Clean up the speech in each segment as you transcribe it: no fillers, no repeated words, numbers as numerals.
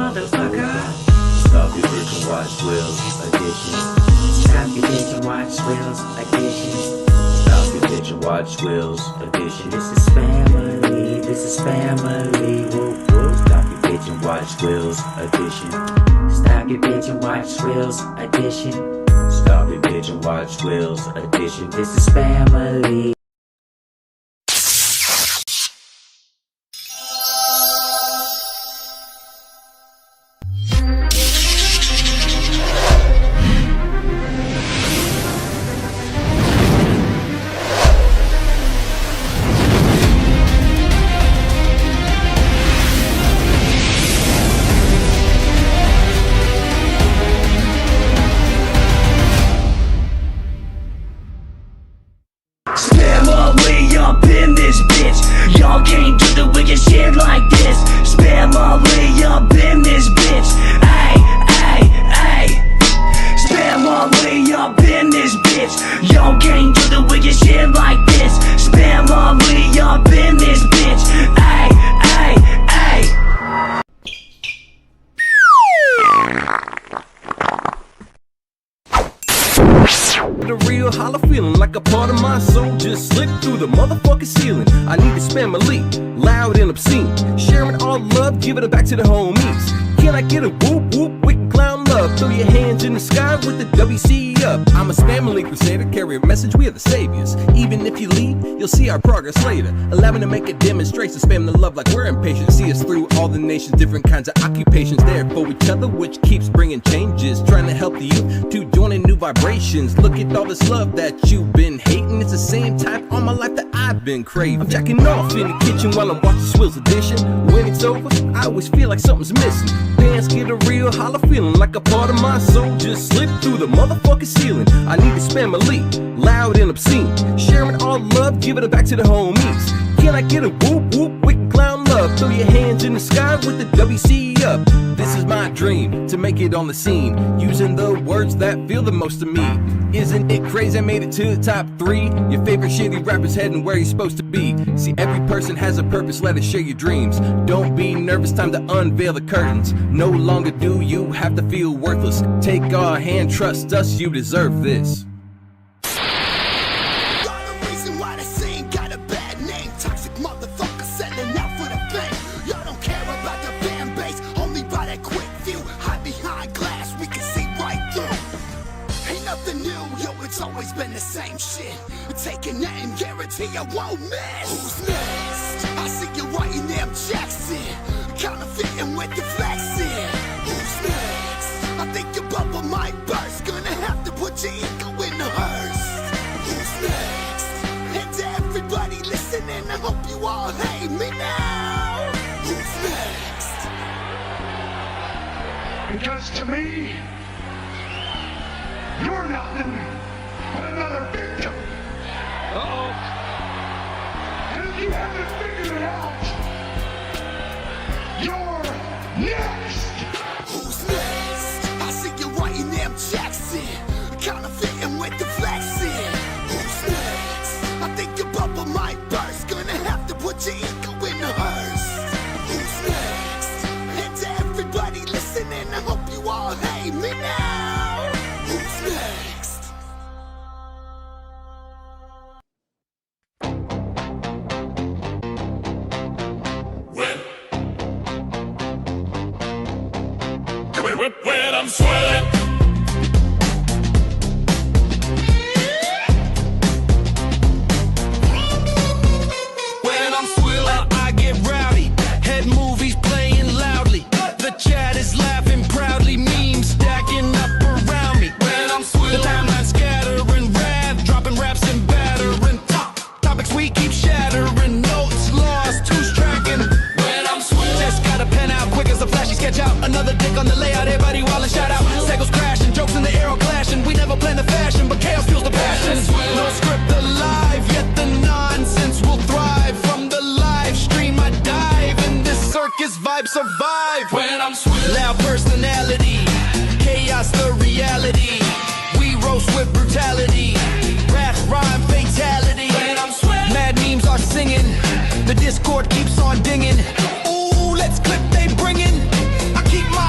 motherfucker. Stop your bitch and watch Will's edition. Stop your bitch and watch Will's edition. Stop your bitch and watch Will's edition. This is family, this is family. Whoop whoop. Stop your bitch and watch Will's edition. Stop your bitch and watch Will's edition. Stop your bitch and watch Will's edition. This is family. Y'all can't do the wicked shit like this. Spam my way up in this bitch. Ay, ay, ay. Spam my way up in this bitch. Y'all can't do the wicked shit like this. Spam my way up in this bitch. Ay, ay, ay. The real hollow feeling like a part of my soul just slipped through the motherfucking ceiling. I need to spam a leak, loud and obscene. Sharing all love, giving it back to the homies. Can I get a whoop whoop, wicked clown love? Throw your hands in the sky with the WC up. I'm a spamily crusader, carry a message, we are the saviors. Even if you leave, you'll see our progress later. Allow me to make a demonstration, spam the love like we're impatient. See us through all the nations, different kinds of occupations there for each other, which keeps bringing changes. Trying to help the youth to join in new vibrations. Look at all this love that you've been hating. It's the same type all my life that I've been craving. I'm jacking off in the kitchen while I'm watching Swill's edition. When it's over, I always feel like something's missing. Bands get a real hollow feeling like a part of my soul just slipped through the motherfucking ceiling. I need to spam a leak, loud and obscene. Sharing all love, giving it back to the homies. Can I get a whoop whoop, wicked clown love? Throw your hands in the sky with the WC up. This is my dream, to make it on the scene, using the words that feel the most to me. Isn't it crazy I made it to the top 3? Your favorite shitty rapper's heading where he's supposed to be. See, every person has a purpose, let us share your dreams. Don't be nervous, time to unveil the curtains. No longer do you have to feel worthless. Take our hand, trust us, you deserve this. Always been the same shit. Take a name, guarantee I won't miss. Who's next? I see you writing them checks in, counterfeiting with the flexing. Who's next? I think your bubble might burst. Gonna have to put your ego in the hearse. Who's next? And to everybody listening, I hope you all hate me now. Who's next? Because to me, you're nothing but another victim. Uh-oh. And if you haven't figured it out, you're next. Who's next? I see you writing them checks in, counterfeiting with the flexing. Who's next? I think your bubble might burst. Gonna have to put your ego in the hearse. Who's next? And to everybody listening, I hope you all hate me now. Who's next? When I'm swelling, when I'm swilling, I get rowdy. Head movies playing loudly. The chat is laughing proudly. Memes stacking up around me. When I'm swilling, the timeline scattering. Wrath dropping raps and battering. Topics we keep shattering. Notes lost, who's tracking? When I'm swilling, just got a pen out quick as a flashy sketch out. Another dick on the layout. Everybody wildin', shout out. Cycles crashing, jokes in the air all clashing. We never plan the fashion, but chaos fuels the passion. No script alive, yet the nonsense will thrive. From the live stream I dive, and this circus vibe survive. When I'm swilling, loud personality, chaos the reality. We roast with brutality, wrath, rhyme, fatality. When I'm swilling, mad memes are singing, the Discord keeps on dinging. Ooh, let's clip they bringing. I keep my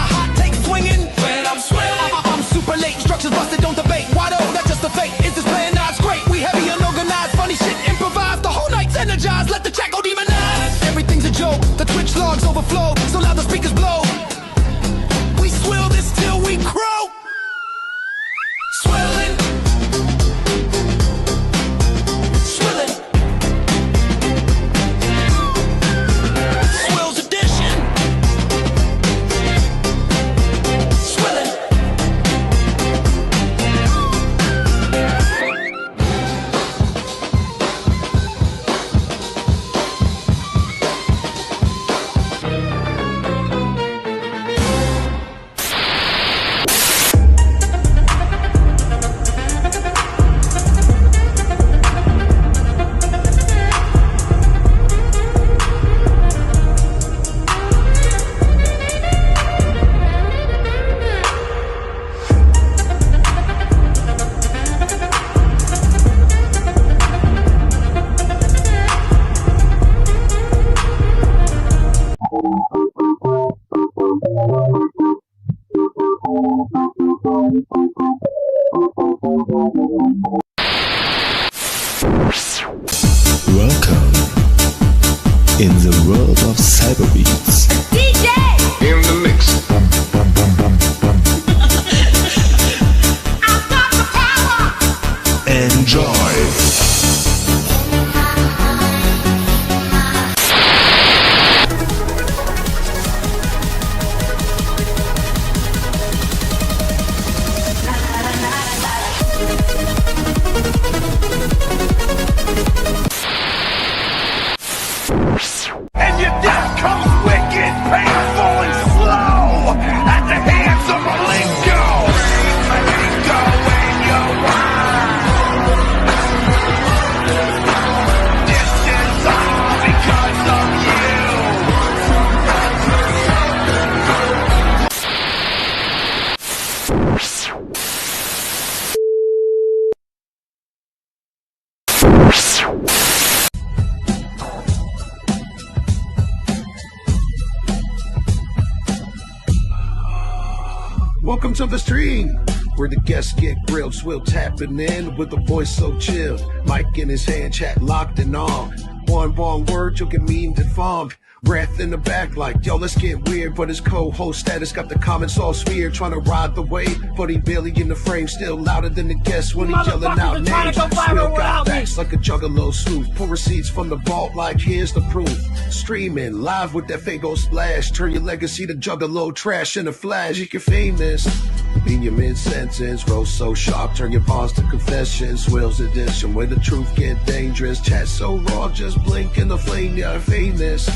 Welcome to the stream, where the guests get grilled. Swill tapping in with a voice so chill. Mic in his hand, chat locked and on. One wrong word, you'll get memed and farmed. Rath in the back like, yo, let's get weird. But his co-host status got the comments all smeared. Trying to ride the wave, but he barely in the frame. Still louder than the guests when he's yelling out names. Swill got backs like a juggalo sleuth. Pull receipts from the vault like, here's the proof. Streaming live with that Fago splash. Turn your legacy to juggalo trash in a flash. You can fame this. In your mid-sentence, roll so sharp. Turn your bars to confessions. Swills edition, where the truth get dangerous. Chat so raw, just blink in the flame. You're famous.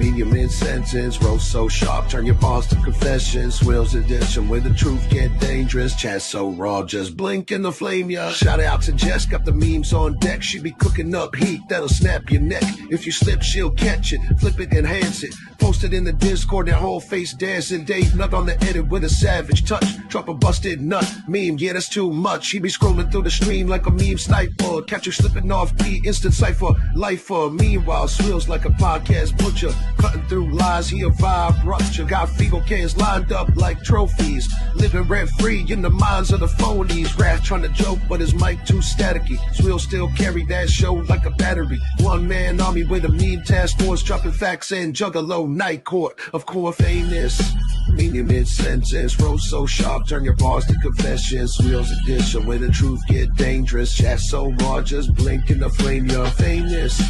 In your mid-sentence, roll so sharp. Turn your bars to confessions. Swills edition, where the truth get dangerous. Chat so raw, just blink in the flame. Yeah. Shout out to Jess, got the memes on deck. She be cooking up heat that'll snap your neck. If you slip, she'll catch it. Flip it, enhance it. Post it in the Discord, that whole face dancing. Dave Nut on the edit with a savage touch. Drop a busted nut meme, yeah, that's too much. He be scrolling through the stream like a meme sniper. Catch you slipping off key, instant cipher, lifer. Meanwhile, Swills like a podcast butcher. Cutting through lies, he a vibe rupture. Got Figo cans lined up like trophies. Living rent free in the minds of the phonies. Rath trying to joke, but his mic too staticky. Swills still carry that show like a battery. One man army with a meme task force. Dropping facts and juggalo night court. Of course, famous. Meaning mid-sentence, roll so sharp, turn your bars to confessions. Swills edition, where the truth get dangerous. Chat so raw, just blink in the flame, you're famous.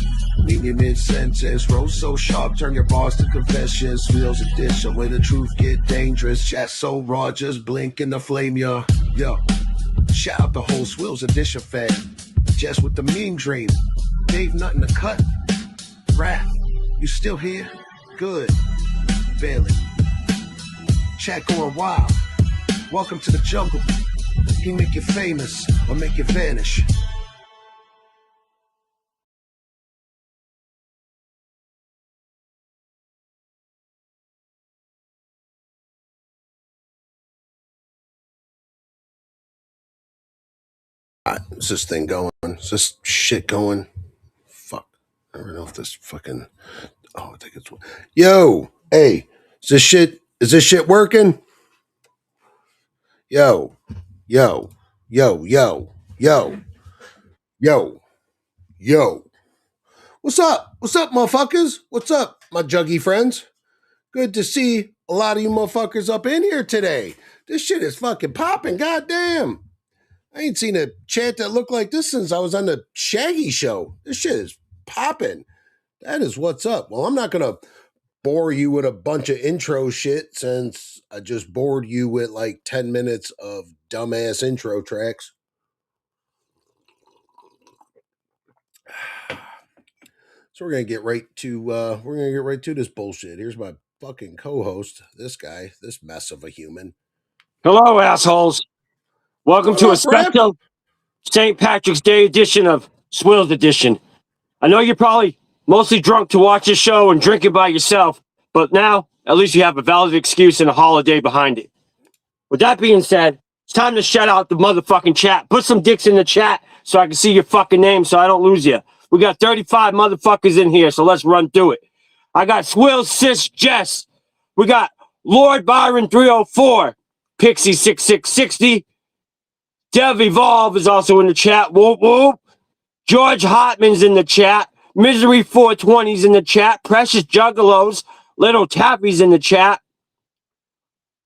Meaning mid-sentence, roll so sharp, turn your bars to confessions. Swills edition, where the truth get dangerous. Chat so raw, just blink in the flame, you're. Yo, shout out the whole Swills edition fan. Jess with the meme dream. Dave Nut in the cut. Rath, you still here? Good. Barely. Chat going wild. Welcome to the jungle. He make you famous or make you vanish. Is this thing going? Is this shit going? Fuck. I don't know if this fucking. Oh, I think it's. Yo, hey, is this shit working? Yo, yo, yo, yo, yo, yo, yo. What's up? What's up, motherfuckers? What's up, my juggy friends? Good to see a lot of you motherfuckers up in here today. This shit is fucking popping, goddamn. I ain't seen a chat that looked like this since I was on the Shaggy show. This shit is popping. That is what's up. Well, I'm not going to bore you with a bunch of intro shit since I just bored you with like 10 minutes of dumbass intro tracks. So we're gonna get right to this bullshit. Here's my fucking co-host, this guy, this mess of a human. Hello, assholes. Welcome to a special St. Patrick's Day edition of Swills Edition. I know you're probably mostly drunk to watch this show and drinking by yourself, but now at least you have a valid excuse and a holiday behind it. With that being said, it's time to shout out the motherfucking chat. Put some dicks in the chat so I can see your fucking name so I don't lose you. We got 35 motherfuckers in here, so let's run through it. I got Swills Sis Jess. We got Lord Byron 304, Pixie 6660. Dev Evolve is also in the chat. Whoop whoop. George Hotman's in the chat. Misery 420's in the chat. Precious Juggalos. Little Tappy's in the chat.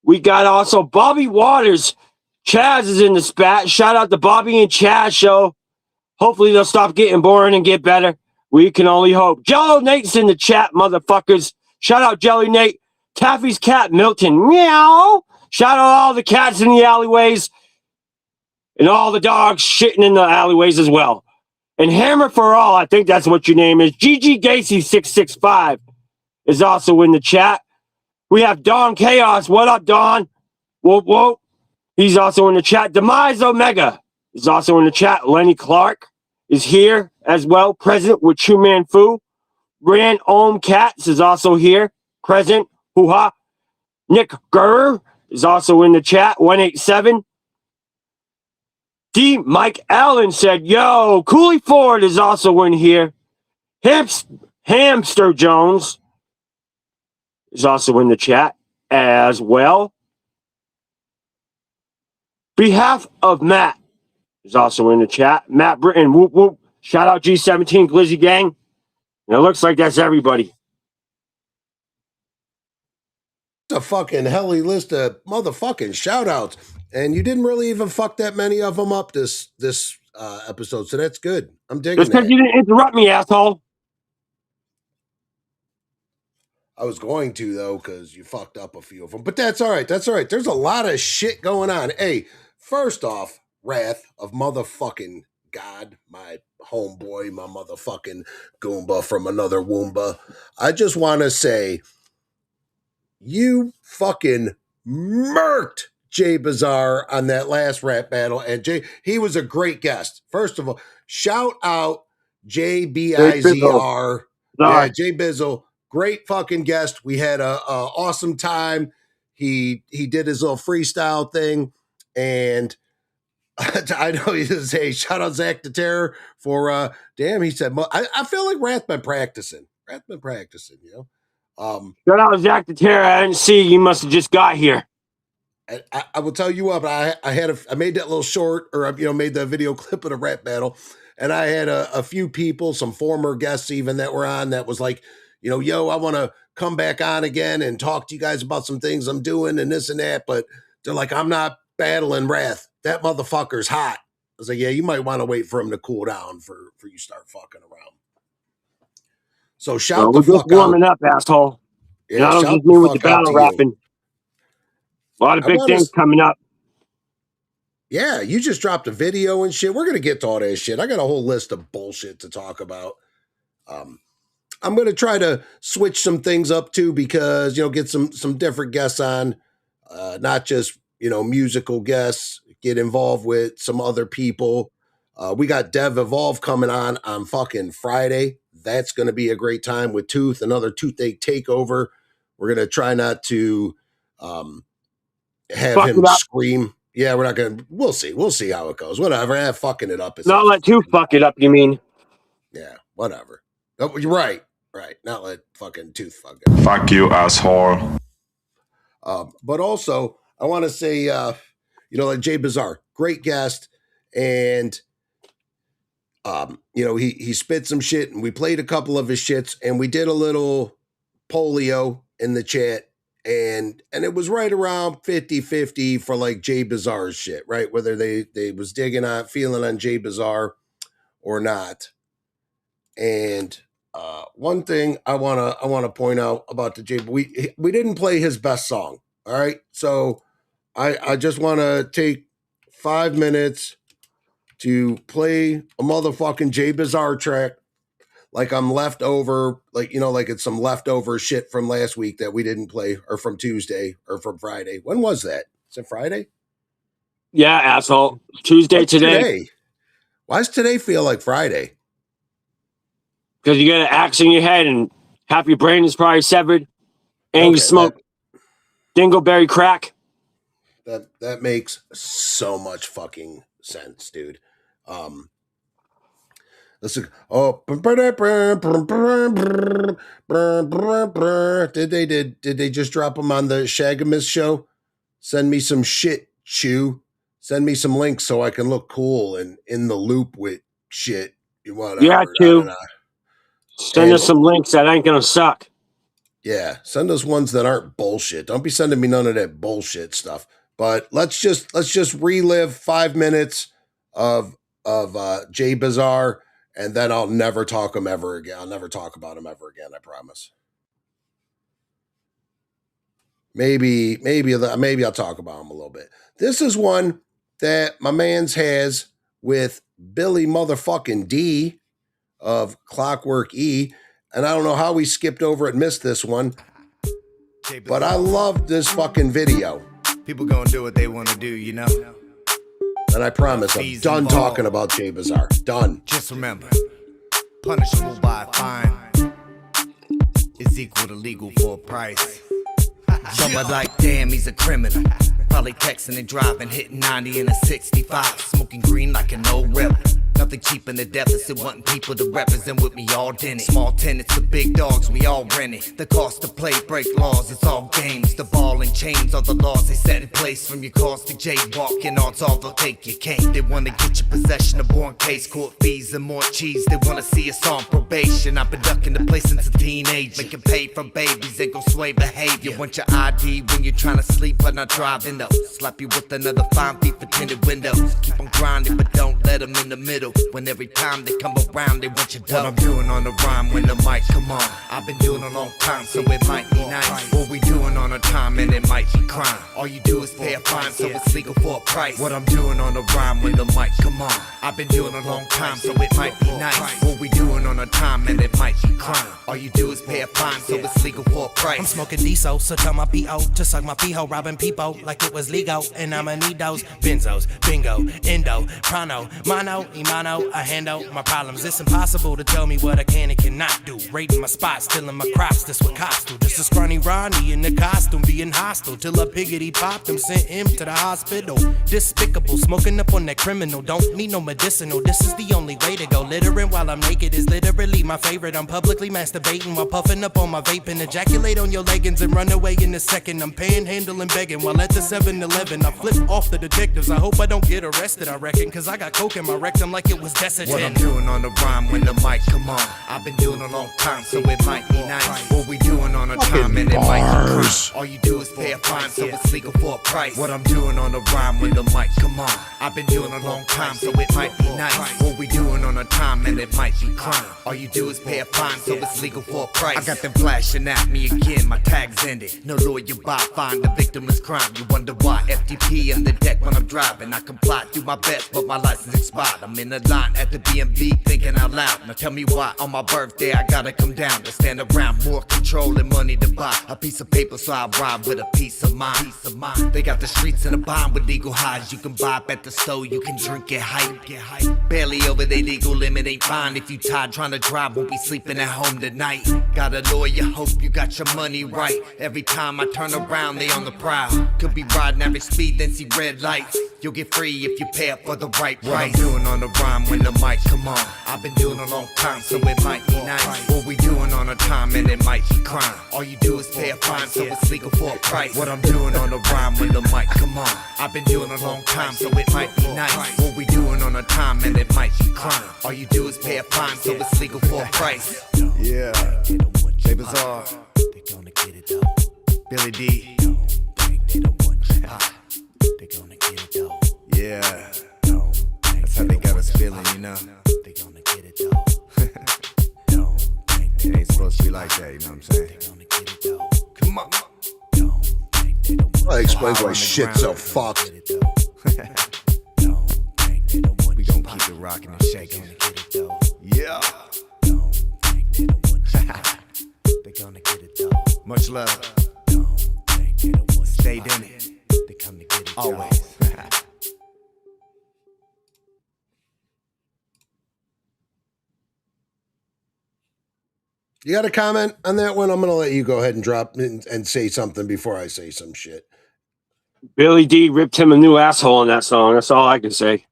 We got also Bobby Waters. Chaz is in the spat. Shout out to Bobby and Chaz show. Hopefully they'll stop getting boring and get better. We can only hope. Jello Nate's in the chat, motherfuckers. Shout out Jelly Nate. Taffy's cat, Milton. Meow. Shout out all the cats in the alleyways. And all the dogs shitting in the alleyways as well. And Hammer for All, I think that's what your name is. GG Gacy 665 is also in the chat. We have Don Chaos. What up, Don? Whoop, whoop. He's also in the chat. Demise Omega is also in the chat. Lenny Clark is here as well, present with Chu Man Fu. Rand Ohm Cats is also here, present. Hoo-ha. Nick Gurr is also in the chat. 187. D. Mike Allen said, yo, Cooley Ford is also in here. Hamster Jones is also in the chat as well. behalf of Matt, who's also in the chat, Matt Britton, whoop whoop. Shout out G17 Glizzy Gang. And it looks like that's everybody. It's a fucking helly list of motherfucking shout outs. And you didn't really even fuck that many of them up this episode, so that's good. I'm digging Just because that. you didn't interrupt me, asshole. I was going to, though, because you fucked up a few of them. But that's all right. That's all right. There's a lot of shit going on. Hey, first off, Rath of motherfucking God, my homeboy, my motherfucking Goomba from another Woomba. I just want to say, you fucking murked Jay Bazaar on that last rap battle. And Jay, he was a great guest. First of all, shout out JBIZR. Yeah, Jay Bizzle. Great fucking guest. We had a awesome time. He did his little freestyle thing. And I know he didn't say, shout out Zach the Terror for, damn, he said, I feel like Rath been practicing. You know? Shout out Zach the Terror. I didn't see you. Must have just got here. I will tell you what, I made that little short, or made the video clip of the rap battle, and I had a few people, some former guests even that were on, that was like, yo, I want to come back on again and talk to you guys about some things I'm doing and this and that, but they're like, I'm not battling Rath. That motherfucker's hot. I was like, yeah, you might want to wait for him to cool down for you start fucking around. So shout the fuck out. We're just warming up, asshole. Yeah, shout shout the the with the fuck out battle to rapping. you. A lot of big things coming up. Yeah, you just dropped a video and shit. We're going to get to all that shit. I got a whole list of bullshit to talk about. I'm going to try to switch some things up too, because, get some different guests on, not just, musical guests, get involved with some other people. We got Dev Evolve coming on fucking Friday. That's going to be a great time with Tooth, another toothache takeover. We're going to try not to, have him scream. Yeah, we're not gonna. We'll see. We'll see how it goes. Whatever. Fucking it up. Not let Tooth fuck it up. You mean? Yeah. Whatever. Oh, you're right. Right. Not let fucking Tooth fuck it up. Fuck you, asshole. But also, I want to say, like Jay Bazaar, great guest, and he spit some shit, and we played a couple of his shits, and we did a little polio in the chat. And it was right around 50-50 for like Jay Bazaar's shit, right? Whether they was digging on, feeling on Jay Bazaar or not. And one thing I wanna point out about the Jay, we didn't play his best song. All right. So I just wanna take 5 minutes to play a motherfucking Jay Bazaar track. Like I'm left over, like it's some leftover shit from last week that we didn't play, or from Tuesday, or from Friday. When was that? Is it Friday? Yeah, asshole. Tuesday today. Why does today feel like Friday? Because you got an axe in your head and half your brain is probably severed, and you smoke dingleberry crack. That makes so much fucking sense, dude. Let's see. Oh, did they just drop them on the Shagamis show? Send me some shit, Chew. Send me some links so I can look cool and in the loop with shit. You want? Yeah, Chew. Send us some links that ain't gonna suck. Yeah, send us ones that aren't bullshit. Don't be sending me none of that bullshit stuff. But let's just relive 5 minutes of Jay Bazaar. And then I'll never talk him ever again. I'll never talk about him ever again. I promise. Maybe I'll talk about him a little bit. This is one that my man's has with Billy motherfucking D of Clockwork E. And I don't know how we skipped over it and missed this one. But I love this fucking video. People gonna do what they want to do, And I promise I'm done talking about Jay Bazaar. Done. Just remember, punishable by a fine is equal to legal for a price. Someone like, damn, he's a criminal. Probably texting and driving, hitting 90 in a 65. Smoking green like an old rebel. Nothing cheap in the deficit, wanting people to represent with me all in it. Small tenants to big dogs, we all rent it. The cost to play, break laws, it's all games. The ball and chains are the laws they set in place. From your caustic jaywalking, odds all they'll take your cane. They wanna get your possession of born case, court fees and more cheese. They wanna see us on probation. I've been ducking the place since a teenage. Making pay for babies, they gon' sway behavior. Want your ID when you're trying to sleep but not driving though. Slap you with another 5 feet for tinted windows. Keep on grinding but don't let them in the middle. When every time they come around they want your dough. What I'm doing on the rhyme when the mic come on. I've been doing a long time so it might be nice. What we doing on a time and it might be crime. All you do is pay a fine so it's legal for a price. What I'm doing on the rhyme when the mic come on. I've been doing a long time so it might be nice. What we doing on a time and it might be crime. All you do is pay a fine so it's legal for a price. I'm smoking diesel, so tell my P.O. to suck my P.O. robbing people like it was legal. And I'ma need those benzos, bingo, endo, prono, mono, imano, I handle my problems. It's impossible to tell me what I can and cannot do. Raiding my spots, stealing my crops, that's what cops do. Just a scrawny Ronnie in the costume, being hostile. Till a piggity popped him, sent him to the hospital. Despicable, smoking up on that criminal. Don't need no medicinal, this is the only way to go. Littering while I'm naked is literally my favorite. I'm publicly masturbating while puffing up on my vape and ejaculate on your leggings and run away in a second. I'm panhandling, begging while at the 7-Eleven. I flip off the detectives. I hope I don't get arrested, I reckon, cause I got coke in my rectum like it was Desitin. What I'm doing on the rhyme when the mic come on. I've been doing a long time so it might be nice. What we doing on a time and it might be crime. All you do is pay a fine so it's legal for a price. What I'm doing on the rhyme when the mic come on. I've been doing a long time so it might be nice. What we doing on a time and it might be crime. All you do is pay a fine so it's legal for a price. I got them flashing at me again, my tag's ended. No lawyer by fine, the victimless crime. You wonder why FTP in the deck when I'm driving. I comply, do my best, but my license expired. I'm in the line at the BMV thinking out loud. Now tell me why on my birthday I gotta come down to stand around. More control and money to buy a piece of paper so I ride with a peace of mind. They got the streets in a bind with legal highs. You can buy up at the store, you can drink it hype. Barely over the legal limit, ain't fine if you tired trying to drive. Won't be sleeping at home tonight. Got a lawyer, hope you got your money right. Every time I turn around, they on the prowl. Could be riding average speed, then see red lights. You'll get free if you pay up for the right price. What I'm doing on the rhyme when the mic come on. I've been doing a long time, so it might be nice. What we doing on a time and it might be crime. All you do is pay a fine, so it's legal for a price. What I'm doing on the rhyme when the mic come on. I've been doing a long time, so it might be nice. What we doing on a time and it might be crime. All you do is pay a fine, so it's legal for a price. Yeah, Jay Bizarre, They gonna get it though. Billy D. They don't want you pop. They gonna get it though. yeah. That's how they got us feeling, you know. They gonna get it though. It ain't supposed to be like that, you know what I'm saying? They gonna get it though. Come on. That explains why shit's so fucked. We gon' keep it rocking and shaking. Yeah. They gonna get it though. Much love. Stayed in it. They come to get it Always. You got a comment on that one? I'm going to let you go ahead and drop and say something before I say some shit. Billy D ripped him a new asshole in that song. That's all I can say.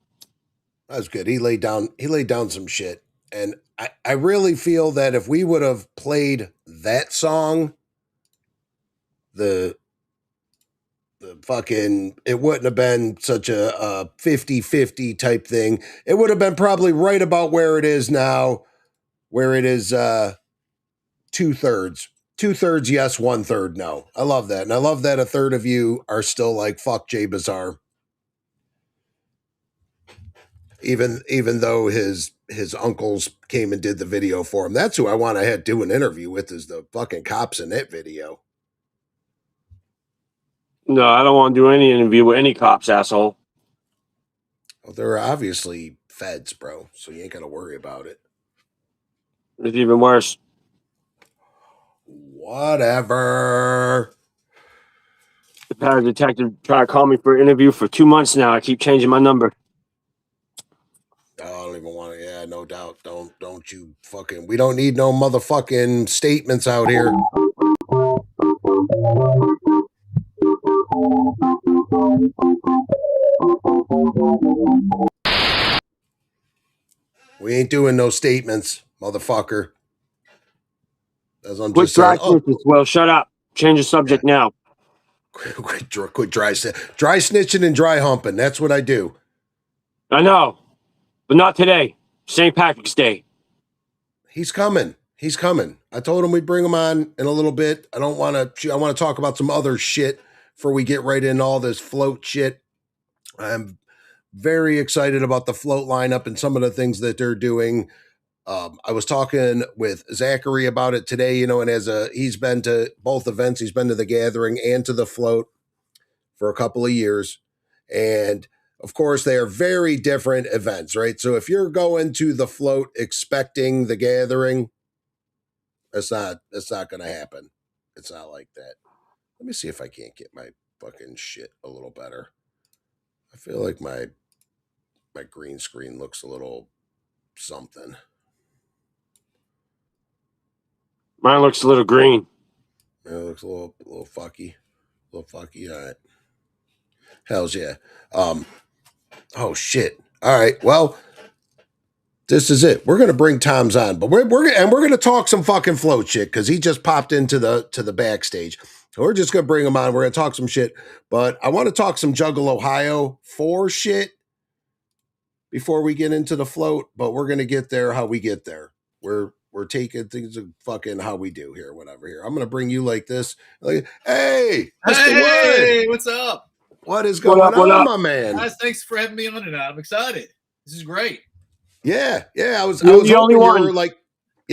That's good. He laid down some shit. And I really feel that if we would have played that song, the fucking, it wouldn't have been such a 50-50 type thing. It would have been probably right about where it is now, where it is 2/3. 2/3 yes, 1/3 no. I love that. And I love that a third of you are still like, fuck Jay Bizarre. Even though his uncles came and did the video for him. That's who I want to do an interview with, is the fucking cops in that video. No, I don't want to do any interview with any cops, asshole. Well, they're obviously feds, bro, so you ain't got to worry about it. It's even worse. Whatever. The power detective tried to call me for an interview for 2 months now. I keep changing my number. I don't even want to. Yeah, no doubt. Don't you fucking. We don't need no motherfucking statements out here. We ain't doing no statements, motherfucker. As I'm Quit just saying. dry snitches, Will. Shut up. Change the subject now. Quit dry snitching and dry humping. That's what I do. I know, but not today. St. Patrick's Day. He's coming. He's coming. I told him we'd bring him on in a little bit. I want to talk about some other shit before we get right into all this float shit. I'm very excited about the float lineup and some of the things that they're doing. I was talking with Zachary about it today, and he's been to both events. He's been to the gathering and to the float for a couple of years. And of course, they are very different events, right? So if you're going to the float expecting the gathering, that's not going to happen. It's not like that. Let me see if I can't get my fucking shit a little better. I feel like my green screen looks a little something. Mine looks a little green. It looks a little fucky. A little fucky. All right. Hells yeah. Oh shit. All right. Well, this is it. We're gonna bring Tom's on, but we're gonna talk some fucking float shit because he just popped into the backstage. So we're just gonna bring him on. We're gonna talk some shit, but I want to talk some Juggle Ohio 4 shit before we get into the float. But we're gonna get there how we get there. We're taking things of fucking how we do here, whatever here. I'm gonna bring you like this. Like, hey, Mr. Wood. What's up? What is going on, my man? Guys, thanks for having me on tonight. I'm excited. This is great. Yeah. I was the hoping only you one. were like,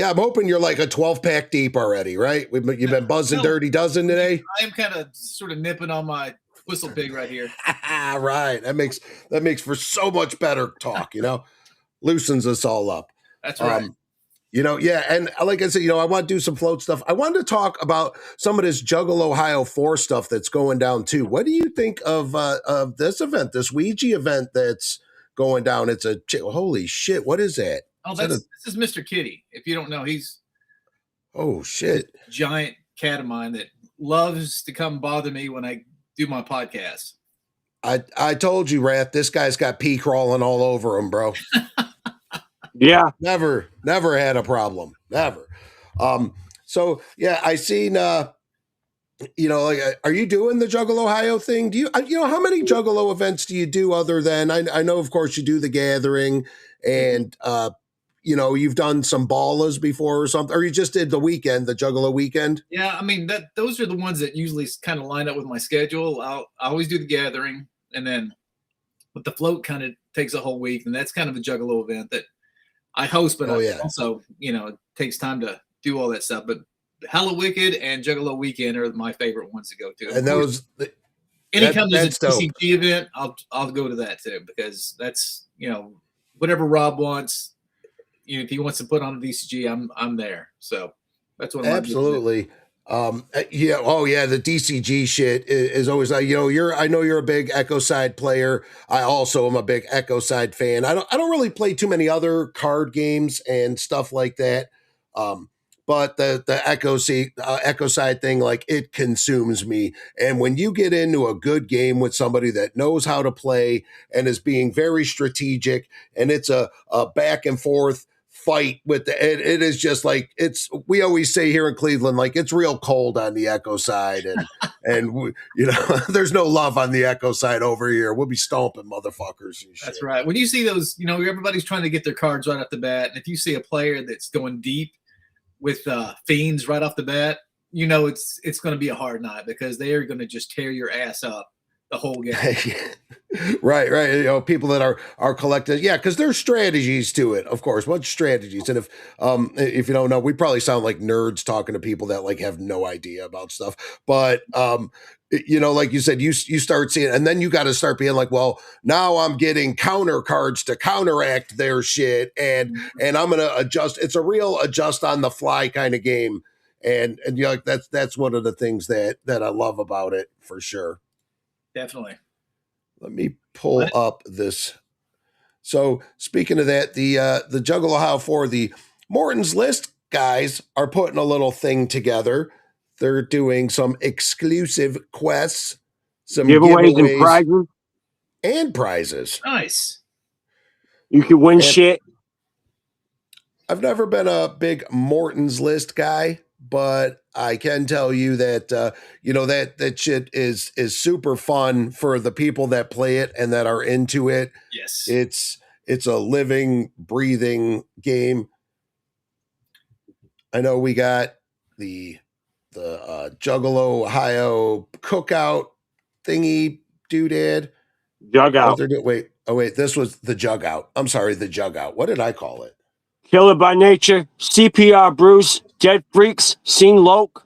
I'm hoping you're like a 12-pack deep already, right? You've been buzzing Dirty Dozen today. I am kind of sort of nipping on my whistle pig right here. Right. That makes for so much better talk, loosens us all up. That's right. And like I said, I want to do some float stuff. I wanted to talk about some of this Juggle Ohio 4 stuff that's going down too. What do you think of this event, this Ouija event that's going down? It's holy shit. What is that? Oh, this is Mr. Kitty. If you don't know, he's shit, a giant cat of mine that loves to come bother me when I do my podcast. I told you, Rath, this guy's got pee crawling all over him, bro. Yeah. Never had a problem. Never. So yeah, I seen, like, are you doing the Juggle Ohio thing? Do you, how many Juggalo events do you do other than, I know, of course, you do the gathering and, you've done some ballas before or something, or you just did the weekend, the Juggalo weekend? Yeah. I mean, those are the ones that usually kind of line up with my schedule. I always do the gathering, and then but the float kind of takes a whole week, and that's kind of a Juggalo event that I host, but also, it takes time to do all that stuff. But Hella Wicked and Juggalo Weekend are my favorite ones to go to. And those, anytime there's a TCG event, I'll go to that too, because that's, whatever Rob wants. If he wants to put on a DCG, I'm there. So that's what I'm absolutely. Yeah. Oh yeah. The DCG shit is always like, I know you're a big Echo Side player. I also am a big Echo Side fan. I don't really play too many other card games and stuff like that. But the Echo Side thing, like, it consumes me. And when you get into a good game with somebody that knows how to play and is being very strategic, and it's a back and forth fight with it is just like, we always say here in Cleveland, like, it's real cold on the Echo Side, and there's no love on the Echo Side over here. We'll be stomping motherfuckers and shit. That's right. When you see those, everybody's trying to get their cards right off the bat, and if you see a player that's going deep with fiends right off the bat, it's going to be a hard night, because they are going to just tear your ass up the whole game. Right. People that are collected. Yeah. Cause there's strategies to it, of course, much strategies. And if you don't know, we probably sound like nerds talking to people that like have no idea about stuff, but, like you said, you start seeing, and then you got to start being like, well, now I'm getting counter cards to counteract their shit. And I'm going to adjust. It's a real adjust on the fly kind of game. And like, that's one of the things that I love about it, for sure. Definitely. Let me pull up this. So speaking of that, the Juggle Ohio 4, the Morton's List guys are putting a little thing together. They're doing some exclusive quests, some giveaways and prizes. Nice. You can win shit. I've never been a big Morton's List guy, but I can tell you that that shit is super fun for the people that play it and that are into it. Yes. It's a living, breathing game. I know we got the Juggalo Ohio cookout thingy doodad. Jug out. Wait, this was the Jug Out. I'm sorry, the Jug Out. What did I call it? Killer by Nature, CPR Bruce, Dead Freaks, Scene Loke,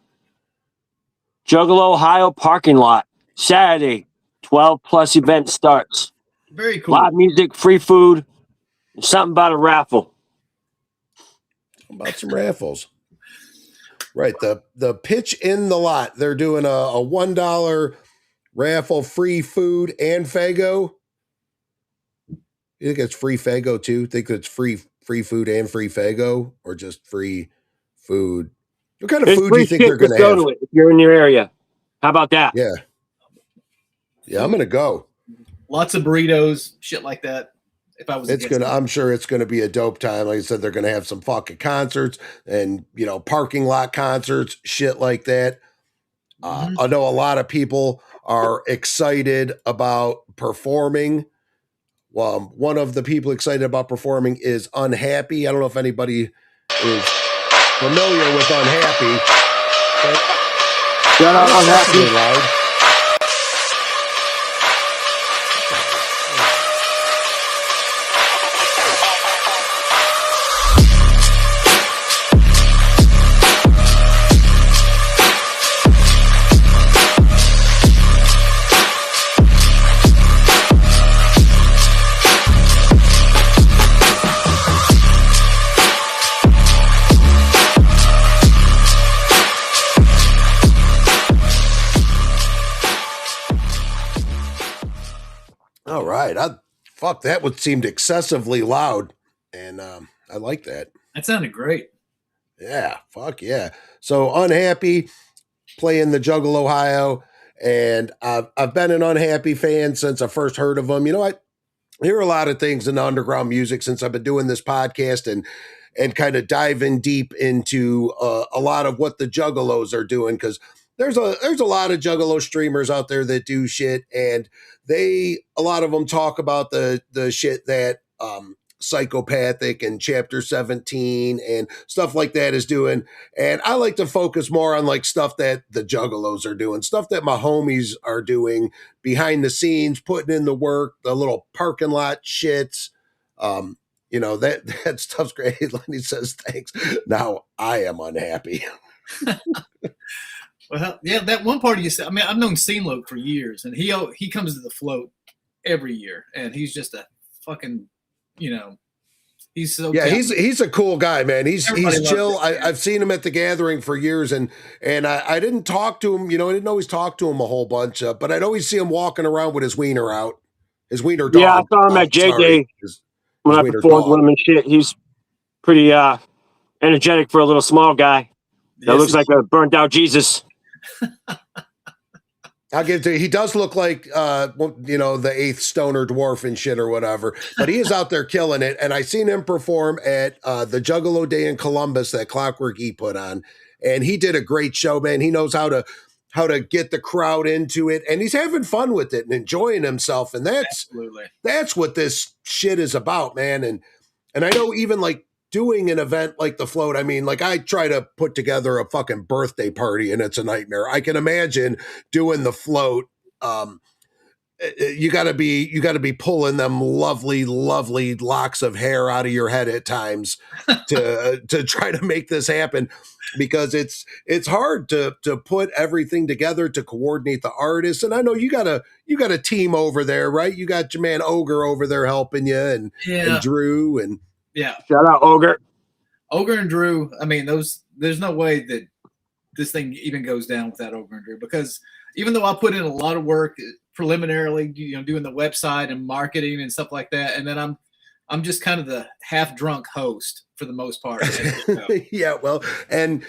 Juggalo Ohio parking lot. Saturday, 12 plus event starts. Very cool. Live music, free food, and something about a raffle. About some raffles. Right. The pitch in the lot. They're doing a $1 raffle, free food and Fago. You think it's free Fago too? Think it's free food and free Fago, or just free food? What kind of food do you think they're going to have? To it if you're in your area. How about that? Yeah. Yeah, I'm going to go. Lots of burritos, shit like that. If I was, I'm sure it's going to be a dope time. Like I said, they're going to have some fucking concerts and parking lot concerts, shit like that. I know a lot of people are excited about performing. Well, one of the people excited about performing is Unhappy. I don't know if anybody is familiar with Unhappy. Shout out Unhappy. Loud. All right. That would seemed excessively loud. And I like that. That sounded great. Yeah. Fuck yeah. So Unhappy playing the Juggle Ohio. And I've been an Unhappy fan since I first heard of them. I hear a lot of things in underground music since I've been doing this podcast and kind of diving deep into a lot of what the Juggalos are doing, because there's a lot of Juggalo streamers out there that do shit, and a lot of them talk about the shit that Psychopathic and Chapter 17 and stuff like that is doing. And I like to focus more on like stuff that the Juggalos are doing, stuff that my homies are doing behind the scenes, putting in the work, the little parking lot shits. That stuff's great. Lenny says, thanks. Now I am unhappy. Well, yeah, that one party you said. I mean, I've known Scene Loke for years, and he comes to the float every year, and he's just a fucking, he's so talented. he's a cool guy, man. He's chill. I've seen him at the gathering for years, and I didn't talk to him. I didn't always talk to him a whole bunch, but I'd always see him walking around with his wiener out, his wiener dog. Yeah, I saw him at J Day when I performed with him and shit. He's pretty energetic for a little small guy. That looks like a burnt out Jesus. I'll give it to you. He does look like, the eighth stoner dwarf and shit or whatever, but he is out there killing it. And I seen him perform at the Juggalo Day in Columbus that Clockwork E put on, and he did a great show, man. He knows how to get the crowd into it, and he's having fun with it and enjoying himself. And that's what this shit is about, man. And I know even like doing an event like the float, I mean, like I try to put together a fucking birthday party and it's a nightmare. I can imagine doing the float. You gotta be pulling them lovely, lovely locks of hair out of your head at times to try to make this happen, because it's hard to put everything together, to coordinate the artists. And I know you got a team over there, right? You got your man Ogre over there helping you, and Drew, and yeah. Shout out Ogre and Drew. I mean, there's no way that this thing even goes down without Ogre and Drew, because even though I put in a lot of work preliminarily, doing the website and marketing and stuff like that, and then I'm just kind of the half drunk host for the most part. Yeah, well, and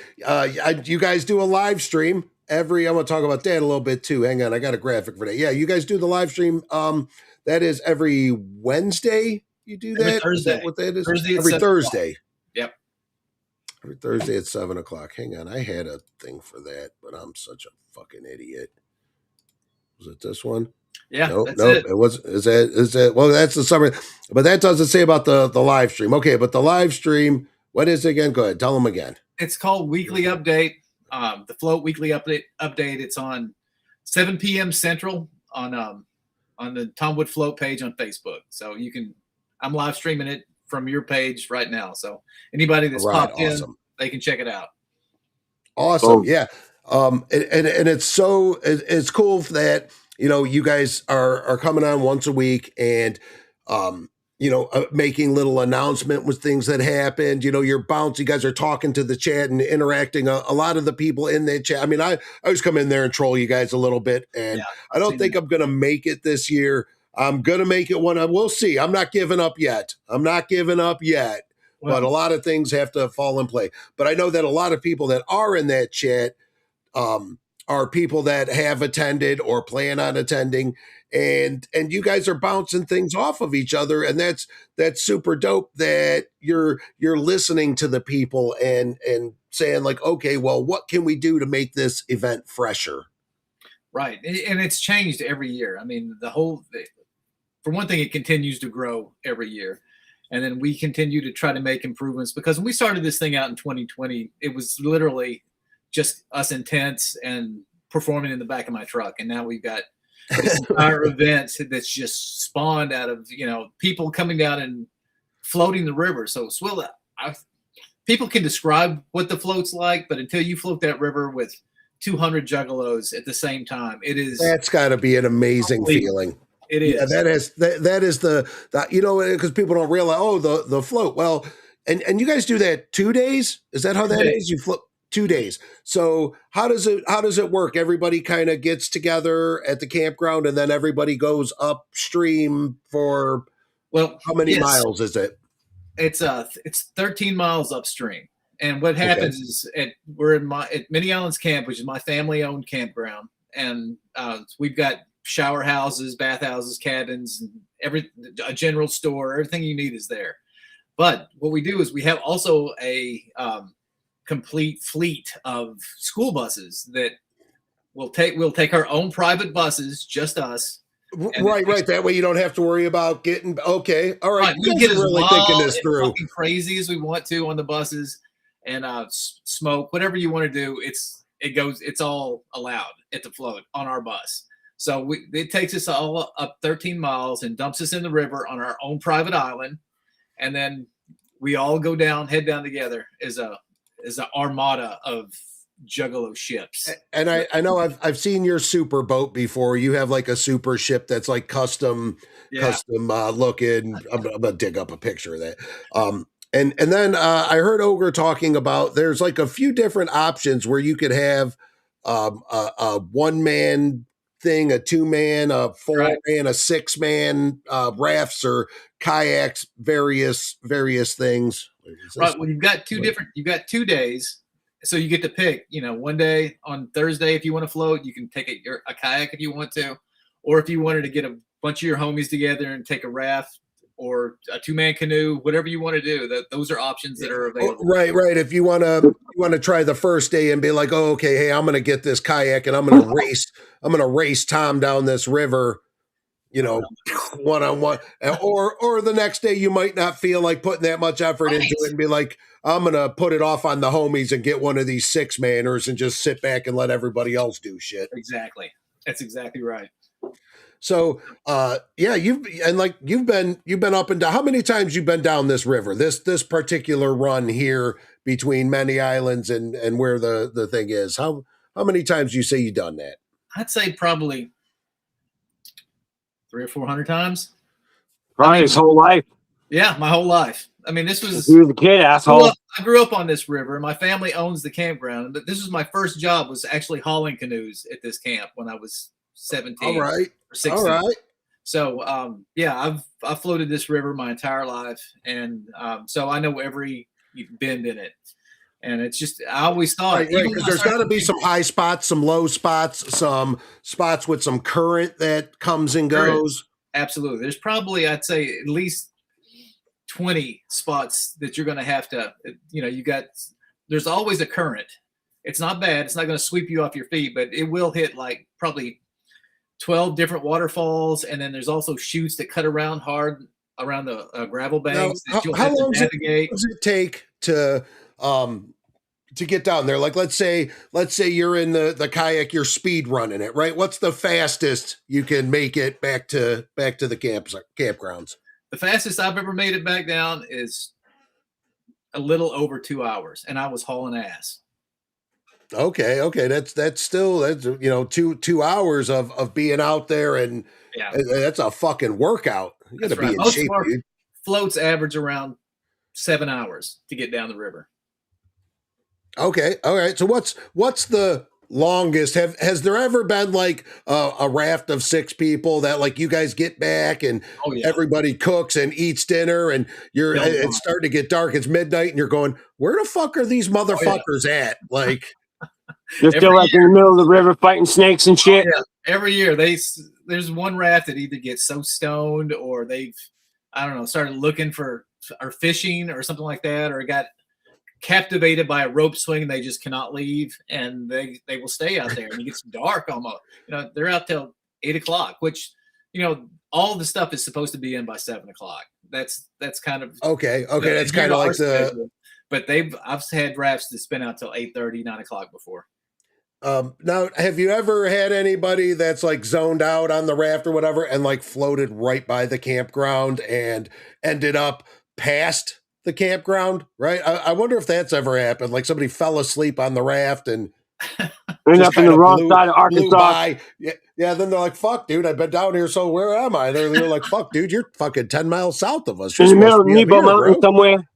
you guys do a live stream I want to talk about that a little bit too. Hang on, I got a graphic for that. Yeah, you guys do the live stream. That is every Wednesday. You do that? Thursday. Is that what that is? Thursday every Thursday. Yep. Every Thursday at 7:00. Hang on, I had a thing for that, but I'm such a fucking idiot. Was it this one? Yeah, Nope, that's nope. it. It was. Is that? Well, that's the summer, but that doesn't say about the live stream. Okay, but the live stream. What is it again? Go ahead. Tell them again. It's called Weekly Update. The Float Weekly Update. It's on 7 p.m. Central on the Tom Wood Float page on Facebook. So you can. I'm live streaming it from your page right now. So anybody that's popped in, they can check it out. Awesome. Yeah. And it's cool that, you guys are coming on once a week and, making little announcement with things that happened. You're bouncing. You guys are talking to the chat and interacting. A lot of the people in that chat. I mean, I always come in there and troll you guys a little bit, and I don't think I'm going to make it this year. I'm going to make it we'll see. I'm not giving up yet. Well, but a lot of things have to fall in play. But I know that a lot of people that are in that chat are people that have attended or plan on attending, and you guys are bouncing things off of each other, and that's super dope that you're listening to the people and saying like, okay, well, what can we do to make this event fresher? Right, and it's changed every year. I mean, for one thing, it continues to grow every year. And then we continue to try to make improvements, because when we started this thing out in 2020, it was literally just us in tents and performing in the back of my truck. And now we've got this entire event that's just spawned out of, people coming down and floating the river. So people can describe what the float's like, but until you float that river with 200 juggalos at the same time, that's got to be an amazing feeling. It is. Yeah, that is the because people don't realize, the float. Well, and you guys do that 2 days? Is that how that is? You float 2 days. So how does it work? Everybody kind of gets together at the campground, and then everybody goes upstream for how many miles is it? It's 13 miles upstream. And what happens is we're at Many Islands Camp, which is my family owned campground, and we've got shower houses, bathhouses, cabins, and a general store. Everything you need is there. But what we do is we have also a complete fleet of school buses that we'll take our own private buses, just us. Right. That way you don't have to worry about getting okay. All right. We get as really thinking this through, crazy as we want to on the buses, and smoke whatever you want to do. It's all allowed at the float on our bus. So it takes us all up 13 miles and dumps us in the river on our own private island, and then we all head down together as an armada of juggalo ships. And I know I've seen your super boat before. You have like a super ship that's like custom looking. I'm gonna dig up a picture of that. And then I heard Ogre talking about there's like a few different options where you could have a one-man thing, a 2-man, a 4-man, a 6-man, rafts or kayaks, various things. Right. Well, you've got 2 days. So you get to pick, one day on Thursday, if you want to float, you can take a kayak if you want to, or if you wanted to get a bunch of your homies together and take a raft or a 2-man canoe, whatever you want to do. Those are options that are available. Right. If you want to try the first day and be like, oh, okay, hey, I'm going to get this kayak and I'm going to race Tom down this river, one-on-one, or the next day you might not feel like putting that much effort into it and be like, I'm going to put it off on the homies and get one of these 6-manners and just sit back and let everybody else do shit. Exactly. That's exactly right. So, you've been up and down. How many times you've been down this river, this particular run here between Many Islands and where the thing is? How many times you say you've done that? I'd say probably 300 or 400 times. Probably his whole life. Yeah, my whole life. I mean, this was. You was a kid, asshole. I grew up on this river. My family owns the campground, but this was my first job. Was actually hauling canoes at this camp when I was 17. All right. Or 16. All right. So, I've floated this river my entire life, and so I know every bend in it. And it's just, I always thought, because there's got to be some high spots, some low spots, some spots with some current that comes and goes. Absolutely. There's probably, I'd say, at least 20 spots that you're going to have to, you got there's always a current. It's not bad. It's not going to sweep you off your feet, but it will hit like probably 12 different waterfalls, and then there's also chutes that cut around hard around the gravel banks. Now, how long does it take to get down there? Like, let's say you're in the kayak, you're speed running it, right? What's the fastest you can make it back to the campgrounds? The fastest I've ever made it back down is a little over 2 hours, and I was hauling ass. Okay. That's still 2 hours of being out there, and that's a fucking workout. You got to be in shape, dude. Floats average around 7 hours to get down the river. Okay, all right. So what's the longest? Has there ever been like a raft of 6 people that like you guys get back and everybody cooks and eats dinner, and it's starting to get dark, it's midnight, and you're going, where the fuck are these motherfuckers at? Like. They're still like in the middle of the river fighting snakes and shit. Oh, yeah. Every year there's one raft that either gets so stoned or they've, I don't know, started looking for or fishing or something like that, or got captivated by a rope swing and they just cannot leave, and they will stay out there, and it gets dark almost. They're out till 8 o'clock, which all the stuff is supposed to be in by 7 o'clock. That's kind of okay. That's kind of like schedule. But I've had rafts that spin out till 8:30, 9 o'clock before. Now, have you ever had anybody that's like zoned out on the raft or whatever and like floated right by the campground and ended up past the campground? Right. I wonder if that's ever happened. Like somebody fell asleep on the raft and ended up in the wrong side of Arkansas. Yeah. Then they're like, fuck, dude, I've been down here. So where am I? They're like, fuck, dude, you're fucking 10 miles south of us. You're in the middle of Nebo Mountain somewhere.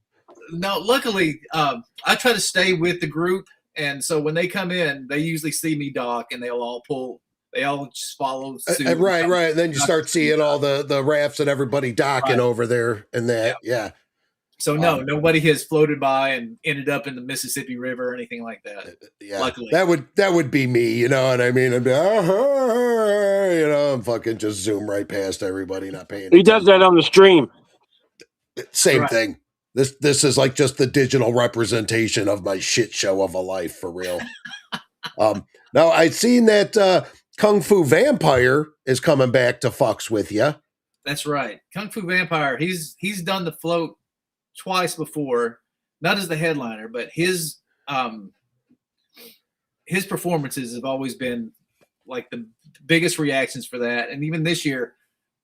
No, luckily, I try to stay with the group. And so when they come in, they usually see me dock, and they all just follow suit. Right. And then you start seeing all the rafts and everybody docking over there and that. Yeah. So no, nobody has floated by and ended up in the Mississippi River or anything like that. Yeah. Luckily. That would be me, you know what I mean? I'd be, I'm fucking just zoom right past everybody, not paying attention. He does that on the stream. Same thing. This is like just the digital representation of my shit show of a life, for real. Now I'd seen that Kung Fu Vampire is coming back to fucks with you. That's right. Kung Fu Vampire, he's done the float twice before, not as the headliner, but his performances have always been like the biggest reactions for that. And even this year,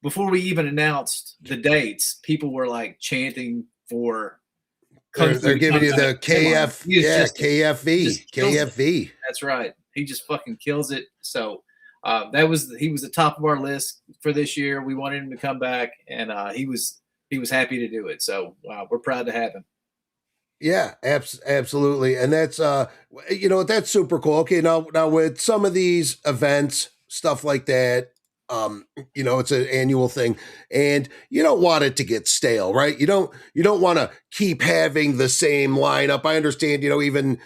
before we even announced the dates, people were like chanting for they're giving you the KFV. That's right. He just fucking kills it. So he was the top of our list for this year. We wanted him to come back, and he was happy to do it. So we're proud to have him. Yeah, absolutely. And that's that's super cool. Okay, now with some of these events, stuff like that, it's an annual thing, and you don't want it to get stale, right? You don't want to keep having the same lineup. I understand, even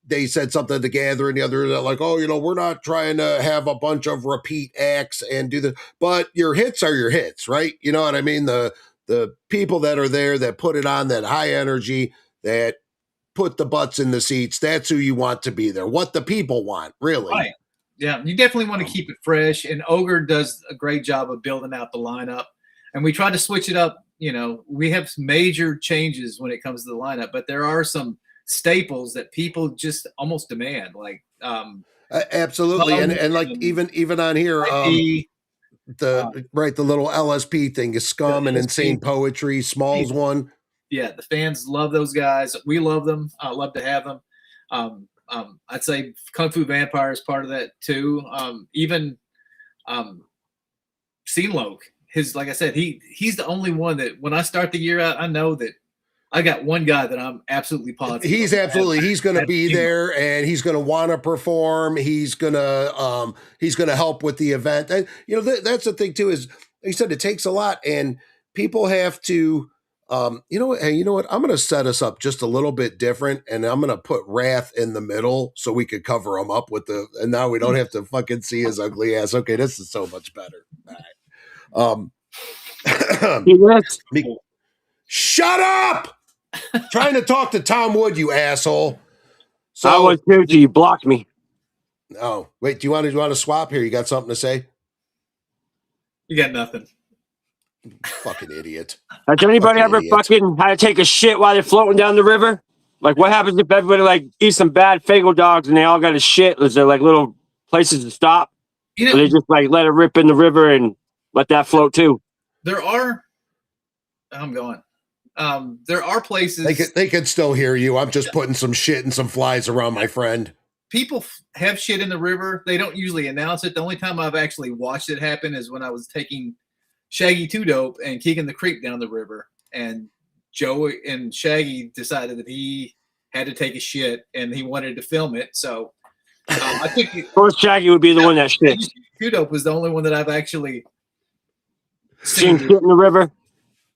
they said something at the gathering the other day, like, we're not trying to have a bunch of repeat acts and do but your hits are your hits, right? You know what I mean? The people that are there that put it on, that high energy, that put the butts in the seats, that's who you want to be there. What the people want, really. Right. Yeah, you definitely want to keep it fresh, and Ogre does a great job of building out the lineup. And we try to switch it up. We have major changes when it comes to the lineup, but there are some staples that people just almost demand, like absolutely, and like even on here, the little LSP thing is Scum and Insane Poetry, Smalls one. Yeah, the fans love those guys. We love them. Love to have them. I'd say Kung Fu Vampire is part of that too. Even Seamloke, like I said, he's the only one that when I start the year out, I know that I got one guy that I'm absolutely positive. He's going to be there, and he's going to want to perform. He's going to help with the event. And, that's the thing too, is like you said, it takes a lot, and people have to. You know what? I'm going to set us up just a little bit different, and I'm going to put Rath in the middle so we could cover him up and now we don't have to fucking see his ugly ass. Okay, this is so much better. All right. Shut up! Trying to talk to Tom Wood, you asshole. So I was too. You blocked me. Oh, wait. Do you want to swap here? You got something to say? You got nothing. Fucking idiot. Has anybody ever fucking had to take a shit while they're floating down the river? Like, what happens if everybody like eats some bad Fagel dogs and they all got a shit? Is there like little places to stop? You know, or they just like let it rip in the river and let that float too? There are. I'm going. There are places they could still hear you. I'm just putting some shit and some flies around my friend. People have shit in the river. They don't usually announce it. The only time I've actually watched it happen is when I was taking Shaggy 2 Dope and Keegan the Creep down the river, and Joe and Shaggy decided that he had to take a shit and he wanted to film it. So I think of course Shaggy would be the one that shit. 2 Dope was the only one that I've actually seen shit in the river.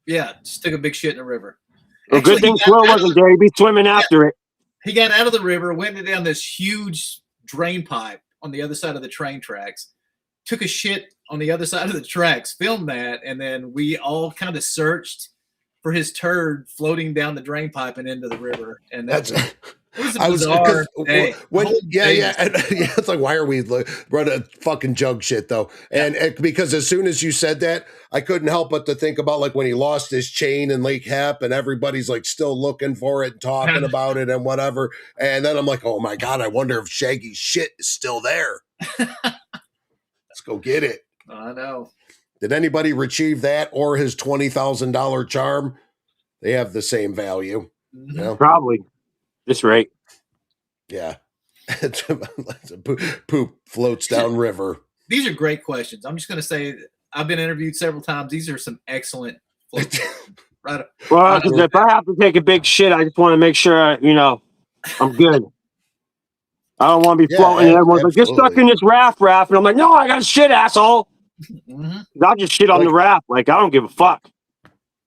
Yeah, just took a big shit in the river. Well, good thing Swill wasn't there. He'd be swimming after it. He got out of the river, went down this huge drain pipe on the other side of the train tracks, took a shit on the other side of the tracks, filmed that, and then we all kind of searched for his turd floating down the drain pipe and into the river. And it was a bizarre day. It's like, why are we running fucking jug shit though? And because as soon as you said that, I couldn't help but to think about like when he lost his chain in Lake Hep and everybody's like still looking for it and talking about it and whatever. And then I'm like, oh my God, I wonder if Shaggy's shit is still there. Let's go get it. I know. Did anybody retrieve that or his $20,000 charm? They have the same value. Mm-hmm. You know? Probably. This rate. Yeah. Poop floats down river. These are great questions. I'm just going to say I've been interviewed several times. These are some excellent floats. Right. Well, if I have to take a big shit, I just want to make sure, I'm good. I don't want to be floating and everyone's like, you're stuck in this raft. And I'm like, no, I got a shit, asshole. Mm-hmm. I'll just shit on the raft. Like, I don't give a fuck.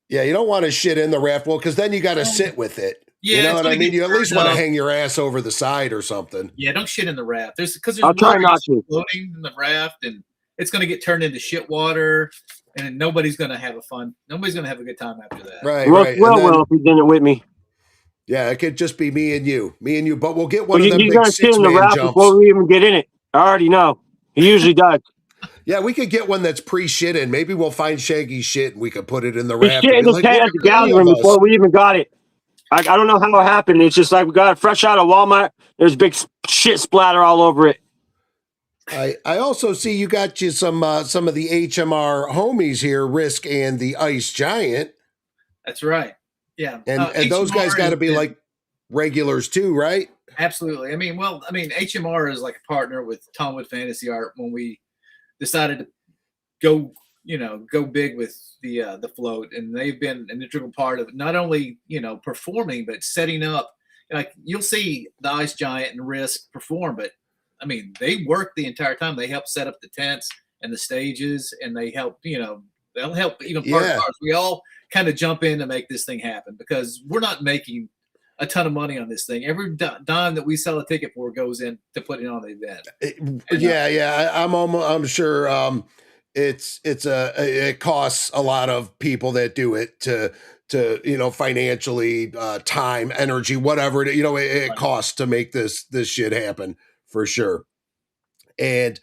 Yeah, you don't want to shit in the raft. Well, because then you got to sit with it. Yeah, you know what I mean? You at least want to hang your ass over the side or something. Yeah, don't shit in the raft. There's I'll try not to. Floating in the raft, and it's going to get turned into shit water, and nobody's going to have Nobody's going to have a good time after that. Right, well, if he didn't with me. Yeah, it could just be me and you. But we'll get one of them big gonna sit in the raft jumps before we even get in it. I already know. He usually does. Yeah, we could get one that's pre-shit in. Maybe we'll find Shaggy's shit and we could put it in the raft. Shit in the tent at the gathering before we even got it. I don't know how it happened. It's just like we got it fresh out of Walmart. There's big shit splatter all over it. I also see you got you some of the HMR homies here, Risk and the Ice Giant. That's right. Yeah, and those guys got to be like regulars too, right? Absolutely. I mean, HMR is like a partner with Tom Wood Fantasy Art when we decided to go big with the float, and they've been an integral part of not only performing but setting up. Like you'll see the Ice Giant and Risk perform, but I mean they work the entire time. They help set up the tents and the stages, and they help they'll help even part of ours. We all kind of jump in to make this thing happen because we're not making a ton of money on this thing. Every dime that we sell a ticket for goes in to putting on the event. I'm sure it costs a lot of people that do it to financially, time, energy, whatever it costs to make this shit happen for sure. And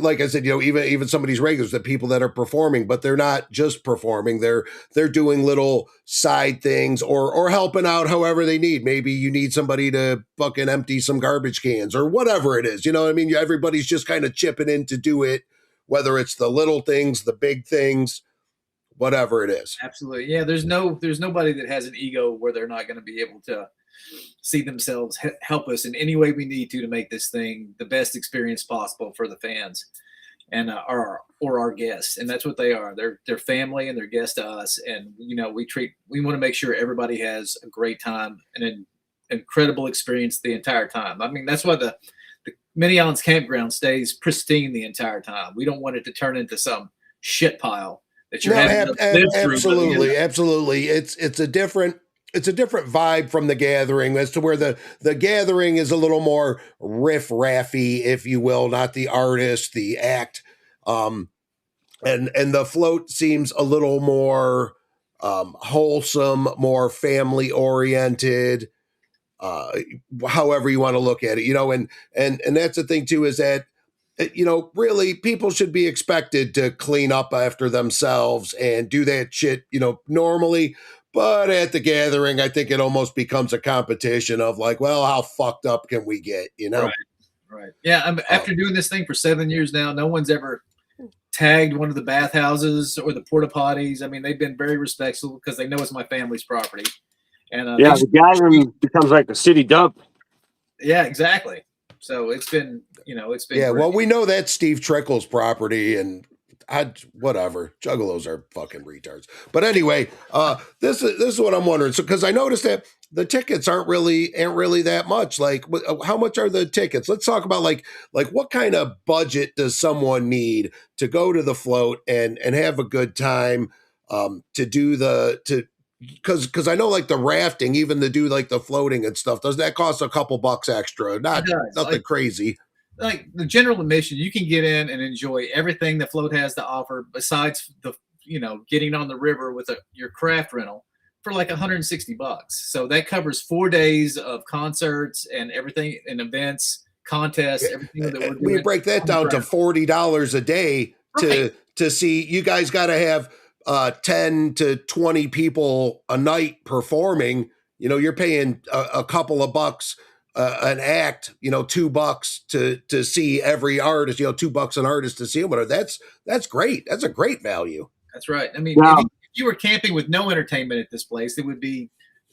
like I said, even some of these regulars, the people that are performing, but they're not just performing, they're doing little side things or helping out however they need. Maybe you need somebody to fucking empty some garbage cans or whatever it is. You know what I mean? Everybody's just kind of chipping in to do it, whether it's the little things, the big things, whatever it is. Absolutely. Yeah. There's nobody that has an ego where they're not going to be able to see themselves help us in any way we need to make this thing the best experience possible for the fans and our guests. And that's what they are. They're family and they're guests to us. And we want to make sure everybody has a great time and an incredible experience the entire time. I mean, that's why the Mini Islands Campground stays pristine the entire time. We don't want it to turn into some shit pile that you're having to live through. Absolutely. It's a different vibe from the gathering as to where the gathering is a little more riff-raffy, if you will, not the artist, the act. And the float seems a little more wholesome, more family oriented, however you want to look at it, and that's the thing too, is that, really people should be expected to clean up after themselves and do that shit, normally. But at the gathering, I think it almost becomes a competition of like, well, how fucked up can we get, Right. Yeah. After doing this thing for 7 years now, no one's ever tagged one of the bathhouses or the porta potties. I mean, they've been very respectful because they know it's my family's property. And the gathering becomes like a city dump. Yeah, exactly. So it's been, it's been. Yeah, great. well, we know that's Steve Trickle's property, and whatever. Juggalos are fucking retards. But anyway, this is what I'm wondering. So, because I noticed that the tickets aren't really that much. Like, how much are the tickets? Let's talk about like what kind of budget does someone need to go to the float and have a good time, to do because I know like the rafting, even to do like the floating and stuff, does that cost a couple bucks extra? Nothing like, crazy. Like the general admission, you can get in and enjoy everything the float has to offer besides the, getting on the river with your craft rental for like $160. So that covers 4 days of concerts and everything and events, contests, everything that we're doing. We break that down to $40 a day to see. You guys got to have 10 to 20 people a night performing. You're paying a couple of bucks an act, $2 to see every artist, $2 an artist to see them. But that's great. That's a great value. That's right. I mean, if you were camping with no entertainment at this place, it would be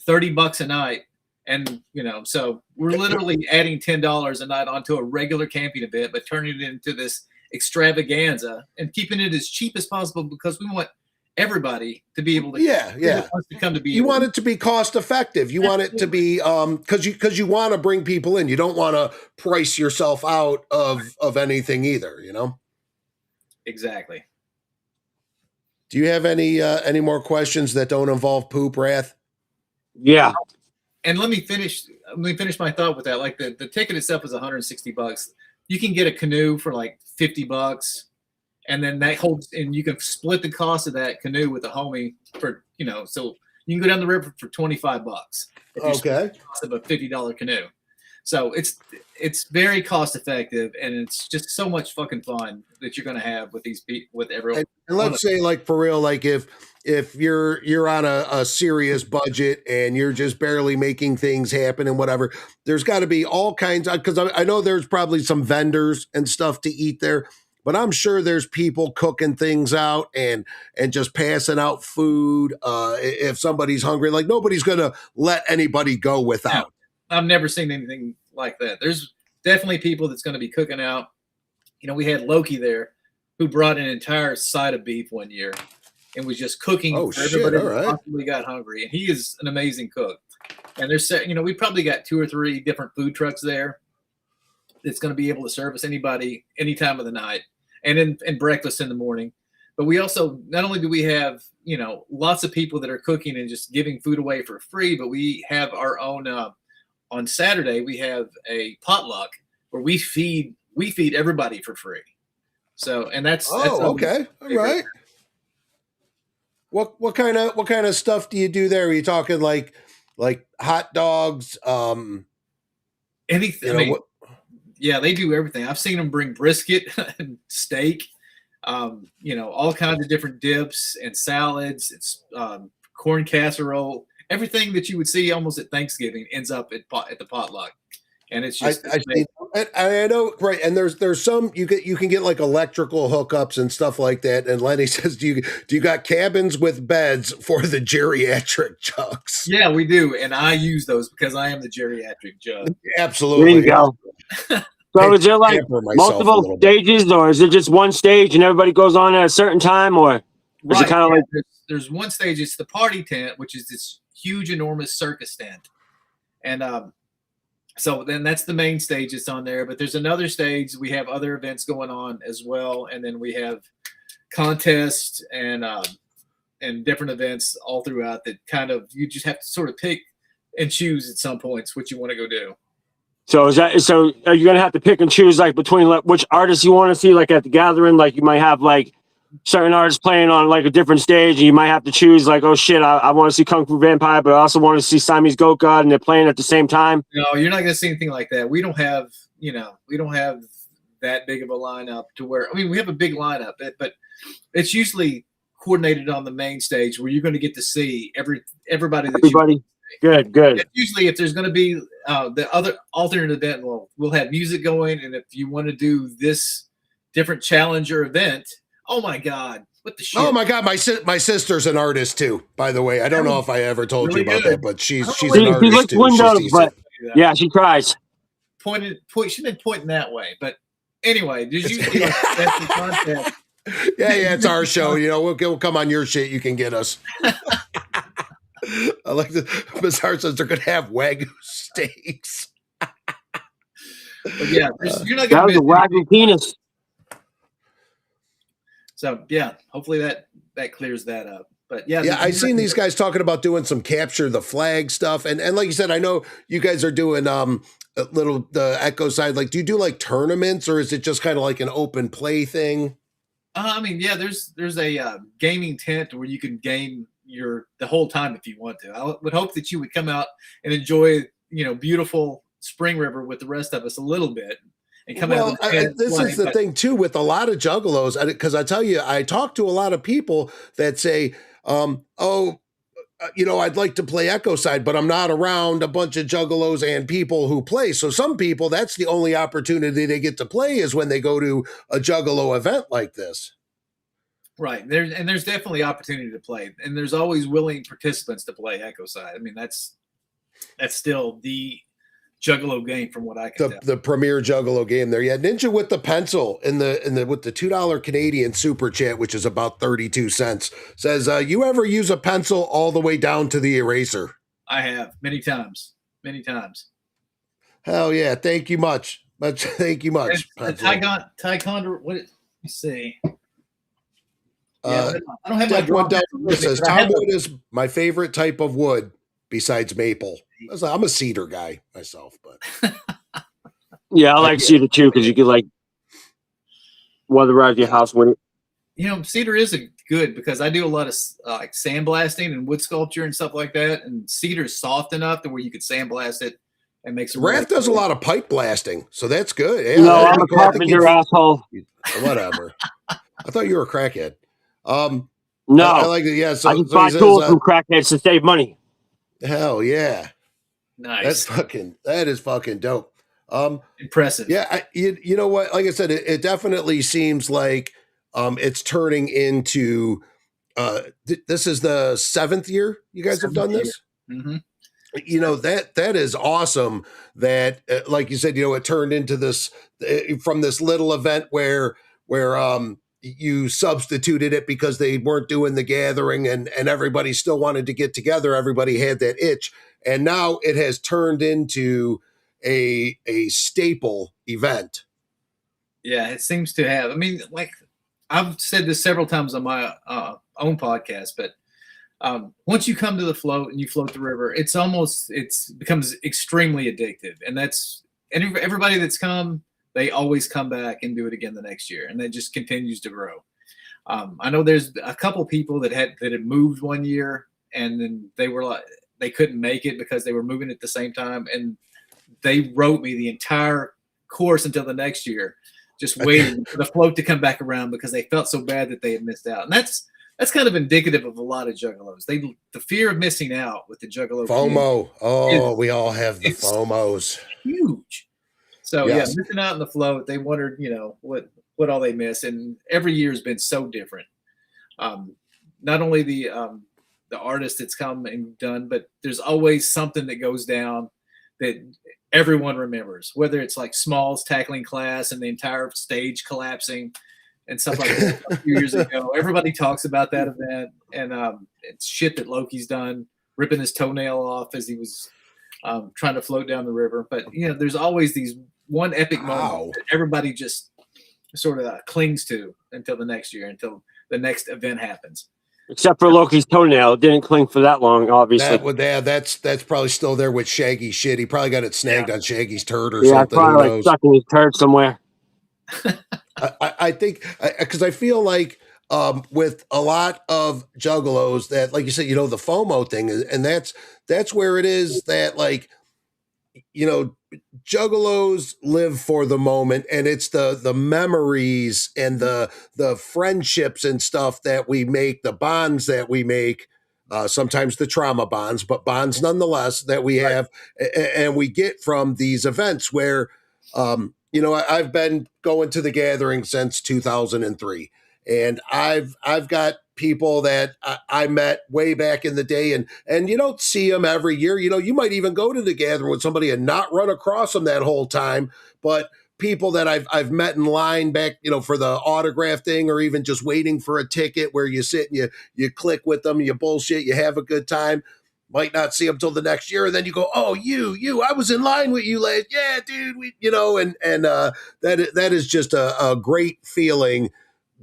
$30 a night. And, so we're literally adding $10 a night onto a regular camping event, but turning it into this extravaganza and keeping it as cheap as possible because we want everybody to be able to to come to be. You want it to be cost effective. You want it to be because you want to bring people in. You don't want to price yourself out of anything either. Exactly. Do you have any more questions that don't involve poop, Rath? Yeah. And let me finish my thought with that. Like the ticket itself is $160. You can get a canoe for like $50. And then that holds, and you can split the cost of that canoe with a homie for, so you can go down the river for $25. Okay. The cost of a $50 canoe. So it's very cost effective, and it's just so much fucking fun that you're going to have with these people, with everyone. And let's say, like, for real, like if you're on a serious budget and you're just barely making things happen and whatever, there's got to be all kinds of, because I know there's probably some vendors and stuff to eat there. But I'm sure there's people cooking things out and just passing out food. If somebody's hungry, like nobody's going to let anybody go without. No, I've never seen anything like that. There's definitely people that's going to be cooking out. We had Loki there who brought an entire side of beef one year and was just cooking for everybody who possibly got hungry. And he is an amazing cook. And there's, we probably got 2 or 3 different food trucks there that's going to be able to service anybody any time of the night. And breakfast in the morning. But we also, not only do we have, lots of people that are cooking and just giving food away for free, but we have our own, on Saturday, we have a potluck where we feed everybody for free. So, and that's okay. All right. What kind of stuff do you do there? Are you talking like hot dogs? Anything. Yeah, they do everything. I've seen them bring brisket and steak, all kinds of different dips and salads. It's corn casserole. Everything that you would see almost at Thanksgiving ends up at the potluck, and it's just. I know, right? And there's some you can get like electrical hookups and stuff like that. And Lenny says, do you got cabins with beds for the geriatric jugs? Yeah, we do, and I use those because I am the geriatric jug. Absolutely. There you go. So is there like multiple stages, or is it just one stage and everybody goes on at a certain time, or is it kind of like there's one stage? It's the party tent, which is this huge, enormous circus tent, and so then that's the main stage that's on there. But there's another stage. We have other events going on as well, and then we have contests and different events all throughout. That kind of you just have to sort of pick and choose at some points what you want to go do. So so are you gonna have to pick and choose like between like which artists you want to see like at the gathering? Like you might have like certain artists playing on like a different stage, and you might have to choose like, oh shit, I want to see Kung Fu Vampire, but I also want to see Siamese Goat God, and they're playing at the same time. No, you're not going to see anything like that. We don't have, we don't have that big of a lineup to where, I mean, we have a big lineup, but it's usually coordinated on the main stage where you're going to get to see everybody. Good. It's usually, if there's going to be the other alternate event, we'll have music going, and if you want to do this different challenger event, oh my God, what the shit? Oh my God, my sister's an artist too. By the way, I don't know if I ever told you about that, but she's an artist too. Yeah, she cries. She didn't point in that way, but anyway, there's usually like special content. Yeah, it's our show. We'll come on your shit. You can get us. I like the Bizarre says they're going to have Wagyu steaks. But yeah, you're not going to miss a Wagyu penis. So yeah, hopefully that clears that up. But yeah, I've seen these guys talking about doing some capture the flag stuff, and like you said, I know you guys are doing the Echo side. Like, do you do like tournaments, or is it just kind of like an open play thing? I mean, yeah, there's a gaming tent where you can game the whole time if you want to. I would hope that you would come out and enjoy, beautiful Spring River with the rest of us a little bit. And come out. This is the thing too with a lot of juggalos, because I tell you, I talk to a lot of people that say, I'd like to play Echo side, but I'm not around a bunch of juggalos and people who play. So some people, that's the only opportunity they get to play is when they go to a juggalo event like this. Right. There's definitely opportunity to play, and there's always willing participants to play Echo side. I mean, that's still the juggalo game from what I can tell. The premier juggalo game there. Yeah, Ninja with the pencil with the $2 Canadian super chat, which is about 32 cents, says, you ever use a pencil all the way down to the eraser? I have many times. Hell yeah. Thank you much. Thank you much. Taekwondo, what let me see. Yeah, I don't have my one down. Says Tom Wood is my favorite type of wood besides maple. I'm a cedar guy myself, but yeah, I like cedar too because you could like weatherize your house with it. Cedar is good because I do a lot of like sandblasting and wood sculpture and stuff like that, and cedar is soft enough to where you could sandblast it and make some. Rath does a lot of pipe blasting, so that's good. Yeah, no, I'm a carpenter, asshole. Whatever. I thought you were a crackhead. No, I like it. Yeah, so I just buy tools from crackheads to save money. Hell yeah. Nice. That is fucking dope. Impressive. Yeah. You know what? Like I said, it definitely seems like it's turning into this is the 7th year you guys have done this. Mm-hmm. That is awesome that like you said, it turned into this from this little event where you substituted it because they weren't doing the gathering and everybody still wanted to get together. Everybody had that itch. And now it has turned into a staple event. Yeah, it seems to have. I mean, like I've said this several times on my own podcast, but once you come to the float and you float the river, it becomes extremely addictive. And everybody that's come, they always come back and do it again the next year, and that just continues to grow. I know there's a couple people that had moved one year, and then they were like they couldn't make it because they were moving at the same time, and they wrote me the entire course until the next year, just waiting for the float to come back around because they felt so bad that they had missed out. And that's kind of indicative of a lot of juggalos. The fear of missing out with the juggalo FOMO. We all have the FOMOs. Huge. So yes. Yeah, missing out in the float, they wondered, what all they miss, and every year has been so different. Not only the artist that's come and done, but there's always something that goes down that everyone remembers. Whether it's like Smalls tackling class and the entire stage collapsing and stuff like that a few years ago. Everybody talks about that event, and it's shit that Loki's done, ripping his toenail off as he was trying to float down the river. But there's always these one epic moment that everybody just sort of clings to until the next year, until the next event happens. Except for Loki's toenail, it didn't cling for that long, obviously. That's probably still there with Shaggy's shit. He probably got it snagged on Shaggy's turd or something. Yeah, probably like stuck in his turd somewhere. I think because I feel like with a lot of juggalos that, like you said, you know, the FOMO thing, and that's where it is that, like, you know, juggalos live for the moment, and it's the memories and the friendships and stuff that we make, the bonds that we make, sometimes the trauma bonds, but bonds nonetheless that we have, and we get from these events where, you know, I've been going to the gathering since 2003, and I've got people that I met way back in the day, and you don't see them every year. You know, you might even go to the gathering with somebody and not run across them that whole time, but people that I've met in line back, you know, for the autograph thing, or even just waiting for a ticket where you sit and you click with them, you bullshit, you have a good time. Might not see them till the next year, and then you go, "Oh, you, I was in line with you last, yeah, dude." You know, and that is just a great feeling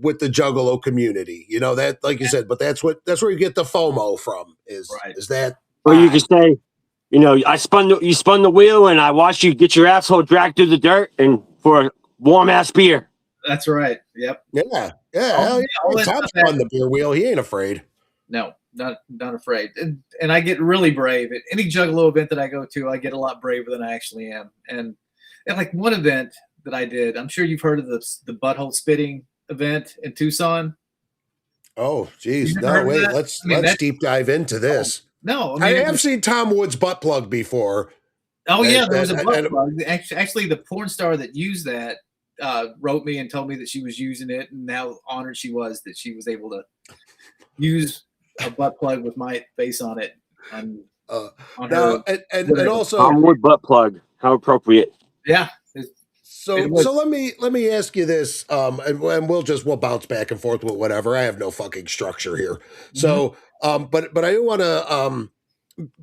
with the Juggalo community, you know, that, like you said, but that's where you get the FOMO from, is that. Or you can say, you know, you spun the wheel and I watched you get your asshole dragged through the dirt and for a warm ass beer. That's right. Yep. Yeah. Hell yeah. Tom's spun the beer wheel. He ain't afraid. No, not afraid. And I get really brave at any Juggalo event that I go to. I get a lot braver than I actually am. And like one event that I did, I'm sure you've heard of the butthole spitting event in Tucson. Oh, geez. No, wait. Let's deep dive into this. No, I have seen Tom Wood's butt plug before. Oh, yeah, there was a butt plug. Actually, the porn star that used that wrote me and told me that she was using it, and how honored she was that she was able to use a butt plug with my face on it. On now, and also Tom Wood butt plug. How appropriate. Yeah. So let me ask you this, and we'll bounce back and forth with whatever. I have no fucking structure here. So, but I do want to,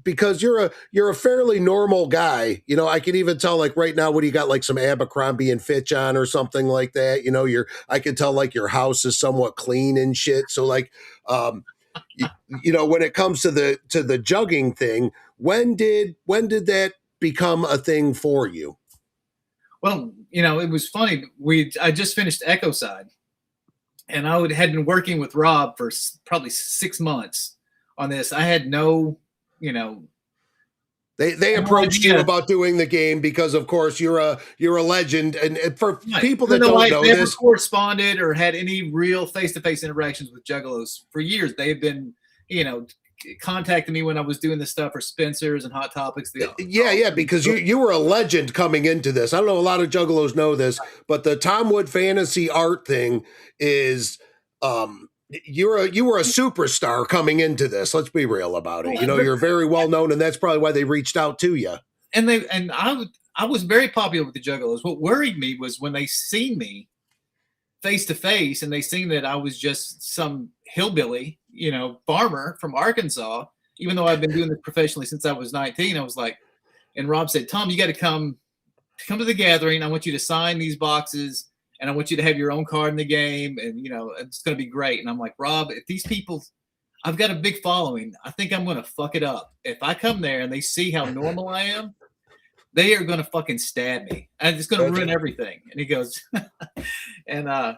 because you're a fairly normal guy. You know, I can even tell, like, right now, what do you got, like some Abercrombie and Fitch on or something like that? You know, I can tell, like, your house is somewhat clean and shit. So, like, you know, when it comes to the jugging thing, when did that become a thing for you? Well, you know, it was funny. I just finished Echo Side, and had been working with Rob for probably 6 months on this. I had no, you know, they approached you about doing the game because, of course, you're a legend, and for people that don't know never this, corresponded or had any real face-to-face interactions with Juggalos for years. They've been, you know, contacting me when I was doing this stuff for Spencer's and Hot Topics. Yeah, because you were a legend coming into this. I don't know, a lot of Juggalos know this, but the Tom Wood fantasy art thing is, you were a superstar coming into this. Let's be real about it. You know, you're very well known, and that's probably why they reached out to you. And I was very popular with the Juggalos. What worried me was when they seen me face to face, and they seen that I was just some hillbilly, you know, farmer from Arkansas, even though I've been doing this professionally since I was 19. I was like, and Rob said, "Tom, you got to come to the gathering. I want you to sign these boxes, and I want you to have your own card in the game, and, you know, it's going to be great." And I'm like, "Rob, if these people, I've got a big following. I think I'm going to fuck it up. If I come there and they see how normal I am, they are going to fucking stab me. And it's going to ruin everything." And he goes, and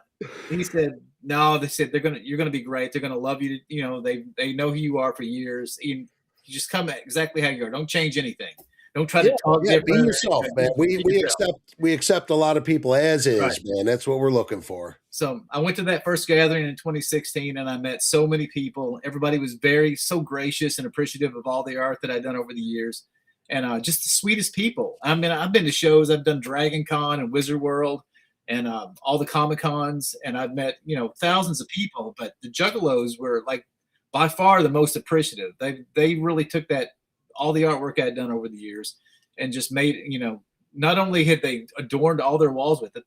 he said, "No," they said, you're going to be great. They're going to love you. You know, they know who you are for years. You just come exactly how you are. Don't change anything. Don't try to talk. Yeah, be yourself, man. We accept a lot of people as is, man. That's what we're looking for. So I went to that first gathering in 2016, and I met so many people. Everybody was so gracious and appreciative of all the art that I'd done over the years, and just the sweetest people. I mean, I've been to shows. I've done Dragon Con and Wizard World, and all the Comic Cons, and I've met, you know, thousands of people. But the Juggalos were, like, by far the most appreciative. They really took all the artwork I had done over the years and just made, you know, not only had they adorned all their walls with it,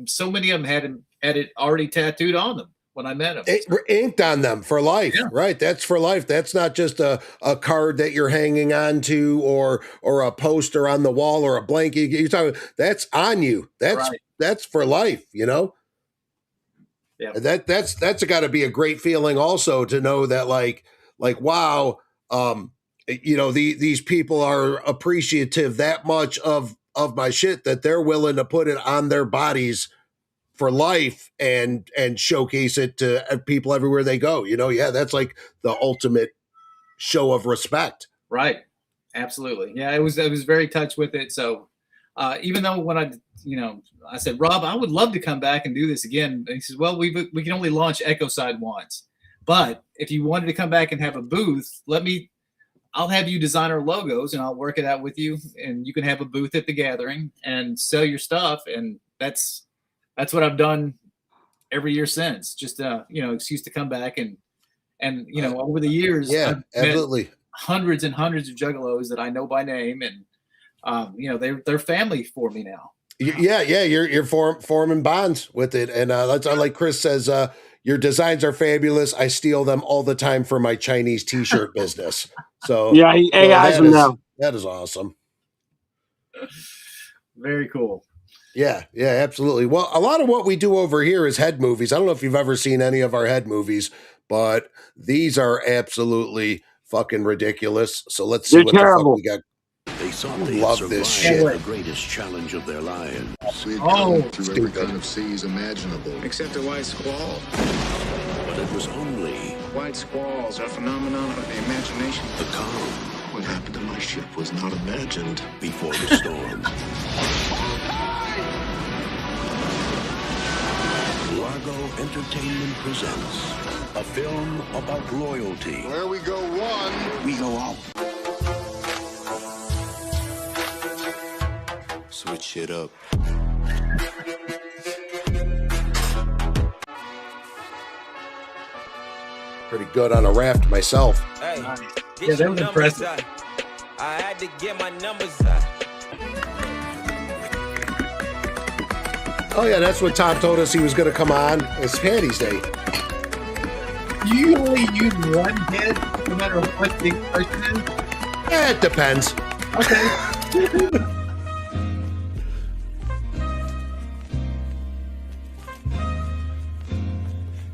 so many of them had it already tattooed on them when I met them. Inked on them for life, right? That's for life. That's not just a card that you're hanging on to or a poster on the wall or a blanket. You're talking, that's on you. That's for life, you know? Yeah. That's got to be a great feeling also to know that, like, wow, you know, these people are appreciative that much of my shit that they're willing to put it on their bodies for life and showcase it to people everywhere they go. Yeah, that's like the ultimate show of respect. Right. Absolutely. Yeah, I was very touched with it. So even though when I said, Rob, I would love to come back and do this again. And he says, well, we can only launch Echo Side once. But if you wanted to come back and have a booth, I'll have you design our logos and I'll work it out with you. And you can have a booth at the gathering and sell your stuff. And that's what I've done every year since. Just excuse to come back and over the years, yeah, absolutely, hundreds and hundreds of juggalos that I know by name, and they're family for me now. Yeah, you're forming bonds with it, and that's like Chris says. Your designs are fabulous. I steal them all the time for my Chinese T-shirt business. So yeah, he has them now. That is awesome. Very cool. Yeah, absolutely. Well, a lot of what we do over here is head movies. I don't know if you've ever seen any of our head movies, but these are absolutely fucking ridiculous. So let's see what terrible. The fuck we got. They thought they love survived this shit. the greatest challenge of their lives. We had come through every kind of seas imaginable. Except a white squall. But it was only White squalls are a phenomenon of the imagination. the calm What happened to my ship was not imagined. before the storm. Largo Entertainment presents a film about loyalty. Where we go one, We go out. Switch shit up. Pretty good on a raft myself. Hey, Yeah, that was impressive. I had to get my numbers up. Oh yeah, that's what Tom told us he was going to come on. It's Patty's Day. Do you only use one head no matter what the person is? It depends. Okay.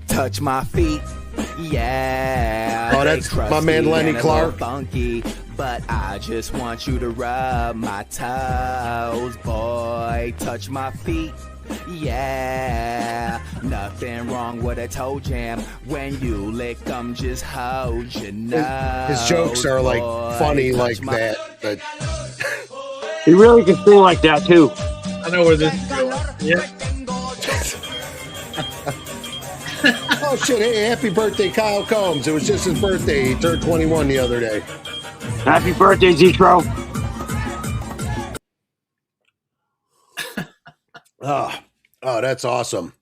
Touch my feet, yeah. Oh, that's my man Lenny Clark. Funky, but I just want you to rub my toes, boy. Touch my feet, yeah. Nothing wrong with a toe jam. When you lick them, just hold your nose. His jokes are like funny Touch like my- that. But He really can sing like that too. I know where this is going. Yep. oh shit! Hey, happy birthday, Kyle Combs! It was just his birthday. He turned 21 the other day. Happy birthday, Zetro. Oh, that's awesome.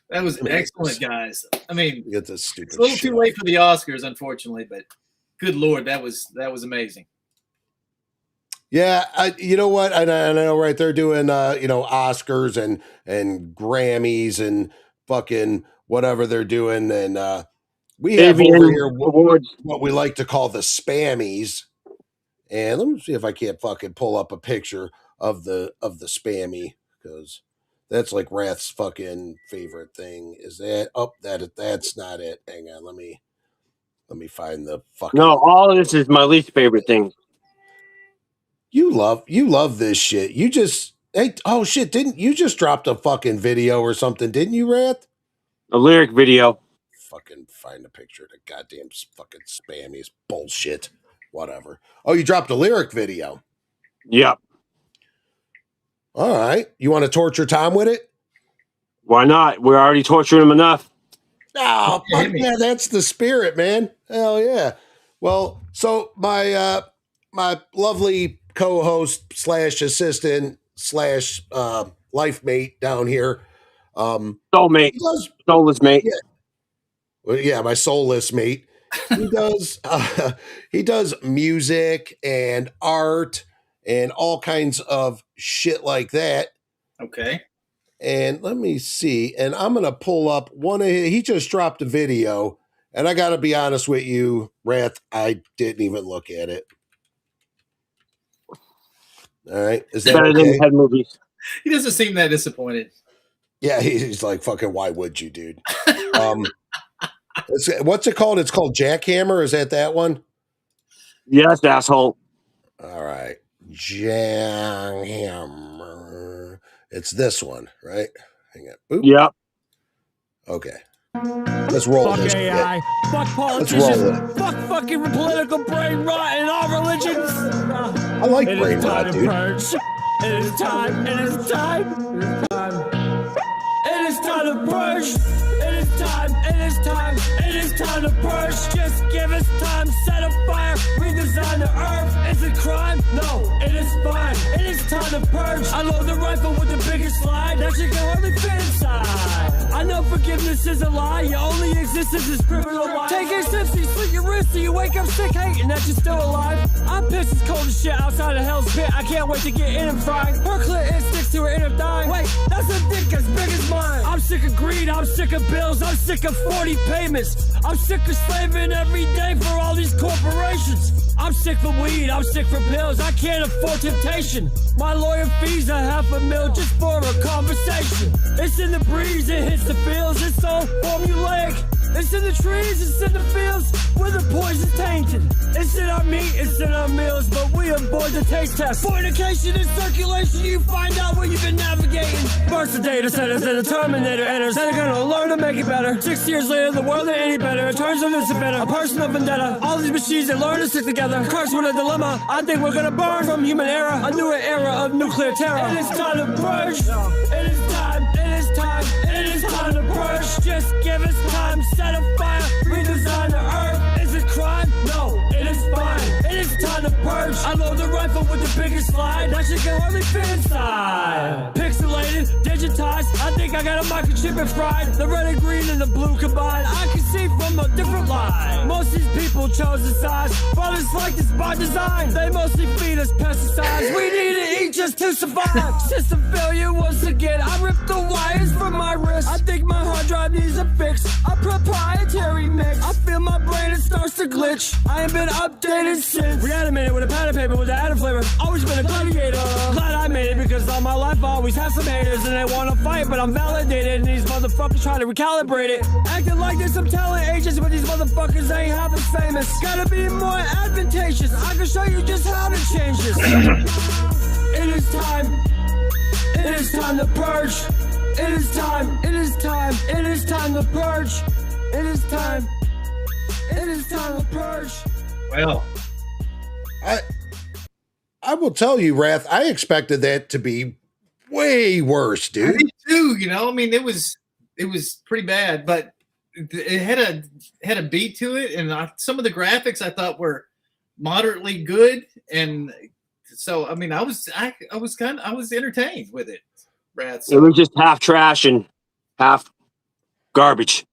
That was excellent, guys. I mean, Get this stupid. it's a little shit. too late for the Oscars, unfortunately, but good Lord, that was amazing. Yeah, you know what? I know, right? They're doing, Oscars and Grammys and fucking whatever they're doing, and we have AVN over here awards. what we like to call the Spammies. And let me see if I can't fucking pull up a picture of the Spammy, because that's like Rath's fucking favorite thing. Is that that's not it? Hang on, let me find the fucking. No, all of this is my least favorite thing. You love this shit. You just oh shit, didn't you just dropped a fucking video or something, didn't you, Rath? A lyric video. Fucking find a picture of the goddamn fucking Spammies. Bullshit. Whatever. Oh, you dropped a lyric video. Yep. All right. You want to torture Tom with it? Why not? We're already torturing him enough. Oh, fuck yeah, that's the spirit, man. Hell yeah. Well, so my lovely co-host / assistant / life mate down here. Soulmate. Soulless mate. Yeah. Well, yeah, my soulless mate. He does music and art and all kinds of shit like that. Okay. And let me see. And I'm going to pull up he just dropped a video. And I got to be honest with you, Rath, I didn't even look at it. All right. Is that better okay? than head movies? He doesn't seem that disappointed. Yeah, he's like, fucking, why would you, dude? What's it called? It's called Jackhammer. Is that one? Yes, asshole. All right. Jackhammer. It's this one, right? Hang on. Boop. Yep. Okay. Let's roll Fuck this. AI. Yeah. Fuck Let's roll politicians. it. Fuck fucking political brain rot in all religions. I like It brain is time rot, to dude. purge. It is time. It is time. It is time. It is time to purge. It is time. It is time. It is time to purge. Just give us time. Set a fire. Redesign the earth. Is it crime? No. It is fine. It is time to purge. I load the rifle with the biggest slide. That shit can hardly fit inside. I know forgiveness is a lie. Your only existence is criminal life. Take a sip, so you slit your wrist, so you wake up sick, hating that you're still alive. I'm pissed as cold as shit outside of hell's pit. I can't wait to get in and fry. Her clit it sticks to her inner thigh. Wait, that's a dick as big as mine. I'm sick of greed, I'm sick of bills, I'm sick of 40 payments. I'm sick of slaving every day for all these corporations. I'm sick for weed, I'm sick for pills, I can't afford temptation. My lawyer fees are $500,000 just for a conversation. It's in the breeze, it hits the fields, it's so formulaic. It's in the trees, it's in the fields, where the poison's tainted. It's in our meat, it's in our meals, but we avoid the taste test. Fornication and circulation, you find out where you've been navigating. Burst the data centers and the Terminator enters. They're gonna learn to make it better. 6 years later, the world ain't any better. It turns into a personal vendetta. All these machines, they learn to stick together. Cursed with a dilemma, I think we're gonna burn from human era. A new era of nuclear terror. It is time to purge. It is time, it is time, it is time to purge. Just give us time, set a fire, redesign the earth. Is it crime? No, it is fine. It is time to purge. I load the rifle with the biggest slide. That shit can hardly fit inside. Pixelated, digitized. I think I got a microchip and fried. The red and green and the blue combined. I can see from a different line. Most of these people chose the size. Brothers like this by design. They mostly feed us pesticides. We need to eat just to survive. System failure once again. I ripped the wires from my wrist. I think my hard drive needs a fix. A proprietary mix. I feel my brain, it starts to glitch. I ain't been updated since. Reanimated with a pad of paper with the added flavor. Always been a gladiator. Glad I made it because all my life I always have some haters and they wanna fight, but I'm validated and these motherfuckers try to recalibrate it. Acting like there's some talent agents, but these motherfuckers ain't half as famous. Gotta be more advantageous. I can show you just how to change this. It is time. It is time to purge. It is time. It is time. It is time to purge. It is time. It is time to purge. Well, I will tell you, Rath, I expected that to be way worse, dude. I did too, you know. I mean, it was pretty bad, but it had a beat to it, and some of the graphics I thought were moderately good, and so I mean, I was entertained with it, Brad. So. It was just half trash and half garbage.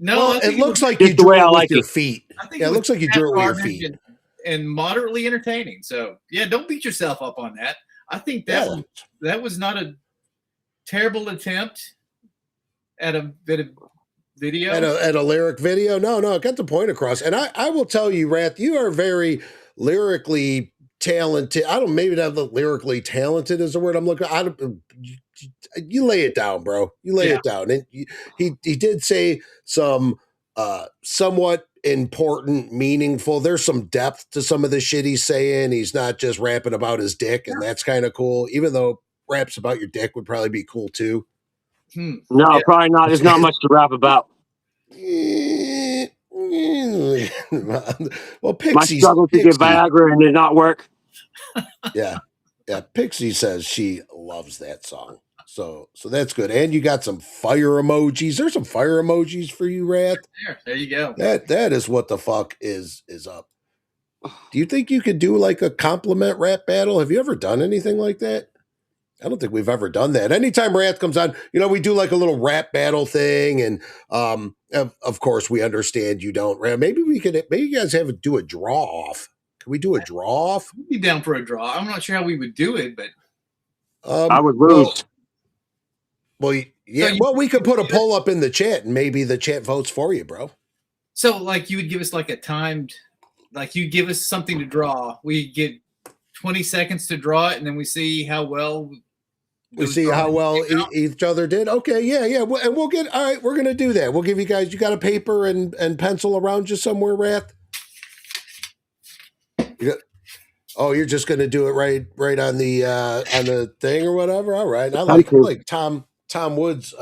No, well, it looks like you drew it with your feet. Yeah, it looks like you drew it with your feet. And moderately entertaining. So yeah, don't beat yourself up on that. I think that was not a terrible attempt at a bit of video. At a lyric video. No, it got the point across. And I will tell you, Rath, you are very lyrically talented. Maybe not lyrically talented is the word I'm looking at. You lay it down, bro. You lay it down. And he did say some somewhat important, meaningful. There's some depth to some of the shit he's saying. He's not just rapping about his dick, and that's kind of cool. Even though raps about your dick would probably be cool too. No, probably not. There's not much to rap about. Well, Pixie. My struggle to get Viagra and it not work. Yeah. Pixie says she loves that song. So that's good. And you got some fire emojis. There's some fire emojis for you, Rath. There you go. That is what the fuck is up. Do you think you could do like a compliment rap battle? Have you ever done anything like that? I don't think we've ever done that. Anytime Rath comes on, we do like a little rap battle thing. And of course, we understand you don't. Maybe you guys do a draw off. Can we do a draw off? We'd be down for a draw. I'm not sure how we would do it, but I would lose. Well, yeah. Well, we could put a poll up in the chat, and maybe the chat votes for you, bro. So, like, you would give us like a timed, like you give us something to draw. We get 20 seconds to draw it, and then we see how well each other did. Okay, yeah. And we'll get. All right, we're gonna do that. We'll give you guys. You got a paper and pencil around you somewhere, Rath? You're just gonna do it right on the thing or whatever. All right, I like Tom Tom Woods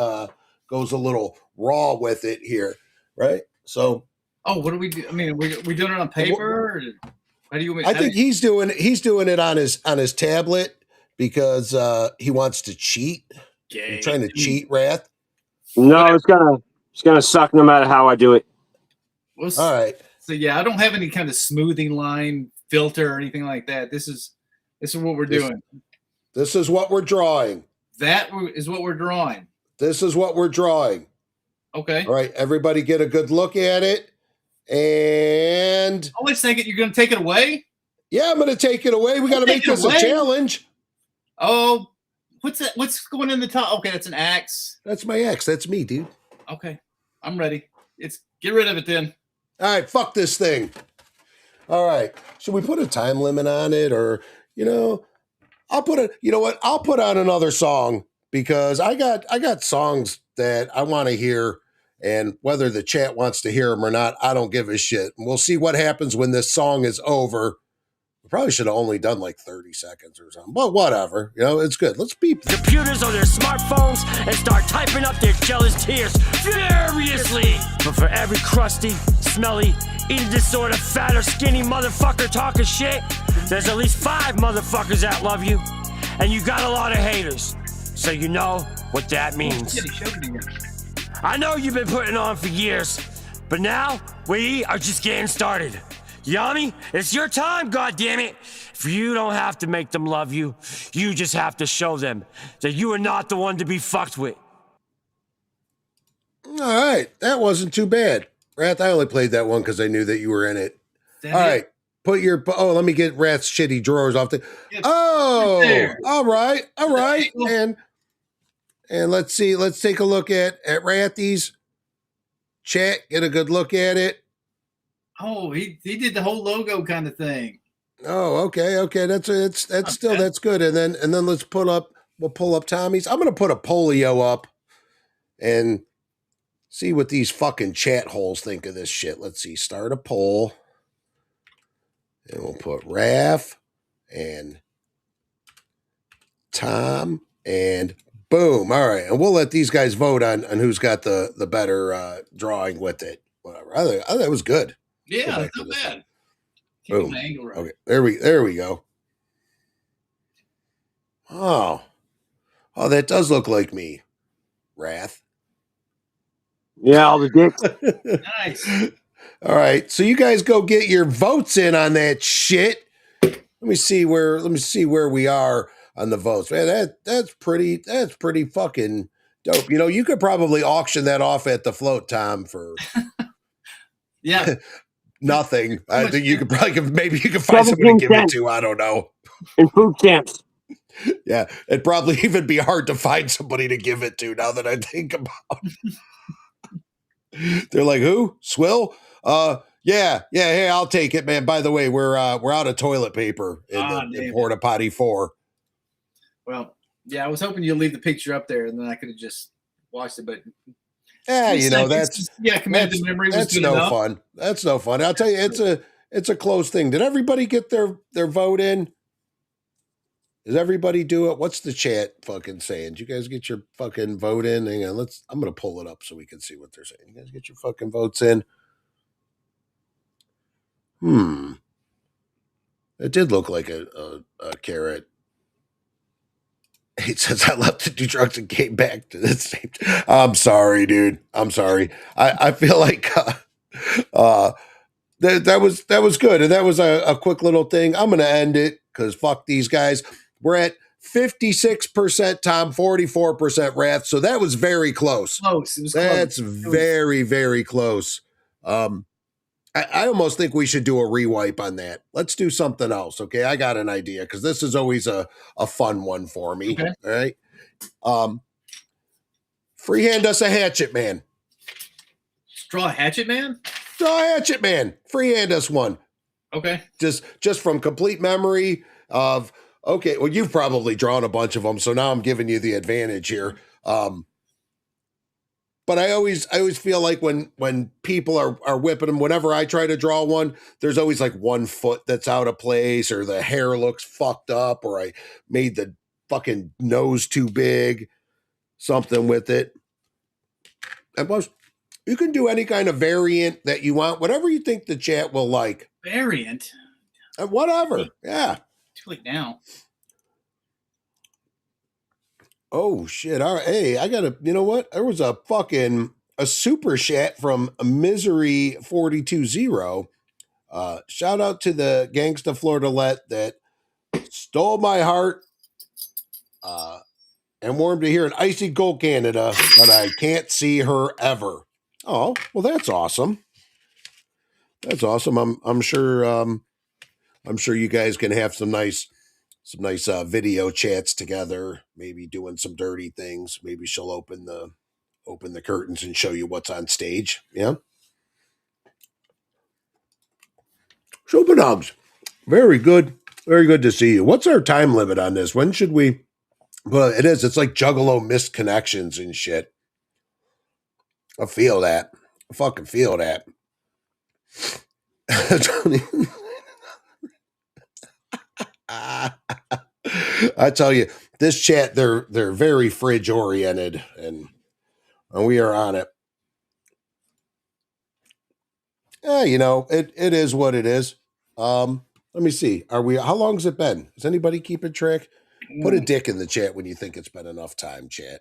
goes a little raw with it here, right? So, what do we do? I mean, we doing it on paper? Or how do you? I think he's doing it on his tablet because he wants to cheat. You're trying to cheat, Rath? No, it's gonna suck no matter how I do it. All right. So yeah, I don't have any kind of smoothing line filter or anything like that. This is what we're doing. This is what we're drawing. That is what we're drawing. This is what we're drawing. Okay. All right, everybody get a good look at it. And wait a second, you're going to take it away? Yeah, I'm going to take it away. We got to make this a challenge. Oh, what's that? What's going in the top? Okay, that's an axe. That's my axe. That's me, dude. Okay, I'm ready. Get rid of it then. All right, fuck this thing. All right, should we put a time limit on it, or I'll put it. You know what? I'll put on another song because I got songs that I want to hear. And whether the chat wants to hear them or not, I don't give a shit. And we'll see what happens when this song is over. We probably should have only done like 30 seconds or something. But whatever. It's good. Let's beep this. Computers on their smartphones and start typing up their jealous tears furiously. But for every crusty, smelly, eating disorder, fat or skinny motherfucker talking shit, there's at least 5 motherfuckers that love you. And you got a lot of haters. So you know what that means. I know you've been putting on for years, but now we are just getting started. Yami, it's your time, goddammit. For you don't have to make them love you. You just have to show them that you are not the one to be fucked with. All right, that wasn't too bad. Rath, I only played that one because I knew that you were in it. All right, put your... Oh, let me get Rath's shitty drawers off the... Oh, all right. And let's see. Let's take a look at Rathy's chat. Get a good look at it. Oh, he did the whole logo kind of thing. Oh, okay. That's good. And then we'll pull up Tommy's. I'm gonna put a polio up and see what these fucking chat holes think of this shit. Let's see. Start a poll. And we'll put Raph and Tom and boom. All right. And we'll let these guys vote on who's got the better drawing with it. Whatever. I thought that was good. Yeah, not bad. Boom. Okay. There we go. Oh, that does look like me, Rath. Yeah, all the dicks. Nice. All right. So you guys go get your votes in on that shit. Let me see where we are on the votes. Man, that's pretty fucking dope. You could probably auction that off at the float, Tom, for yeah. Nothing. I think you could probably maybe you could find somebody to give it to. I don't know. And food stamps. Yeah, it'd probably even be hard to find somebody to give it to now that I think about it. They're like, who? Swill? Yeah, hey, I'll take it, man. By the way, we're out of toilet paper in Porta Potty 4. Well, yeah, I was hoping you'd leave the picture up there and then I could have just watched it, but yeah, committed to memory. That's no fun. That's no fun. I'll tell you, it's a close thing. Did everybody get their vote in? Does everybody do it? What's the chat fucking saying? Did you guys get your fucking vote in? Hang on, I'm gonna pull it up so we can see what they're saying. You guys get your fucking votes in. It did look like a carrot. He says, I left to do drugs and came back to this same. I'm sorry, dude. I'm sorry. I feel like that was good. And that was a quick little thing. I'm going to end it because fuck these guys. We're at 56% Tom, 44% Rath. So that was very close. That's very, very close. I almost think we should do a rewipe on that. Let's do something else, okay? I got an idea because this is always a fun one for me. Okay. All right. Freehand us a hatchet man. Straw hatchet man? Straw hatchet man. Freehand us one. Okay. Just from complete memory of, okay, well, you've probably drawn a bunch of them, so now I'm giving you the advantage here. But I always feel like when people are whipping them, whenever I try to draw one, there's always like one foot that's out of place, or the hair looks fucked up, or I made the fucking nose too big. something with it. And plus, you can do any kind of variant that you want, whatever you think the chat will like. Variant? Whatever. Yeah. Too late now. Oh, shit. All right. Hey, I got to, you know what? There was a super chat from Misery420. Shout out to the Gangsta Florida-let that stole my heart and warmed to hear an icy cold Canada, but I can't see her ever. Oh, well, that's awesome. That's awesome. I'm sure you guys can have some nice video chats together, maybe doing some dirty things. Maybe she'll open the curtains and show you what's on stage. Yeah. Schopenhaugs. Very good. Very good to see you. What's our time limit on this? When should we? Well, it's like Juggalo missed connections and shit. I feel that. I fucking feel that. I tell you, this chat, they're very fridge oriented, and we are on it. Yeah, you know, it is what it is. Let me see. How long has it been? Does anybody keep a track? Put a dick in the chat when you think it's been enough time, chat.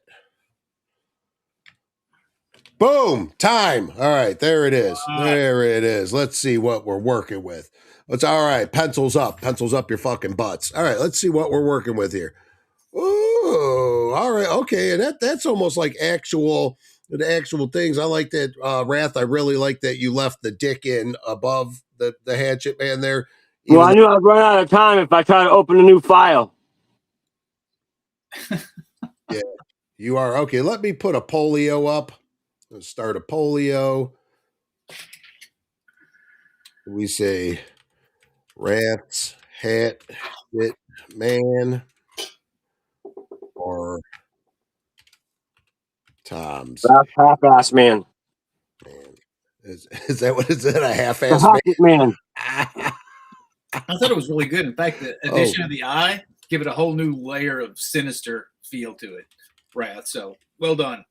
Boom, time. All right, there it is. There it is. Let's see what we're working with. It's all right. Pencils up your fucking butts. All right, let's see what we're working with here. Oh, all right, okay, and that's almost like the actual things. I like that, Rath. I really like that you left the dick in above the hatchet man there. Well, I knew I'd run out of time if I try to open a new file. Yeah, you are okay. Let me put a polio up. Let's start a polio. We say Rath's hat shit man or Tom's half-ass man. Is that what is it? A half-ass man? I thought it was really good. In fact, the addition of the eye give it a whole new layer of sinister feel to it, Rath. So well done.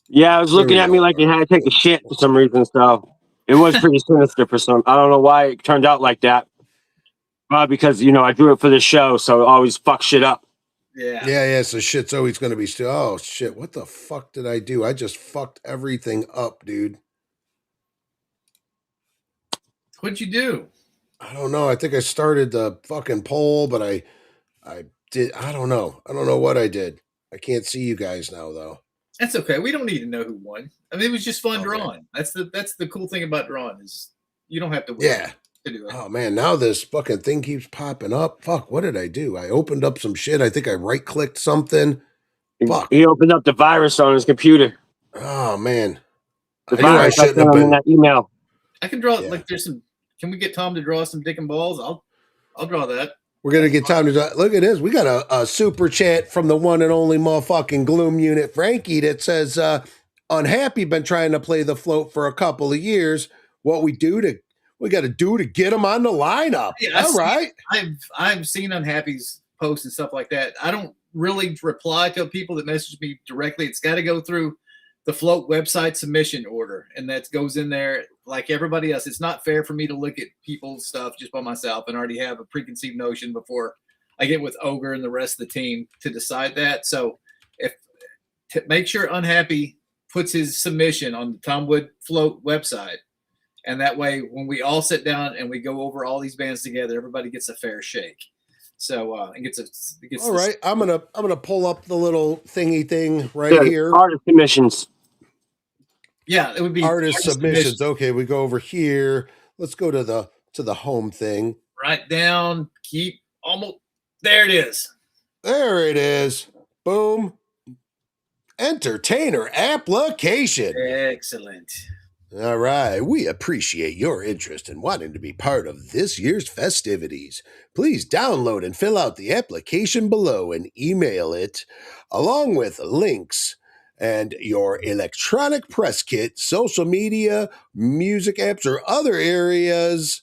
Yeah, I was looking at me like it had to take a shit for some reason, so it was pretty sinister for some. I don't know why it turned out like that. Because I drew it for the show, so it always fuck shit up. Yeah. So shit's always going to be still. Oh shit! What the fuck did I do? I just fucked everything up, dude. What'd you do? I don't know. I think I started the fucking poll, but I did. I don't know. I don't know what I did. I can't see you guys now, though. That's okay. We don't need to know who won. I mean, it was just fun drawing. That's the cool thing about drawing is you don't have to win to do it. Oh man, now this fucking thing keeps popping up. Fuck, what did I do? I opened up some shit. I think I right-clicked something. Fuck. He opened up the virus on his computer. Oh man. The virus I shouldn't have been in that email. I can draw like there's some. Can we get Tom to draw some dick and balls? I'll draw that. We're gonna get Tom to draw. Look at this. We got a super chat from the one and only motherfucking Gloom Unit Frankie that says, "Unhappy been trying to play the float for a couple of years. What we got to do to get him on the lineup." Yeah, all right. I've seen Unhappy's posts and stuff like that. I don't really reply to people that message me directly. It's got to go through the float website submission order, and that goes in there like everybody else. It's not fair for me to look at people's stuff just by myself and already have a preconceived notion before I get with Ogre and the rest of the team to decide that. So make sure Unhappy puts his submission on the Tom Wood float website. And that way, when we all sit down and we go over all these bands together, everybody gets a fair shake. So it gets all right. I'm gonna pull up the little thingy thing right here. Artist submissions. Yeah, it would be artist submissions. Okay, we go over here. Let's go to the home thing. Right down. Keep almost there. It is. There it is. Boom. Entertainer application. Excellent. All right. We appreciate your interest in wanting to be part of this year's festivities. Please download and fill out the application below and email it, along with links and your electronic press kit, social media, music apps, or other areas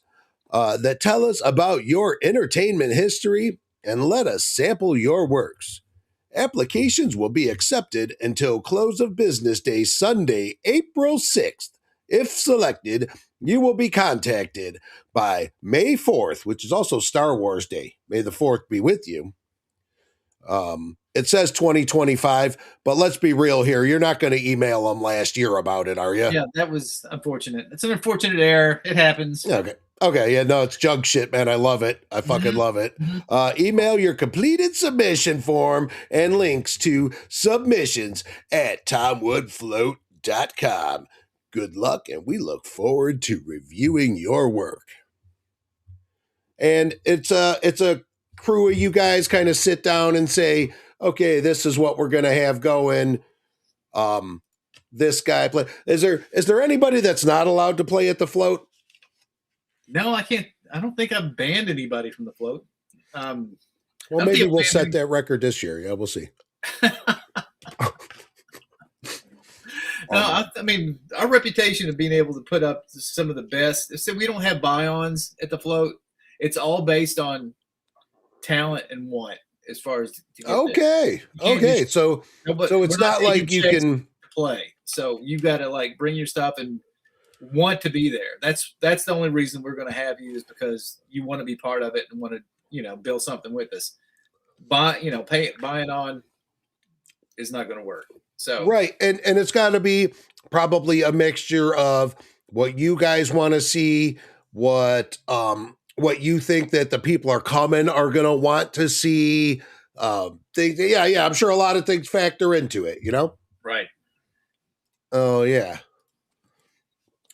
that tell us about your entertainment history, and let us sample your works. Applications will be accepted until close of business day Sunday, April 6th. If selected, you will be contacted by May 4th, which is also Star Wars Day. May the 4th be with you. It says 2025, but let's be real here. You're not going to email them last year about it, are you? Yeah, that was unfortunate. It's an unfortunate error. It happens. Okay. Yeah, no, it's jug shit, man. I love it. I fucking love it. Email your completed submission form and links to submissions at tomwoodfloat.com. Good luck, and we look forward to reviewing your work. And it's a crew of you guys kind of sit down and say, okay, this is what we're going to have going. This guy play. Is there anybody that's not allowed to play at the float? No, I can't. I don't think I've banned anybody from the float. Well, maybe we'll set that record this year. Yeah, we'll see. No, I mean, our reputation of being able to put up some of the best. So we don't have buy-ons at the float. It's all based on talent and want, as far as to get okay. So it's not like you can play. So you got to like bring your stuff and want to be there. That's the only reason we're going to have you, is because you want to be part of it and want to build something with us. Buying on is not going to work. So right, and it's got to be probably a mixture of what you guys want to see, what you think that the people are coming are going to want to see. Yeah, I'm sure a lot of things factor into it, Right. Oh yeah.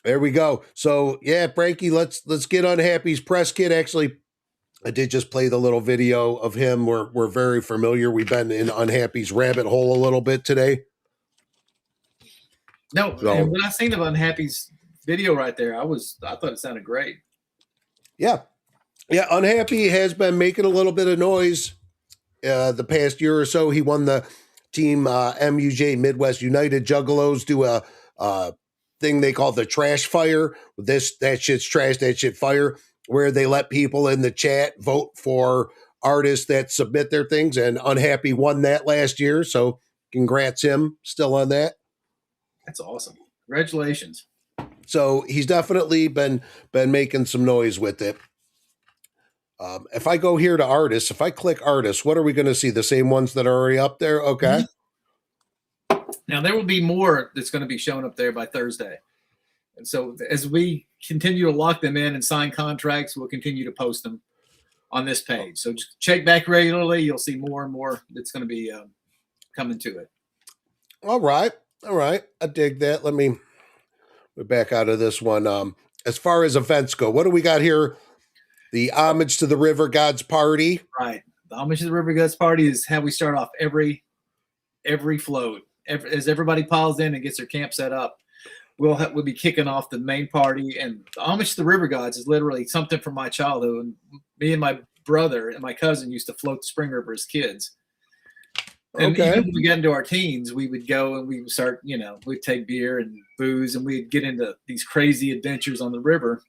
There we go. So yeah, Frankie, let's get Unhappy's press kit. Actually, I did just play the little video of him. We're very familiar. We've been in Unhappy's rabbit hole a little bit today. No, and when I seen the Unhappy's video right there, I thought it sounded great. Yeah. Unhappy has been making a little bit of noise the past year or so. He won the team MUJ Midwest United Juggalos do a thing they call the trash fire. That shit's trash, that shit fire, where they let people in the chat vote for artists that submit their things, and Unhappy won that last year. So congrats him still on that. That's awesome. Congratulations. So he's definitely been making some noise with it. If I go here to artists, if I click artists, what are we going to see? The same ones that are already up there? Okay. Now there will be more that's going to be showing up there by Thursday. And so as we continue to lock them in and sign contracts, we'll continue to post them on this page. So just check back regularly. You'll see more and more that's going to be coming to it. All right. I dig that. We're back out of this one. As far as events go, what do we got here? The Homage to the River Gods Party. Right. The Homage to the River Gods Party is how we start off every float. As everybody piles in and gets their camp set up, we'll be kicking off the main party. And the Homage to the River Gods is literally something from my childhood. And me and my brother and my cousin used to float the Spring River as kids. And even when we got into our teens, we would go and we would start, we'd take beer and booze and we'd get into these crazy adventures on the river.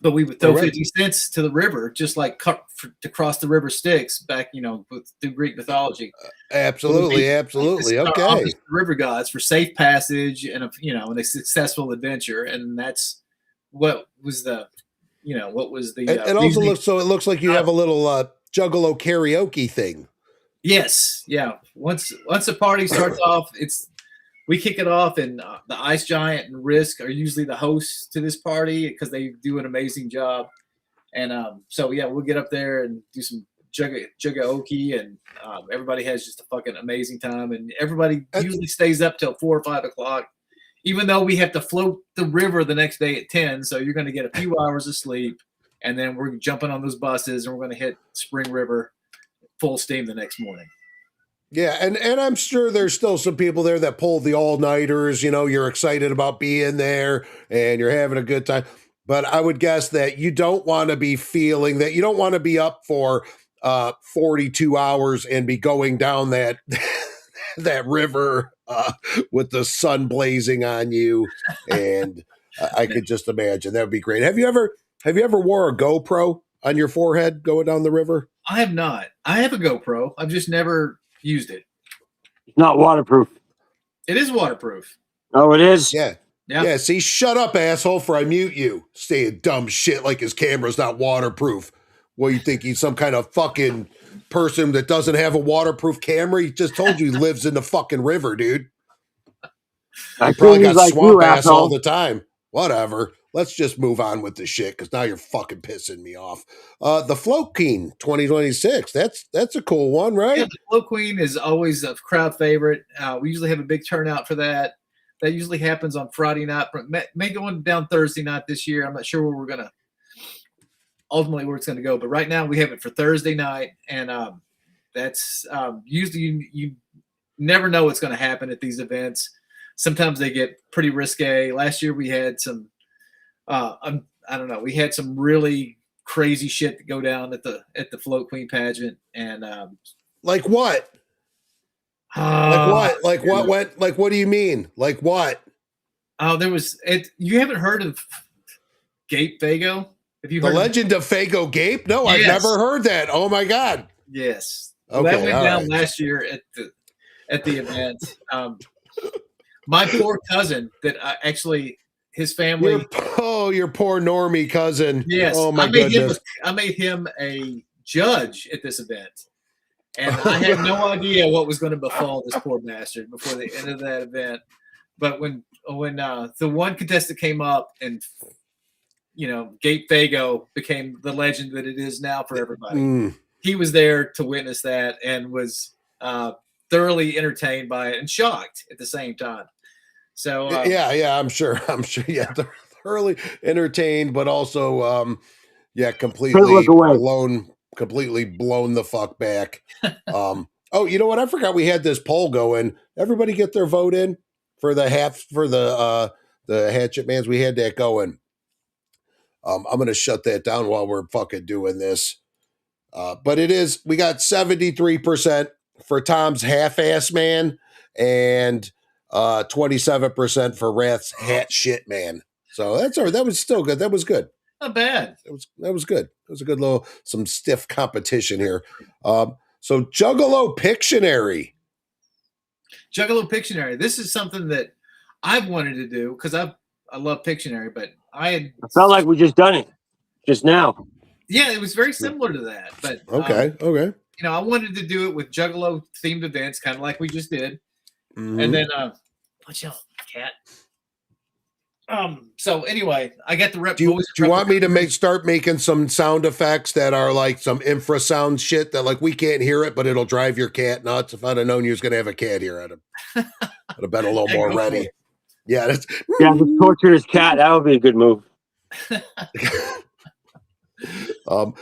But we would throw 50 cents to the river, just like to cross the river Styx back, through Greek mythology. Absolutely. Okay. The river gods for safe passage and a successful adventure, and that's what was the. It also looks like you have a little Juggalo karaoke thing. Yes, yeah. Once the party starts off, we kick it off, and the Ice Giant and Risk are usually the hosts to this party because they do an amazing job. And so yeah, we'll get up there and do some Juggaoki, and everybody has just a fucking amazing time, and everybody usually stays up till 4 or 5 o'clock, even though we have to float the river the next day at 10. So you're going to get a few hours of sleep, and then we're jumping on those buses and we're going to hit Spring River full steam the next morning. Yeah, and I'm sure there's still some people there that pull the all-nighters. You're excited about being there and you're having a good time. But I would guess that you don't want to be feeling that you don't want to be up for 42 hours and be going down that that river with the sun blazing on you. And I could just imagine that would be great. Have you ever wore a GoPro on your forehead going down the river? I have not. I have a GoPro. I've just never used it. It's not waterproof. It is waterproof. Oh, it is? Yeah. Yeah. Yeah, see, shut up, asshole, for I mute you. Saying dumb shit like his camera's not waterproof. What, you think he's some kind of fucking person that doesn't have a waterproof camera? He just told you he lives in the fucking river, dude. I He probably got like swamp you, ass all asshole. the time. Whatever. Let's just move on with the shit, because now you're fucking pissing me off. The Float King 2026. That's a cool one, right? Yeah, the Float Queen is always a crowd favorite. We usually have a big turnout for that. That usually happens on Friday night. May go down Thursday night this year. I'm not sure where we're gonna ultimately where it's gonna go, but right now we have it for Thursday night, and that's usually you never know what's gonna happen at these events. Sometimes they get pretty risque. Last year we had some I don't know, we had some really crazy shit to go down at the Float Queen pageant, and like what? Like what do you mean? Like what? Oh, there was it. You haven't heard of Gape Fago? Have you The heard Legend of Fago Gape? No, I've Yes. never heard that. Oh my God. Yes. Okay, That went all down right. last year at the event. My poor cousin that actually his family. Your poor normie cousin. Yes. Oh my I made goodness. I made him a judge at this event. And I had no idea what was going to befall this poor bastard before the end of that event. But when the one contestant came up and Gape Fago became the legend that it is now for everybody. He was there to witness that and was thoroughly entertained by it and shocked at the same time. So yeah, I'm sure. Yeah, thoroughly entertained, but also completely blown the fuck back. Oh, you know what? I forgot we had this poll going. Everybody get their vote in for the Hatchet Mans. We had that going. I'm gonna shut that down while we're fucking doing this. But we got 73% for Tom's half-ass man and 27% for Rath's hat shit man. So that was still good. That was good. Not bad. That was good. It was a good some stiff competition here. So Juggalo Pictionary. Juggalo Pictionary. This is something that I've wanted to do because I love Pictionary, but I felt like we just done it just now. Yeah, it was very similar to that. But okay. I wanted to do it with Juggalo themed events, kind of like we just did. Mm-hmm. And then watch out, cat. So anyway, I got the rep. Do you want me to start making some sound effects that are like some infrasound shit that like we can't hear it, but it'll drive your cat nuts? If I'd have known you was gonna have a cat here, I'd have been a little more ready. Yeah, just torture his cat. That would be a good move. Let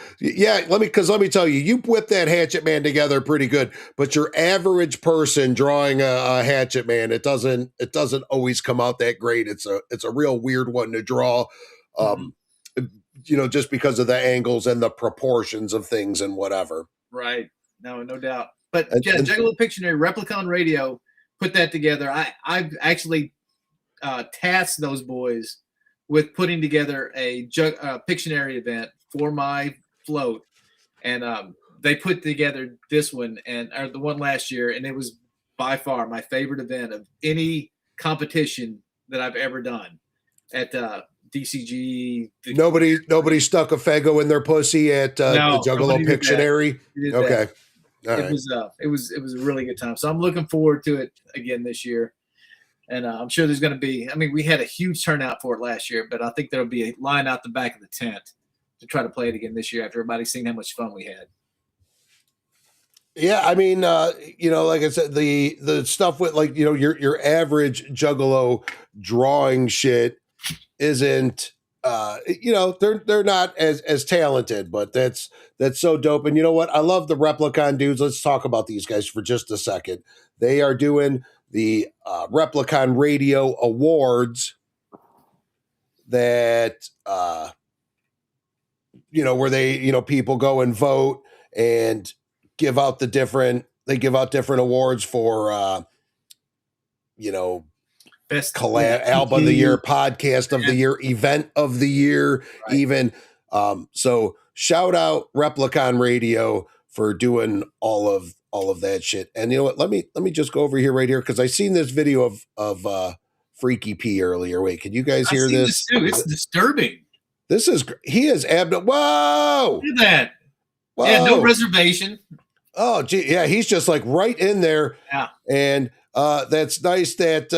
me tell you, you whip that Hatchet Man together pretty good, but your average person drawing a Hatchet Man, it doesn't always come out that great. It's a real weird one to draw, just because of the angles and the proportions of things and whatever. Right. No doubt. But Juggalo Pictionary, Replicon Radio put that together. I've actually tasked those boys with putting together a Pictionary event for my float, and they put together this one or the one last year, and it was by far my favorite event of any competition that I've ever done at DCG. Nobody stuck a Fago in their pussy at the Juggalo Pictionary. Okay, it was a really good time. So I'm looking forward to it again this year. And I'm sure there's going to be, we had a huge turnout for it last year, but I think there'll be a line out the back of the tent to try to play it again this year after everybody's seen how much fun we had. Yeah, like I said, the stuff with your average Juggalo drawing shit isn't they're not as talented, but that's so dope. And you know what? I love the Replicon dudes. Let's talk about these guys for just a second. They are doing the Replicon Radio Awards that where they people go and vote and give out different awards for best album of the year, podcast of the year, event of the year, right. Even so shout out Replicon Radio for doing all all of that shit. And you know what? Let me just go over here right here because I seen this video of Freaky P earlier. Wait, can you guys hear this? Too. It's disturbing. This is he is Whoa! Look at that. Whoa. Yeah, no reservation. Oh, gee, yeah, he's just like right in there. Yeah. And that's nice that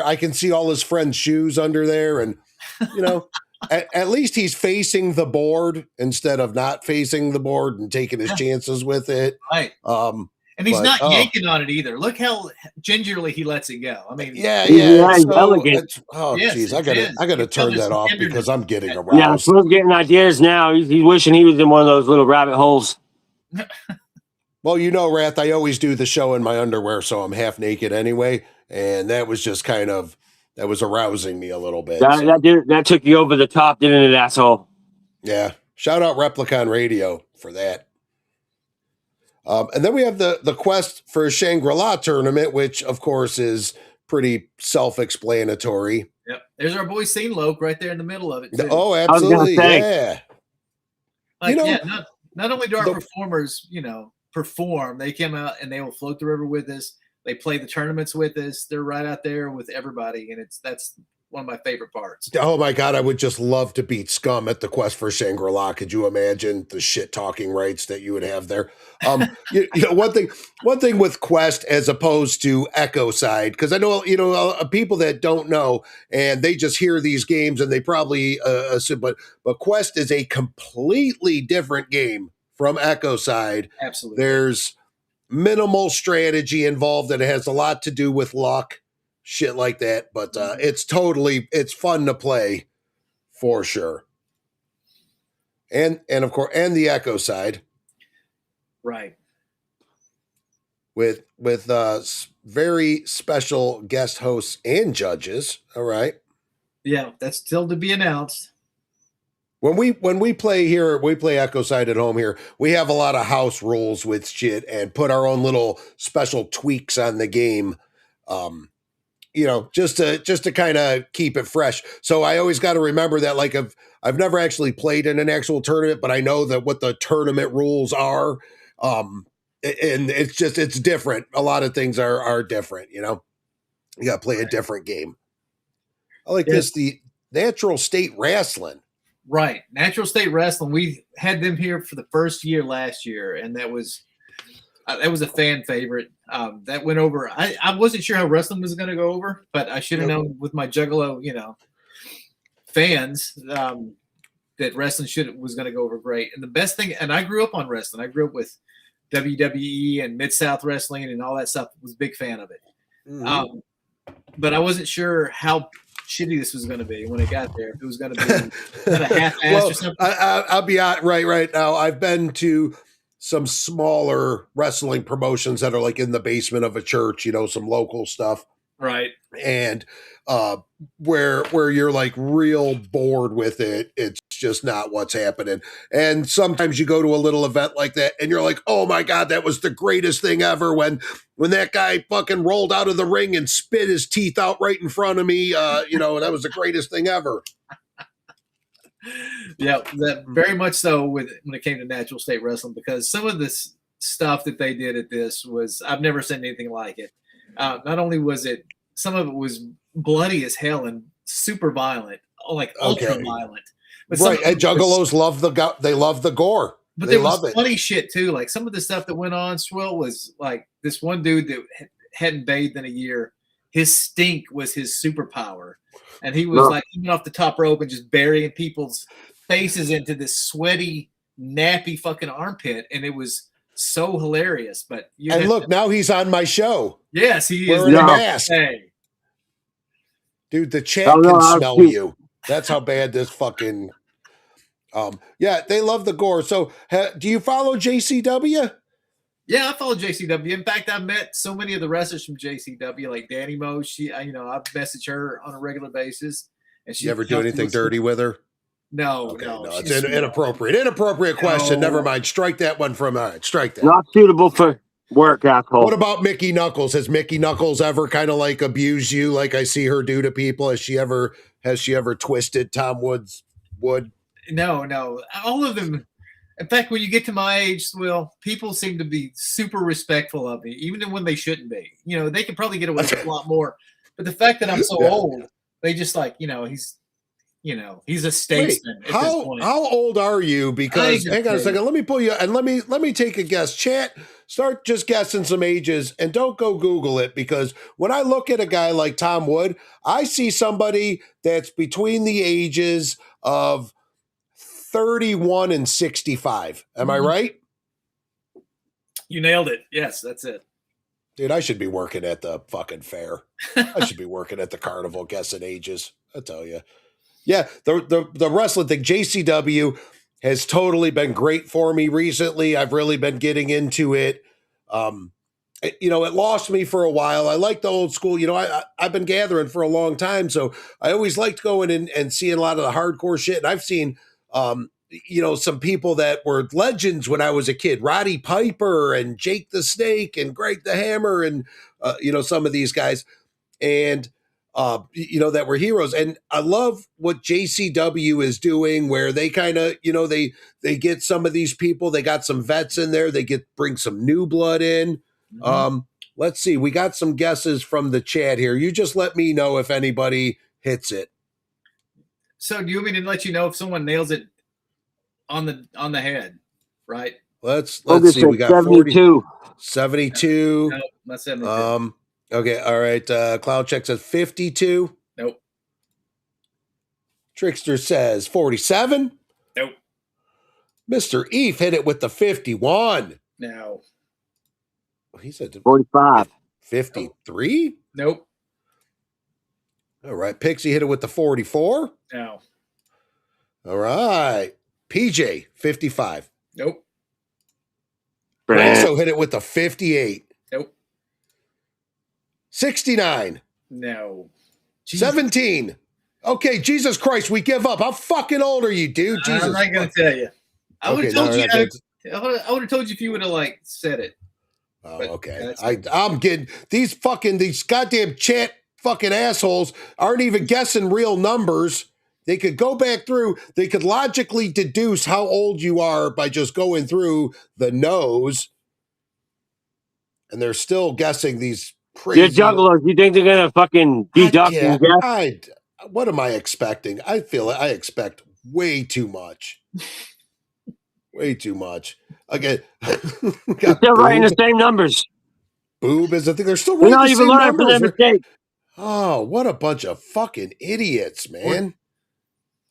I can see all his friends' shoes under there, and you know, at least he's facing the board instead of not facing the board and taking his chances with it. Right. And he's not yanking on it either. Look how gingerly he lets it go. I mean, yeah, so elegant. Jeez, I gotta turn that off because I'm getting aroused. Yeah, Smith's getting ideas now. He's wishing he was in one of those little rabbit holes. Well, you know, Rath, I always do the show in my underwear, so I'm half naked anyway, and that was just that was arousing me a little bit. That took you over the top, didn't it, asshole? Yeah. Shout out Replicon Radio for that. And then we have the quest for a Shangri-La tournament, which of course is pretty self-explanatory. Yep. There's our boy Scene Loke right there in the middle of it, too. Oh, absolutely. Yeah. Like, not only do our performers, perform, they come out and they will float the river with us. They play the tournaments with us. They're right out there with everybody. And that's one of my favorite parts. Oh my God. I would just love to beat Scum at the quest for Shangri-La. Could you imagine the shit talking rights that you would have there? One thing with Quest as opposed to Echo Side, because I know, people that don't know and they just hear these games and they probably assume, but Quest is a completely different game from Echo Side. Absolutely. There's minimal strategy involved and it has a lot to do with luck, shit like that. But it's fun to play for sure. And of course, and the Echo Side. Right. With very special guest hosts and judges. All right. Yeah, that's still to be announced. When we play here, we play Echo Side at home here. We have a lot of house rules with shit and put our own little special tweaks on the game. Just to kind of keep it fresh. So I always got to remember that, like, I've never actually played in an actual tournament, but I know that what the tournament rules are. And it's different. A lot of things are different, You got to play a different game. I like this, the Natural State Wrestling. Right. Natural State Wrestling. We had them here for the first year last year, and that was a fan favorite. That went over. I wasn't sure how wrestling was going to go over, but I should have known with my Juggalo, fans that wrestling was going to go over great. And the best thing, and I grew up on wrestling. I grew up with WWE and Mid-South Wrestling and all that stuff. Was a big fan of it. Mm-hmm. But I wasn't sure how shitty this was going to be when it got there. If it was going to be a half-ass or something. I'll be out right now. I've been to some smaller wrestling promotions that are like in the basement of a church, some local stuff. Right. And where you're like real bored with it. It's just not what's happening. And sometimes you go to a little event like that and you're like, oh my God, that was the greatest thing ever. When that guy fucking rolled out of the ring and spit his teeth out right in front of me, that was the greatest thing ever. Yeah, that very much so when it came to Natural State Wrestling, because some of this stuff that they did at this was, I've never seen anything like it. Not only was it, some of it was bloody as hell and super violent, like ultra violent. But right, and Juggalos love they love the gore. But there was funny shit too. Like some of the stuff that went on, Swill, was like this one dude that hadn't bathed in a year. His stink was his superpower. And he was like coming off the top rope and just burying people's faces into this sweaty, nappy fucking armpit. And it was so hilarious. But now he's on my show. Yes, he is. Wearing a mask. Hey. Dude, the chat can smell you. That's how bad this fucking they love the gore. So do you follow JCW? Yeah, I follow JCW. In fact, I've met so many of the wrestlers from JCW, like Danny Mo. I've messaged her on a regular basis. And she never do anything dirty with her? No, okay, no. It's inappropriate. Inappropriate question. Never mind. Strike that one from strike that. Not suitable for work, asshole. What about Mickey Knuckles? Has Mickey Knuckles ever kind of like abused you like I see her do to people? Has she ever twisted Tom Wood's wood? No. All of them. In fact, when you get to my age, Will, people seem to be super respectful of me, even when they shouldn't be. You know, they could probably get away with a lot more. But the fact that I'm so old, they just like, he's a statesman. Wait, how old are you? Because hang on a second, let me pull you and let me take a guess. Chat, start just guessing some ages and don't go Google it, because when I look at a guy like Tom Wood, I see somebody that's between the ages of 31 and 65. Am I right? You nailed it. Yes, that's it. Dude, I should be working at the fucking fair. I should be working at the carnival guessing ages. I tell you. Yeah, the wrestling thing, JCW has totally been great for me recently. I've really been getting into it. It lost me for a while. I like the old school. I've been gathering for a long time, so I always liked going in and seeing a lot of the hardcore shit. And I've seen some people that were legends when I was a kid, Roddy Piper and Jake the Snake and Greg the Hammer and, some of these guys and, that were heroes. And I love what JCW is doing, where they kind of, they get some of these people, they got some vets in there, bring some new blood in. Mm-hmm. Let's see. We got some guesses from the chat here. You just let me know if anybody hits it. So do you want me to let you know if someone nails it on the head, right? Let's see. We got 72. 72. No, not 72. Okay, all right. Cloud Check says 52. Nope. Trickster says 47. Nope. Mr. Eve hit it with the 51. No. He said 45. 53? Nope. All right. Pixie hit it with the 44. No. All right. PJ, 55. Nope. Also hit it with the 58. Nope. 69. No. Jesus. 17. Okay, Jesus Christ, we give up. How fucking old are you, dude? Jesus. I'm not going to tell you. I would have told you. I would have told you if you would have said it. Oh, but okay. I'm getting these goddamn chat fucking assholes aren't even guessing real numbers. They could go back through. They could logically deduce how old you are by just going through the nose, and they're still guessing these crazy. You're jugglers. You think they're gonna fucking deduct and guess? What am I expecting? I expect way too much. Way too much. Okay, they're still writing the same numbers. Boob is the thing. They're still writing the same numbers. Oh, what a bunch of fucking idiots, man.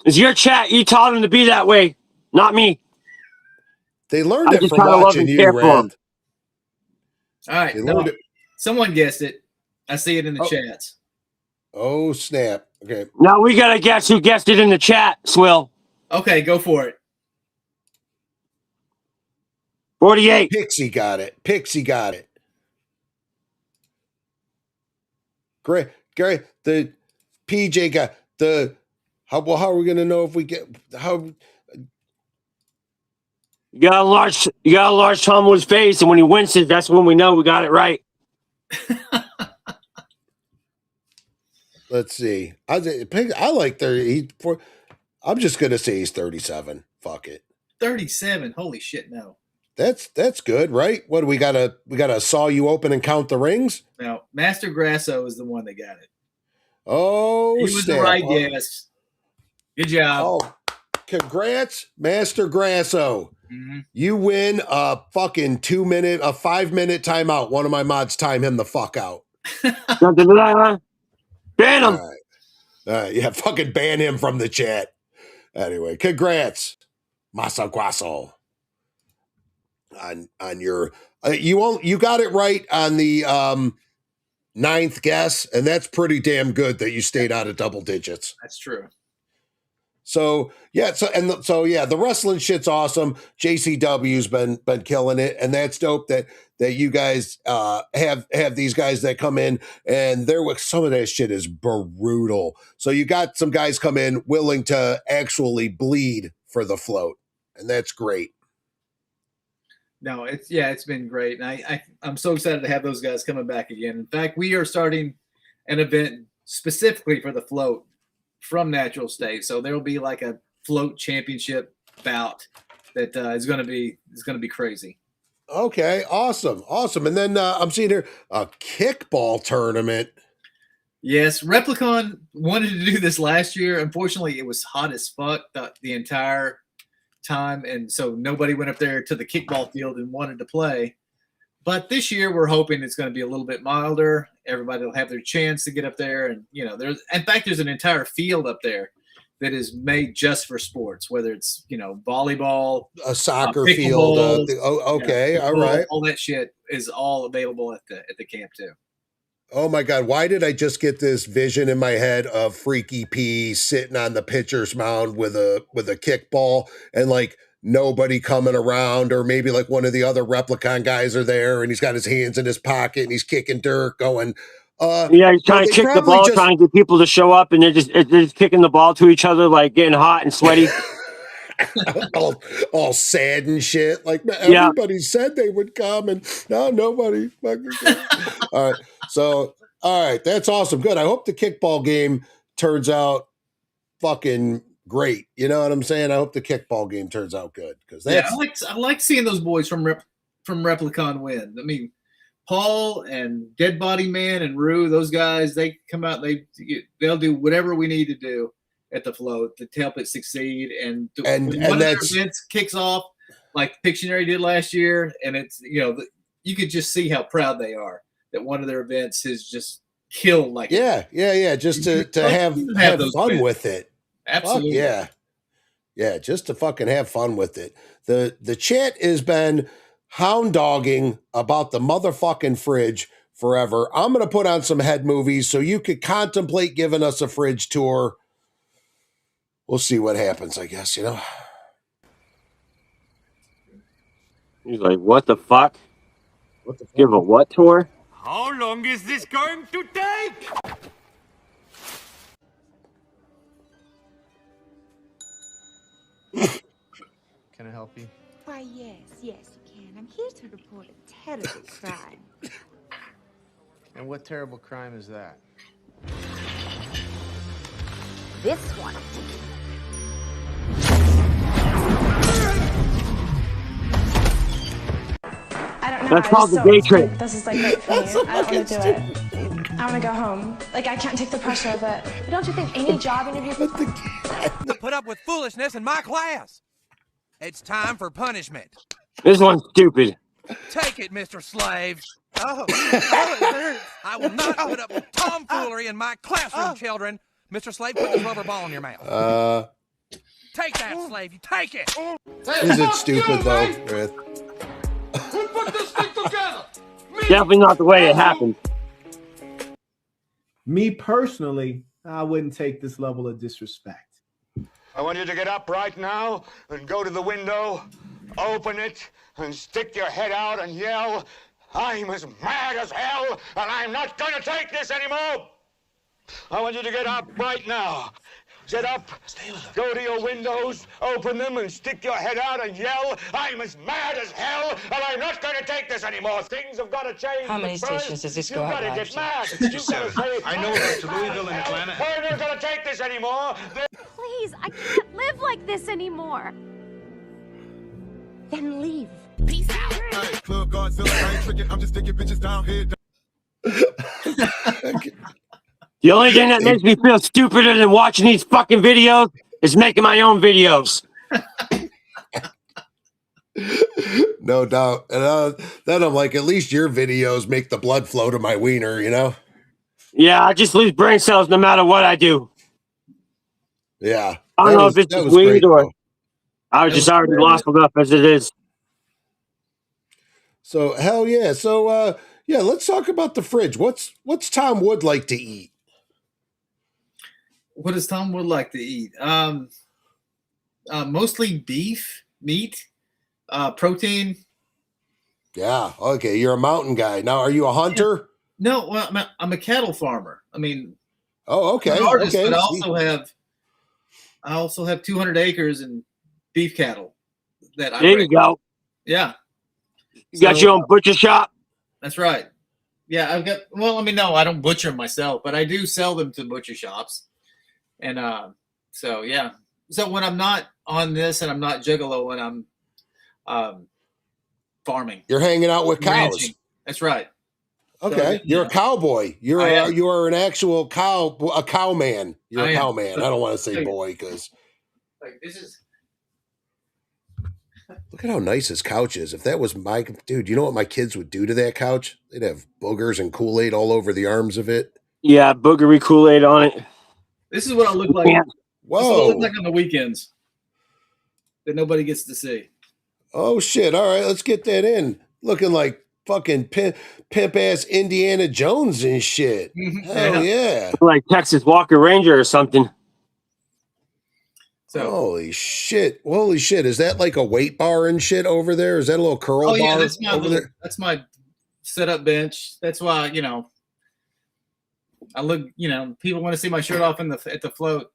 It's your chat. You taught them to be that way, not me. They learned it from watching you, Rath. All right. Someone guessed it. I see it in the chats. Oh, snap. Okay. Now we got to guess who guessed it in the chat, Swill. Okay, go for it. 48. Pixie got it. Great. The PJ got the. How are we going to know if we get how? You got a large Tom Wood's face, and when he winces, that's when we know we got it right. Let's see. I like 30. I'm just going to say he's 37. Fuck it. 37. Holy shit! No. That's good, right? What do we gotta saw you open and count the rings? No, Master Grasso is the one that got it. Oh, he was the right guess. Good job. Oh, congrats, Master Grasso. Mm-hmm. You win a fucking 5-minute timeout. One of my mods time him the fuck out. Ban him. All right. Yeah, fucking ban him from the chat. Anyway, congrats, Master Grasso. On your you got it right on the 9th guess, and that's pretty damn good that you stayed out of double digits. That's true. So the wrestling shit's awesome. JCW's been killing it, and that's dope that you guys have these guys that come in, and some of that shit is brutal. So you got some guys come in willing to actually bleed for the float, and that's great. No, it's been great, and I'm so excited to have those guys coming back again. In fact, we are starting an event specifically for the float from Natural State, so there'll be like a float championship bout that is going to be crazy. Okay, awesome. And then I'm seeing here a kickball tournament. Yes, Replicon wanted to do this last year. Unfortunately, it was hot as fuck the entire time, and so nobody went up there to the kickball field and wanted to play. But this year, we're hoping it's going to be a little bit milder. Everybody will have their chance to get up there, and there's an entire field up there that is made just for sports, whether it's volleyball, a soccer field. Okay, all right. All that shit is all available at the camp too. Oh my God, why did I just get this vision in my head of Freaky P sitting on the pitcher's mound with a kickball and like nobody coming around, or maybe like one of the other Replicon guys are there and he's got his hands in his pocket and he's kicking dirt going, he's trying to kick the ball, trying to get people to show up, and they're just kicking the ball to each other, like getting hot and sweaty. all sad and shit. Like everybody said they would come, and now nobody fucking came. All right, that's awesome. Good. I hope the kickball game turns out fucking great. You know what I'm saying? I hope the kickball game turns out good because I like seeing those boys from Replicon win. I mean, Paul and Dead Body Man and Rue, those guys, they come out, they'll do whatever we need to do at the float to help it succeed. And when one of their events kicks off, like Pictionary did last year, and it's you could just see how proud they are that one of their events has just killed. Like just to have fun events with it. Absolutely, just to fucking have fun with it. The chat has been hound dogging about the motherfucking fridge forever. I'm going to put on some head movies so you could contemplate giving us a fridge tour. We'll see what happens, I guess, He's like, what the fuck? Give a what tour? How long is this going to take? Can I help you? Why, yes, you can. I'm here to report a terrible crime. And what terrible crime is that? This one. I don't know. That's called the gay trick. This is like great for me. I don't want to do it. I want to go home. Like, I can't take the pressure of it. But don't you think any job interview... Put up with foolishness in my class. It's time for punishment. This one's stupid. Take it, Mr. Slave. Oh, it hurts. I will not put up with tomfoolery in my classroom, children. Mr. Slave, put this rubber ball in your mouth. Take that, Slave. You take it. Is it stupid, though, Rath? Who put this thing together? Definitely not the way it happened. Me personally, I wouldn't take this level of disrespect. I want you to get up right now and go to the window, open it, and stick your head out and yell, "I'm as mad as hell, and I'm not going to take this anymore!" I want you to get up right now. Get up, go to your windows, open them, and stick your head out and yell, "I'm as mad as hell, and I'm not going to take this anymore. Things have got to change." How many stations does this go out? You've got to get mad. You've got to say, I know it's to Louisville and Atlanta. "I'm not going to take this anymore." Please, I can't live like this anymore. Then leave. Peace out. Hey, Club Godzilla, I ain't tricking. I'm just sticking bitches down here. The only thing that makes me feel stupider than watching these fucking videos is making my own videos. No doubt. And then I'm like, at least your videos make the blood flow to my wiener, Yeah, I just lose brain cells no matter what I do. Yeah. I don't know if it's just weed or I was just already lost enough as it is. So, hell yeah. So, let's talk about the fridge. What's Tom Wood like to eat? What does Tom Wood like to eat? Mostly beef, meat, protein. Yeah. Okay. You're a mountain guy. Now, are you a hunter? No, well, I'm a cattle farmer. I mean, okay. I'm an artist, Okay. But I also have 200 acres and beef cattle that I There raise. you go. Yeah. You got your own butcher shop? That's right. Yeah, I've got. Well, I mean, no, I don't butcher them myself, but I do sell them to butcher shops. And so yeah. So when I'm not on this and I'm not Juggalo and I'm farming. You're hanging out with cows. Ranching. That's right. Okay, So, you're a cowboy. You are an actual a cow man. You're a cow man. I don't want to say boy because like this is. Look at how nice his couch is. If that was my dude, you know what my kids would do to that couch? They'd have boogers and Kool-Aid all over the arms of it. Yeah, boogery Kool-Aid on it. This is what I look like. Yeah. Whoa! This is what I look like on the weekends that nobody gets to see. Oh shit! All right, let's get that in. Looking like fucking pimp ass Indiana Jones and shit. Hell yeah! Like Texas Walker Ranger or something. So holy shit! Holy shit! Is that like a weight bar and shit over there? Is that a little curl bar? That's my there? That's my setup bench. That's why I look. People want to see my shirt off at the float.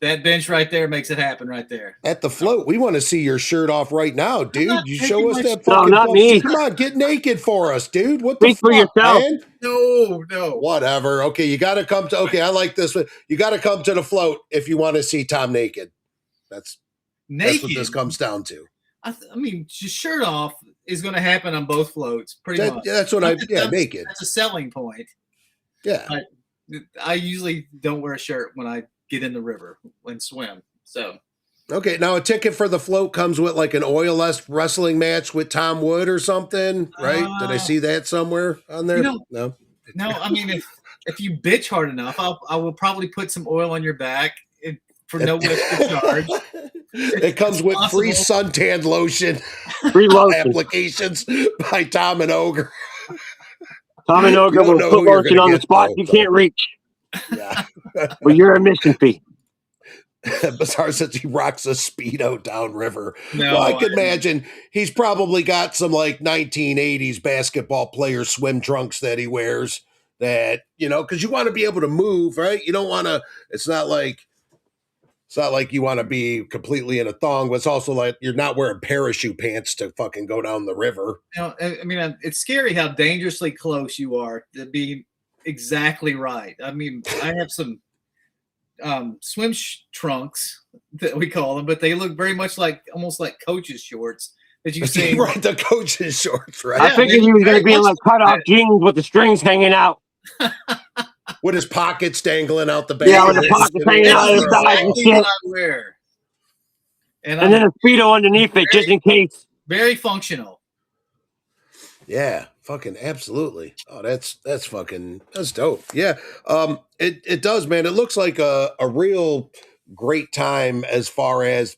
That bench right there makes it happen right there. At the float, we want to see your shirt off right now, dude. You show us that fucking. No, not me. Come on, get naked for us, dude. What the fuck, for yourself. Man? No. Whatever. Okay, you got to come to. Okay, I like this one. You got to come to the float if you want to see Tom naked. That's what this comes down to. I mean, just shirt off is going to happen on both floats, pretty much. That's what naked. That's a selling point. Yeah. I usually don't wear a shirt when I get in the river and swim. So. Okay, now a ticket for the float comes with like an oil-less wrestling match with Tom Wood or something, right? Did I see that somewhere on there? No. I mean, if you bitch hard enough, I will probably put some oil on your back for no extra charge. It comes with free suntan lotion. Free lotion applications by Tom and Ogre. Tom and Ogre will put lotion on the spot you can't reach. Yeah. Well, you're a mission fee. Bizarre says he rocks a Speedo downriver. No, well, I can imagine he's probably got some like 1980s basketball player swim trunks that he wears that, because you want to be able to move, right? You don't want to, it's not like you want to be completely in a thong, but it's also like you're not wearing parachute pants to fucking go down the river. I mean, it's scary how dangerously close you are to being exactly right. I mean, I have some swim trunks that we call them, but they look very much almost like coach's shorts that you see. Right, the coach's shorts, right? I figured he was going to be in like cut-off jeans with the strings hanging out. With his pockets dangling out the back. Yeah, with the pockets hanging out of his side and shit. What I wear. And then a Speedo underneath it, just in case. Very functional. Yeah, fucking absolutely. Oh, that's dope. Yeah. It does, man. It looks like a real great time as far as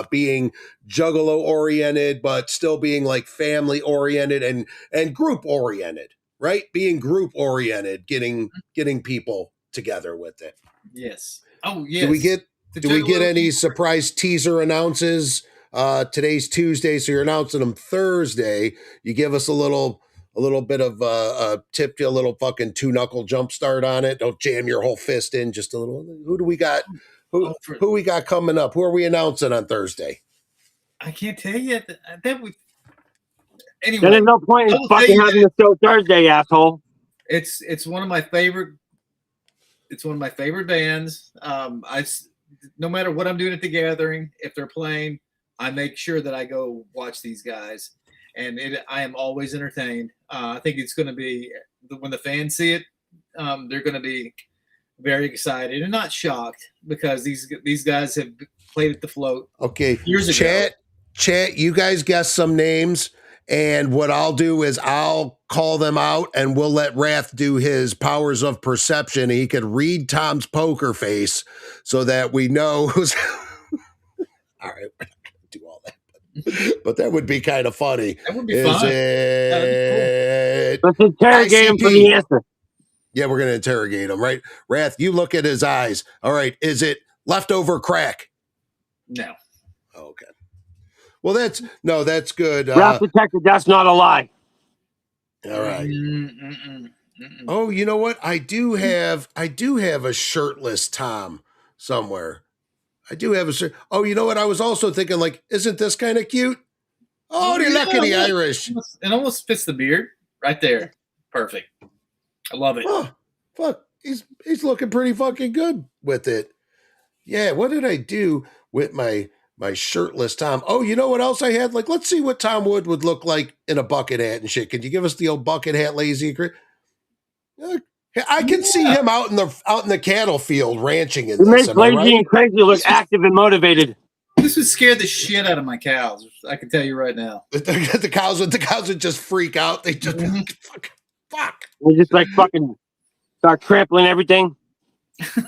being juggalo oriented, but still being like family oriented and group oriented, right? Being group oriented, getting people together with it. Yes. Oh, yes. Do we get any surprise teaser announces? Today's Tuesday, so you're announcing them Thursday. You give us a little bit of a tip, a little fucking 2-knuckle jump start on it. Don't jam your whole fist in, just a little. Who do we got? Who we got coming up? Who are we announcing on Thursday? I can't tell you. Anyway, then there's no point in fucking having the show Thursday, asshole. It's one of my favorite. It's one of my favorite bands. No matter what I'm doing at the gathering, if they're playing, I make sure that I go watch these guys, and I am always entertained. I think it's going to be when the fans see it, they're going to be very excited and not shocked because these guys have played at the float. Okay, years ago. Chat. You guys guess some names, and what I'll do is I'll call them out, and we'll let Rath do his powers of perception. He could read Tom's poker face so that we know who's. All right. Do all that, but that would be kind of funny. That would be fun. Let's interrogate him for the answer. Yeah, we're going to interrogate him, right? Rath, you look at his eyes. All right, is it leftover crack? No. Okay. Well, that's good. Rath detected that's not a lie. All right. Oh, you know what? I do have a shirtless Tom somewhere. I do have a shirt. Oh, you know what? I was also thinking, like, isn't this kind of cute? Oh, you look at the Irish. It almost fits the beard right there. Perfect. I love it. Oh, fuck. He's looking pretty fucking good with it. Yeah. What did I do with my My shirtless Tom. Oh, you know what else I had? Like, let's see what Tom Wood would look like in a bucket hat and shit. Could you give us the old bucket hat, lazy? I can see him out in the cattle field ranching in It this. makes Am I lazy right? and crazy look active and motivated. This would scare the shit out of my cows. I can tell you right now. The cows would just freak out. They just fuck. They just like fucking start trampling everything.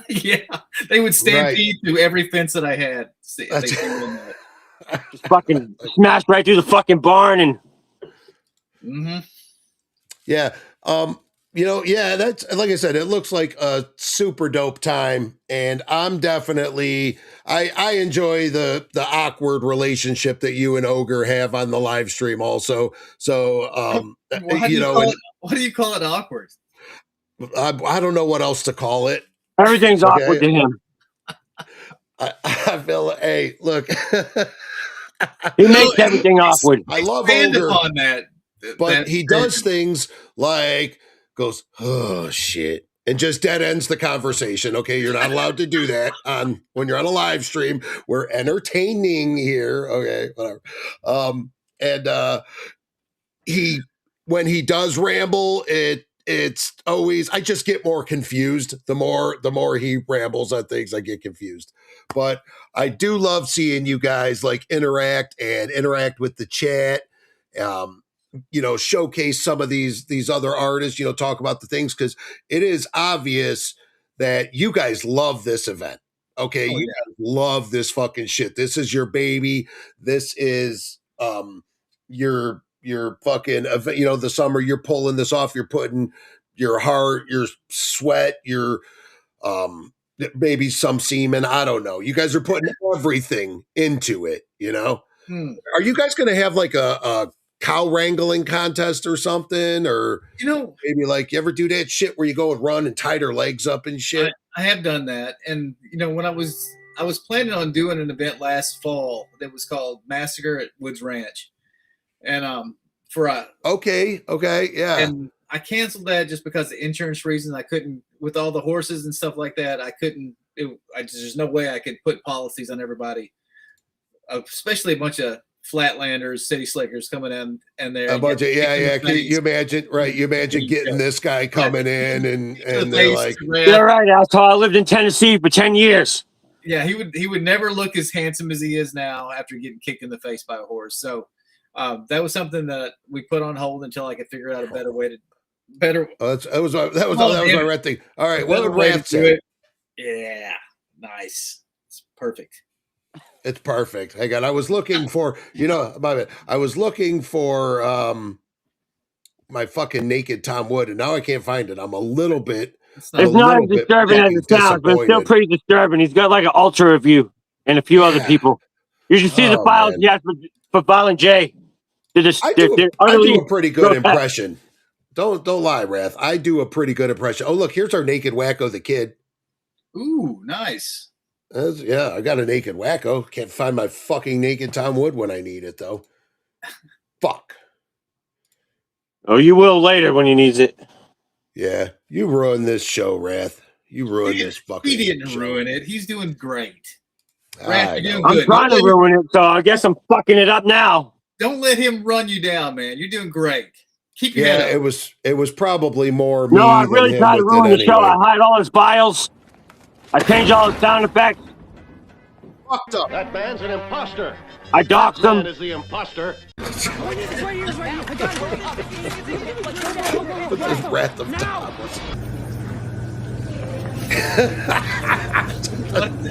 Yeah, they would stampede through every fence that I had. Just fucking smash right through the fucking barn and. Yeah. That's like I said, it looks like a super dope time. And I'm definitely I enjoy the awkward relationship that you and Ogre have on the live stream also. So what do you call it awkward? I don't know what else to call it. Everything's awkward to him. I feel hey, look. He makes everything awkward. I love Expand Ogre upon that. but he does things like goes, oh shit, and just dead ends the conversation. Okay, you're not allowed to do that when you're on a live stream. We're entertaining here. Okay, whatever. When he does ramble, it's always I just get more confused. The more he rambles on things, I get confused. But I do love seeing you guys like interact with the chat. Showcase some of these other artists, talk about the things, because it is obvious that you guys love this event. Okay. You guys love this fucking shit. This is your baby. This is your fucking event, the summer you're pulling this off. You're putting your heart, your sweat, your maybe some semen. I don't know. You guys are putting everything into it, Are you guys going to have like a cow wrangling contest or something, or maybe like you ever do that shit where you go and run and tie their legs up and shit? I have done that, and when I was planning on doing an event last fall that was called Massacre at Woods Ranch, and yeah, and I canceled that just because of insurance reasons. I couldn't, with all the horses and stuff like that. I couldn't. There's no way I could put policies on everybody, especially a bunch of Flatlanders, city slickers coming in, and they're a bunch of Can you imagine? Right, you imagine getting this guy coming in, and they're like, "You're right, asshole. I lived in Tennessee for 10 years." Yeah, he would never look as handsome as he is now after getting kicked in the face by a horse. So that was something that we put on hold until I could figure out a better way to that was my red thing. All right, what would Rath say? Yeah, nice. It's perfect. It's perfect. Hang on. I was looking for, I was looking for my fucking naked Tom Wood, and now I can't find it. I'm a little bit. It's not as disturbing as it sounds, but it's still pretty disturbing. He's got like an ultra of you and a few other people. You should see the files he has for Violent J. I do a pretty good impression. Don't lie, Rath. I do a pretty good impression. Oh, look, here's our naked wacko the kid. Ooh, nice. I got a naked wacko. Can't find my fucking naked Tom Wood when I need it, though. Fuck. Oh, you will later when he needs it. Yeah, you ruined this show, Rath. You ruined this fucking He didn't show. ruin it. He's doing great. Rath, you're doing I'm good. trying to ruin it, so I guess I'm fucking it up now. Don't let him run you down, man. You're doing great. Keep your head up. it was probably more me. No, I than really him tried to with it ruin the show. anyway. I hide all his files. I change all his sound effects. Fucked up. That man's an imposter. I doxed him. That is the imposter. The Wrath of Thomas.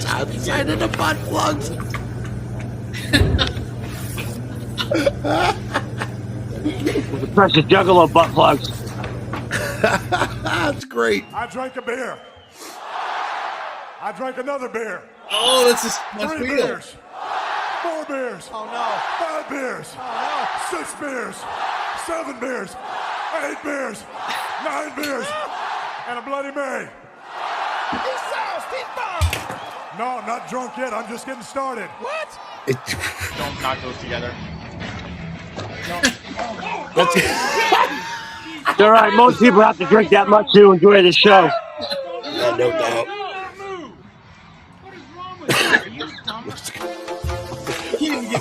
Outside of the butt plugs. The precious juggalo butt plugs. That's great. I drank a beer. I drank another beer. Oh, this is 3 beers. 4 beers. Oh no. 5 beers. Oh no. 6 beers. 7 beers. 8 beers. 9 beers. And a Bloody Mary. No, I'm not drunk yet. I'm just getting started. What? Don't knock those together. It's all right. Most people have to drink that much to enjoy the show. Yeah, no doubt.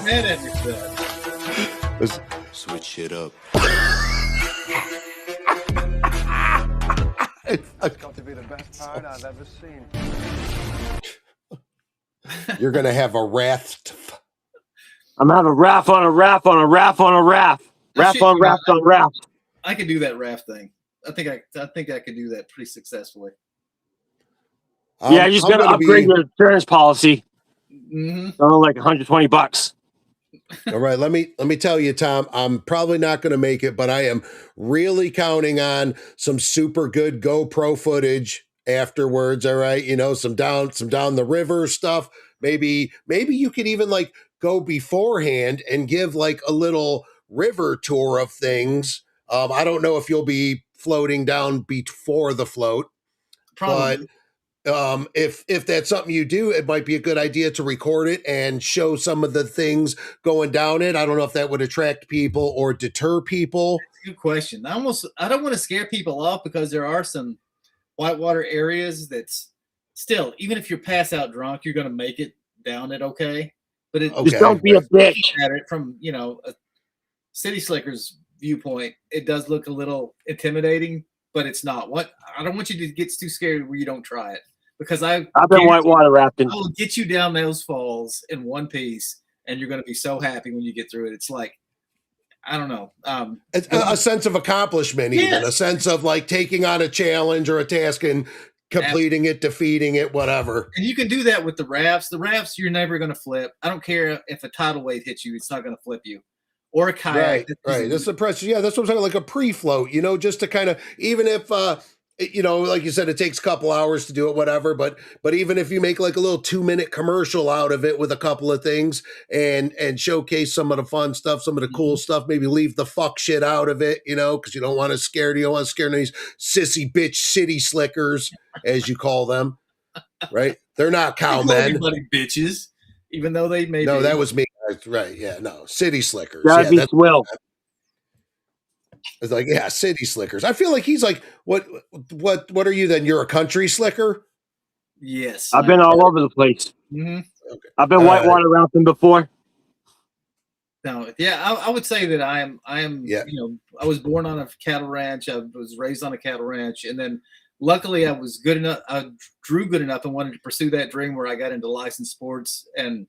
mad at me for that. Switch shit up. It's got to be the best part I've ever seen. You're going to have a wrath. I'm going to have a raft on a raft on a raft on a raft. Raft on raft on raft. I could do that raft thing. I think I could do that pretty successfully. Yeah, you just got to upgrade your insurance policy. Mm-hmm. Like $120. All right, let me tell you, Tom, I'm probably not going to make it, but I am really counting on some super good GoPro footage afterwards. All right, some down the river stuff. Maybe you could even like go beforehand and give like a little river tour of things. I don't know if you'll be floating down before the float, probably. But if that's something you do, it might be a good idea to record it and show some of the things going down it. I don't know if that would attract people or deter people. That's a good question. I don't want to scare people off because there are some whitewater areas that's still, even if you're pass out drunk, you're going to make it down it okay. But just don't be a bitch. At it from a city slicker's viewpoint, it does look a little intimidating, but it's not. I don't want you to get too scared where you don't try it. Because I've been whitewater rafting. I will get you down those falls in one piece, and you're going to be so happy when you get through it. It's like, I don't know. It's a sense of accomplishment, even a sense of like taking on a challenge or a task and completing it, defeating it, whatever. And you can do that with the rafts. The rafts, you're never going to flip. I don't care if a tidal wave hits you; it's not going to flip you. Or a kayak. Right. That's the pressure. Yeah, that's what I'm saying. Like a pre-float, just to kind of, even if like you said, it takes a couple hours to do it, whatever. But even if you make like a little 2-minute commercial out of it with a couple of things and showcase some of the fun stuff, some of the cool stuff, maybe leave the fuck shit out of it, because you don't want to scare these sissy bitch city slickers, as you call them, right? They're not cowmen. Everybody bitches, even though they may. No, that was me. Right? Yeah, no, city slickers. That'd be Will. It's like, yeah, city slickers. I feel like he's like, what are you then? You're a country slicker? Yes. I've been all over the place. Mm-hmm. Okay. I've been whitewater rafting before. No, yeah, I would say that I am. I was born on a cattle ranch. I was raised on a cattle ranch, and then luckily I was good enough. I drew good enough and wanted to pursue that dream where I got into licensed sports and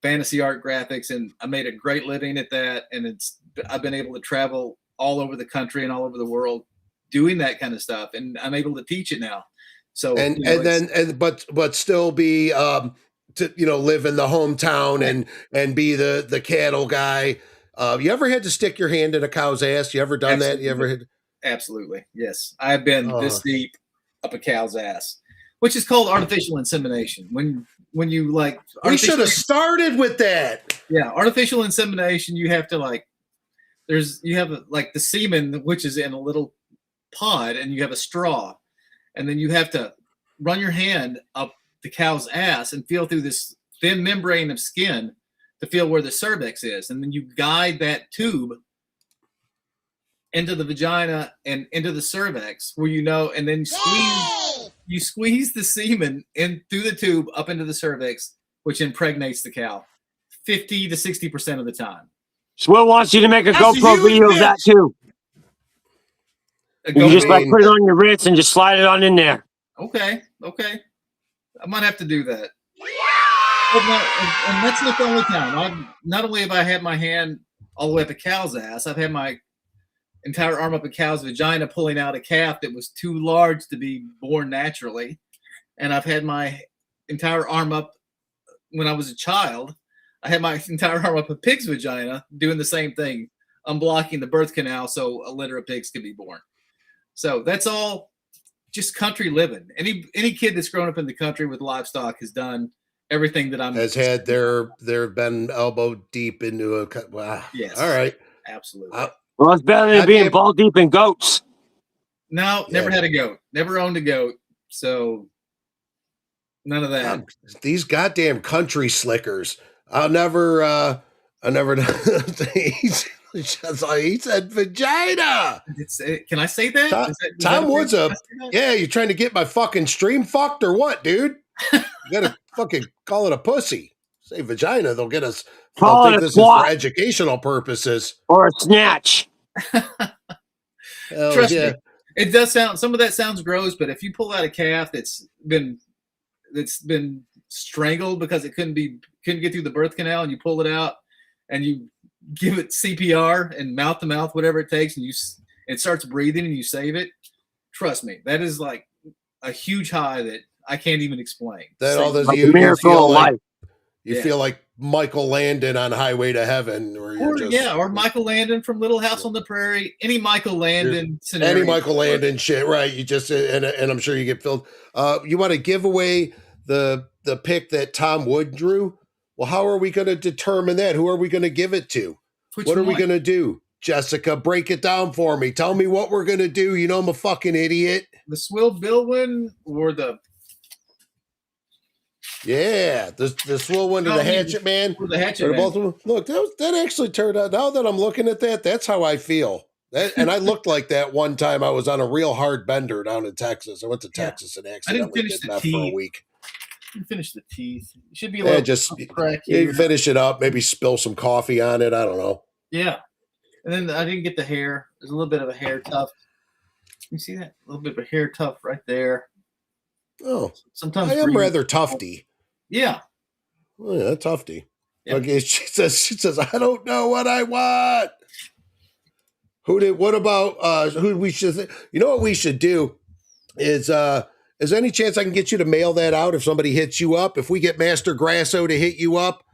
fantasy art graphics, and I made a great living at that. And I've been able to travel all over the country and all over the world doing that kind of stuff, and I'm able to teach it now. So but still be to live in the hometown and be the cattle guy. You ever had to stick your hand in a cow's ass? You ever done Absolutely. that? You ever had? Absolutely, yes. I've been this deep up a cow's ass, which is called artificial insemination. When you like, we should have started with that. Yeah, artificial insemination. You have to you have the semen, which is in a little pod, and you have a straw, and then you have to run your hand up the cow's ass and feel through this thin membrane of skin to feel where the cervix is, and then you guide that tube into the vagina and into the cervix, where and then squeeze the semen in through the tube up into the cervix, which impregnates the cow 50 to 60% of the time. Swill wants you to make a GoPro video of that too. You just put it on your wrist and just slide it on in there. Okay. I might have to do that. And that's not the only time. Not only have I had my hand all the way up a cow's ass, I've had my entire arm up a cow's vagina pulling out a calf that was too large to be born naturally. And I've had my entire arm up when I was a child. I had my entire arm up a pig's vagina doing the same thing, unblocking the birth canal so a litter of pigs could be born. So that's all just country living. Any kid that's grown up in the country with livestock has done everything that they've been elbow deep into a wow. Yes. All right. Absolutely. Well, it's better than being ball deep in goats. No, never had a goat. Never owned a goat. So none of that. These goddamn country slickers. I'll never. He said vagina. Can I say that? Tom Wood's you're trying to get my fucking stream fucked or what, dude? You gotta fucking call it a pussy. Say vagina, they'll get us. Call They'll it think a this is for squat. educational purposes. Or a snatch. Trust me, it does sound. Some of that sounds gross, but if you pull out a calf that's been strangled because it couldn't get through the birth canal, and you pull it out and you give it CPR and mouth to mouth, whatever it takes, and it starts breathing and you save it. Trust me, that is like a huge high that I can't even explain. That all this Like a you miracle feel of like life. you feel like Michael Landon on Highway to Heaven, or or Michael Landon from Little House on the Prairie. Any Michael Landon scenario. any Michael Landon shit, right? You just and I'm sure you get filled. You want to give away the pick that Tom Wood drew? Well, how are we going to determine that? Who are we going to give it to? What are we going to do? Jessica, break it down for me. Tell me what we're going to do. You know I'm a fucking idiot. The Swill Bill one or the... Yeah, the Swill one to the Hatchet Man. Or the Hatchet Man. Both of them. Look, that actually turned out, now that I'm looking at that, that's how I feel. And I looked like that one time I was on a real hard bender down in Texas. I went to Texas and accidentally did meth for a week. You finish the teeth. It should be a little crack you here. finish it up, maybe spill some coffee on it. I don't know. Yeah. And then I didn't get the hair. There's a little bit of a hair tuft. You see that? A little bit of a hair tuft right there. Oh, sometimes I am rather tufty. Yeah. Oh, yeah, tufty. Yeah. Okay, she says, I don't know what I want. What about who we should, you know what we should do is there any chance I can get you to mail that out if somebody hits you up? If we get Master Grasso to hit you up,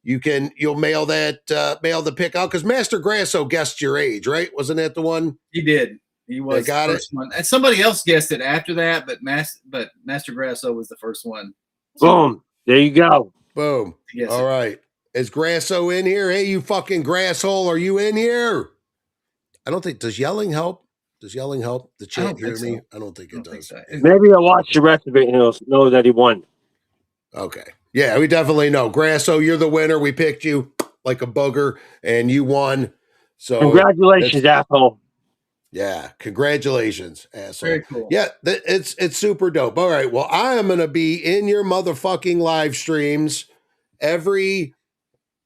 you'll mail the pick out, because Master Grasso guessed your age, right? Wasn't that the one? He did. He was the first one. And somebody else guessed it after that, but Master Grasso was the first one. Boom. There you go. Boom. All right. Is Grasso in here? Hey, you fucking grasshole, are you in here? I don't think, does yelling help? Does yelling help the chat hear me? I don't think it does. Maybe I'll watch the rest of it and he'll know that he won. Okay. Yeah, we definitely know. Grasso, you're the winner. We picked you like a booger and you won. So congratulations, asshole. Yeah, congratulations, asshole. Very cool. Yeah, it's super dope. All right, well, I am going to be in your motherfucking live streams every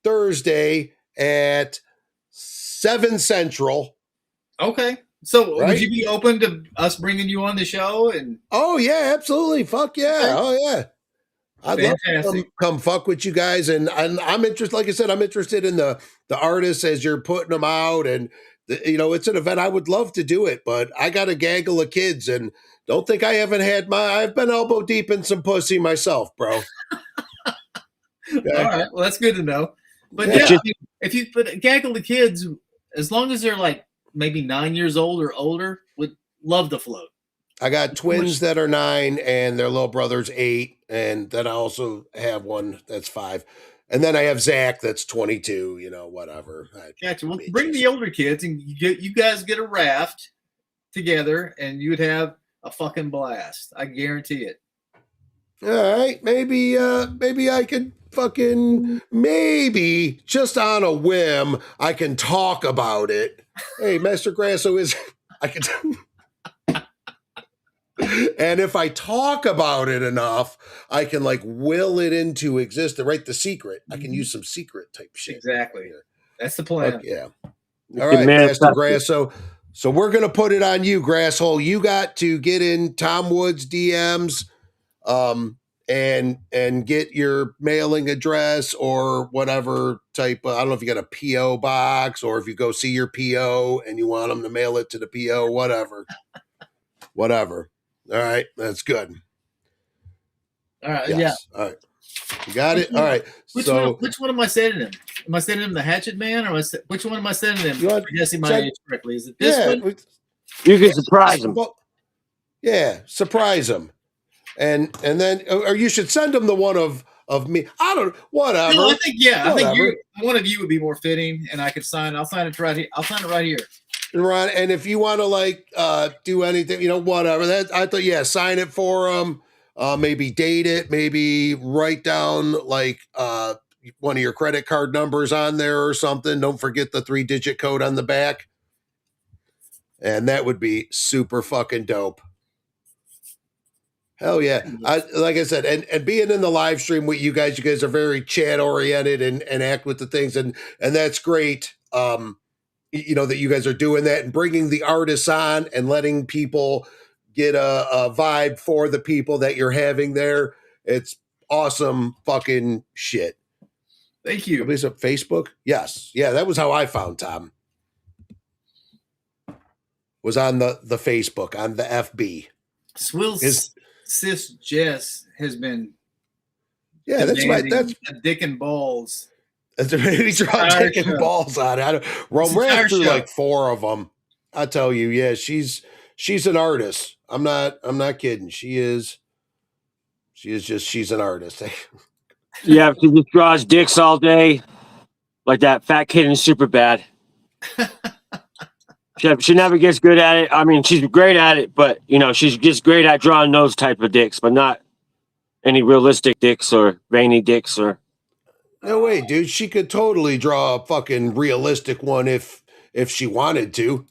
Thursday at 7 Central. Okay. So would you be open to us bringing you on the show? And oh yeah, absolutely. Fuck yeah. Okay. Oh yeah. I'd love to come fuck with you guys, and I'm interested. Like I said, I'm interested in the artists as you're putting them out, and it's an event. I would love to do it, but I got a gaggle of kids, and don't think I've been elbow deep in some pussy myself, bro. Okay. All right, well that's good to know. But yeah, if you put a gaggle of kids, as long as they're like maybe 9 years old or older, would love to float. I got twins that are 9 and their little brother's 8. And then I also have one that's 5. And then I have Zach that's 22, whatever. Gotcha. Well, bring the older kids and you guys get a raft together and you would have a fucking blast. I guarantee it. All right. Maybe I could maybe just on a whim, I can talk about it. Hey, Master Grasso I can and if I talk about it enough, I can will it into existence, right? The secret. I can use some secret type shit. Exactly. That's the plan. Yeah. All right, Master Grasso. So we're going to put it on you, Grasshole. You got to get in Tom Wood's DMs and get your mailing address or whatever type of, I don't know if you got a PO box or if you go see your PO and you want them to mail it to the PO, whatever. All right, that's good. All right, yes. Yeah. All right, you got it. All right. Which one am I sending him? Am I sending him the Hatchet Man, or which one am I sending him? Guessing my age correctly. Is it this one? You can surprise him. Yeah, surprise him, and then or you should send him the one of me. I don't whatever. No, I think one of you would be more fitting, and I could sign. I'll sign it right here. I'll sign it right here. Right, and if you want to do anything, whatever. That I thought, sign it for them. Maybe date it. Maybe write down one of your credit card numbers on there or something. Don't forget the 3-digit code on the back. And that would be super fucking dope. Hell yeah. Like I said, and being in the live stream with you guys are very chat oriented and act with the things. And that's great. That you guys are doing that and bringing the artists on and letting people get a vibe for the people that you're having there. It's awesome fucking shit. Thank you. Nobody's up Facebook? Yes. Yeah, that was how I found Tom. Was on the Facebook, on the FB. Swill's sis Jess has been that's right. That's a dick and balls. He's dick and balls on it. Ran through like 4 of them. I tell you, yeah, she's an artist. I'm not kidding. She's an artist. Yeah, she just draws dicks all day, like that fat kid in Superbad. She never gets good at it. I mean, she's great at it, but she's just great at drawing those type of dicks, but not any realistic dicks or veiny dicks or. No way, dude. She could totally draw a fucking realistic one if she wanted to.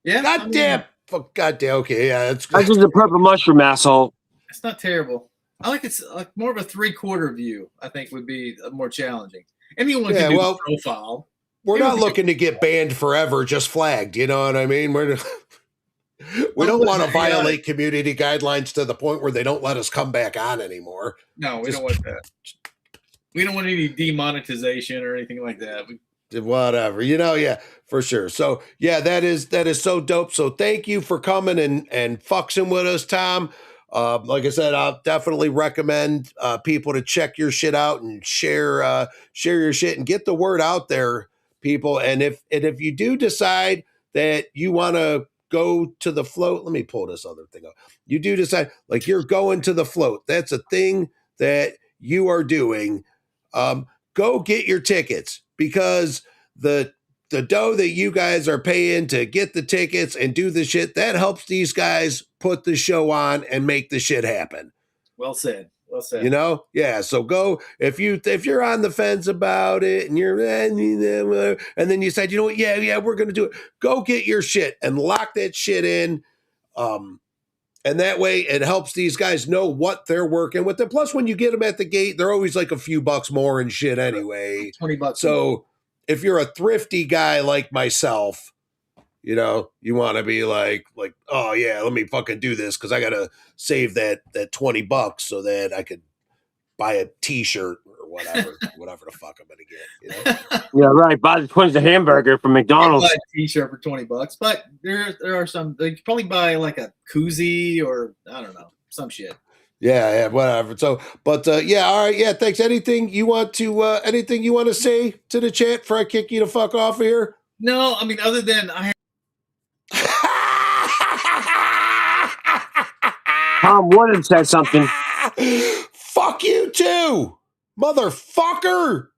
Yeah. Goddamn. Okay, yeah, that's good. That's just a purple mushroom, asshole. It's not terrible. I like it's like more of a 3/4 view. I think would be more challenging. Anyone can do the profile. We're not looking to get banned forever, just flagged. You know what I mean? We don't want to violate community guidelines to the point where they don't let us come back on anymore. No, we don't want that. We don't want any demonetization or anything like that. Whatever, yeah, for sure. So yeah, that is so dope. So thank you for coming and fucking with us, Tom. Like I said, I'll definitely recommend people to check your shit out and share your shit and get the word out there, people. And if you do decide that you want to go to the float, let me pull this other thing up. You do decide like you're going to the float. That's a thing that you are doing. Go get your tickets, because the dough that you guys are paying to get the tickets and do the shit, that helps these guys put the show on and make the shit happen. Well said. Well said. Yeah. So go if you're on the fence about it and you're and then you said, you know what, yeah, we're gonna do it. Go get your shit and lock that shit in. And that way it helps these guys know what they're working with. And plus, when you get them at the gate, they're always like a few bucks more and shit anyway. $20. So if you're a thrifty guy like myself, you want to be like, oh yeah, let me fucking do this because I got to save that $20 so that I could buy a t-shirt or whatever the fuck I'm going to get, Yeah, right. Buy the 20 hamburger from McDonald's. Buy a t-shirt for $20, but there are some, they could probably buy like a koozie or I don't know, some shit. Yeah, whatever. So, but yeah, all right, yeah. Thanks. Anything you want to say to the chat before I kick you the fuck off of here? No, I mean, other than Tom Wood said something. Fuck you too, motherfucker.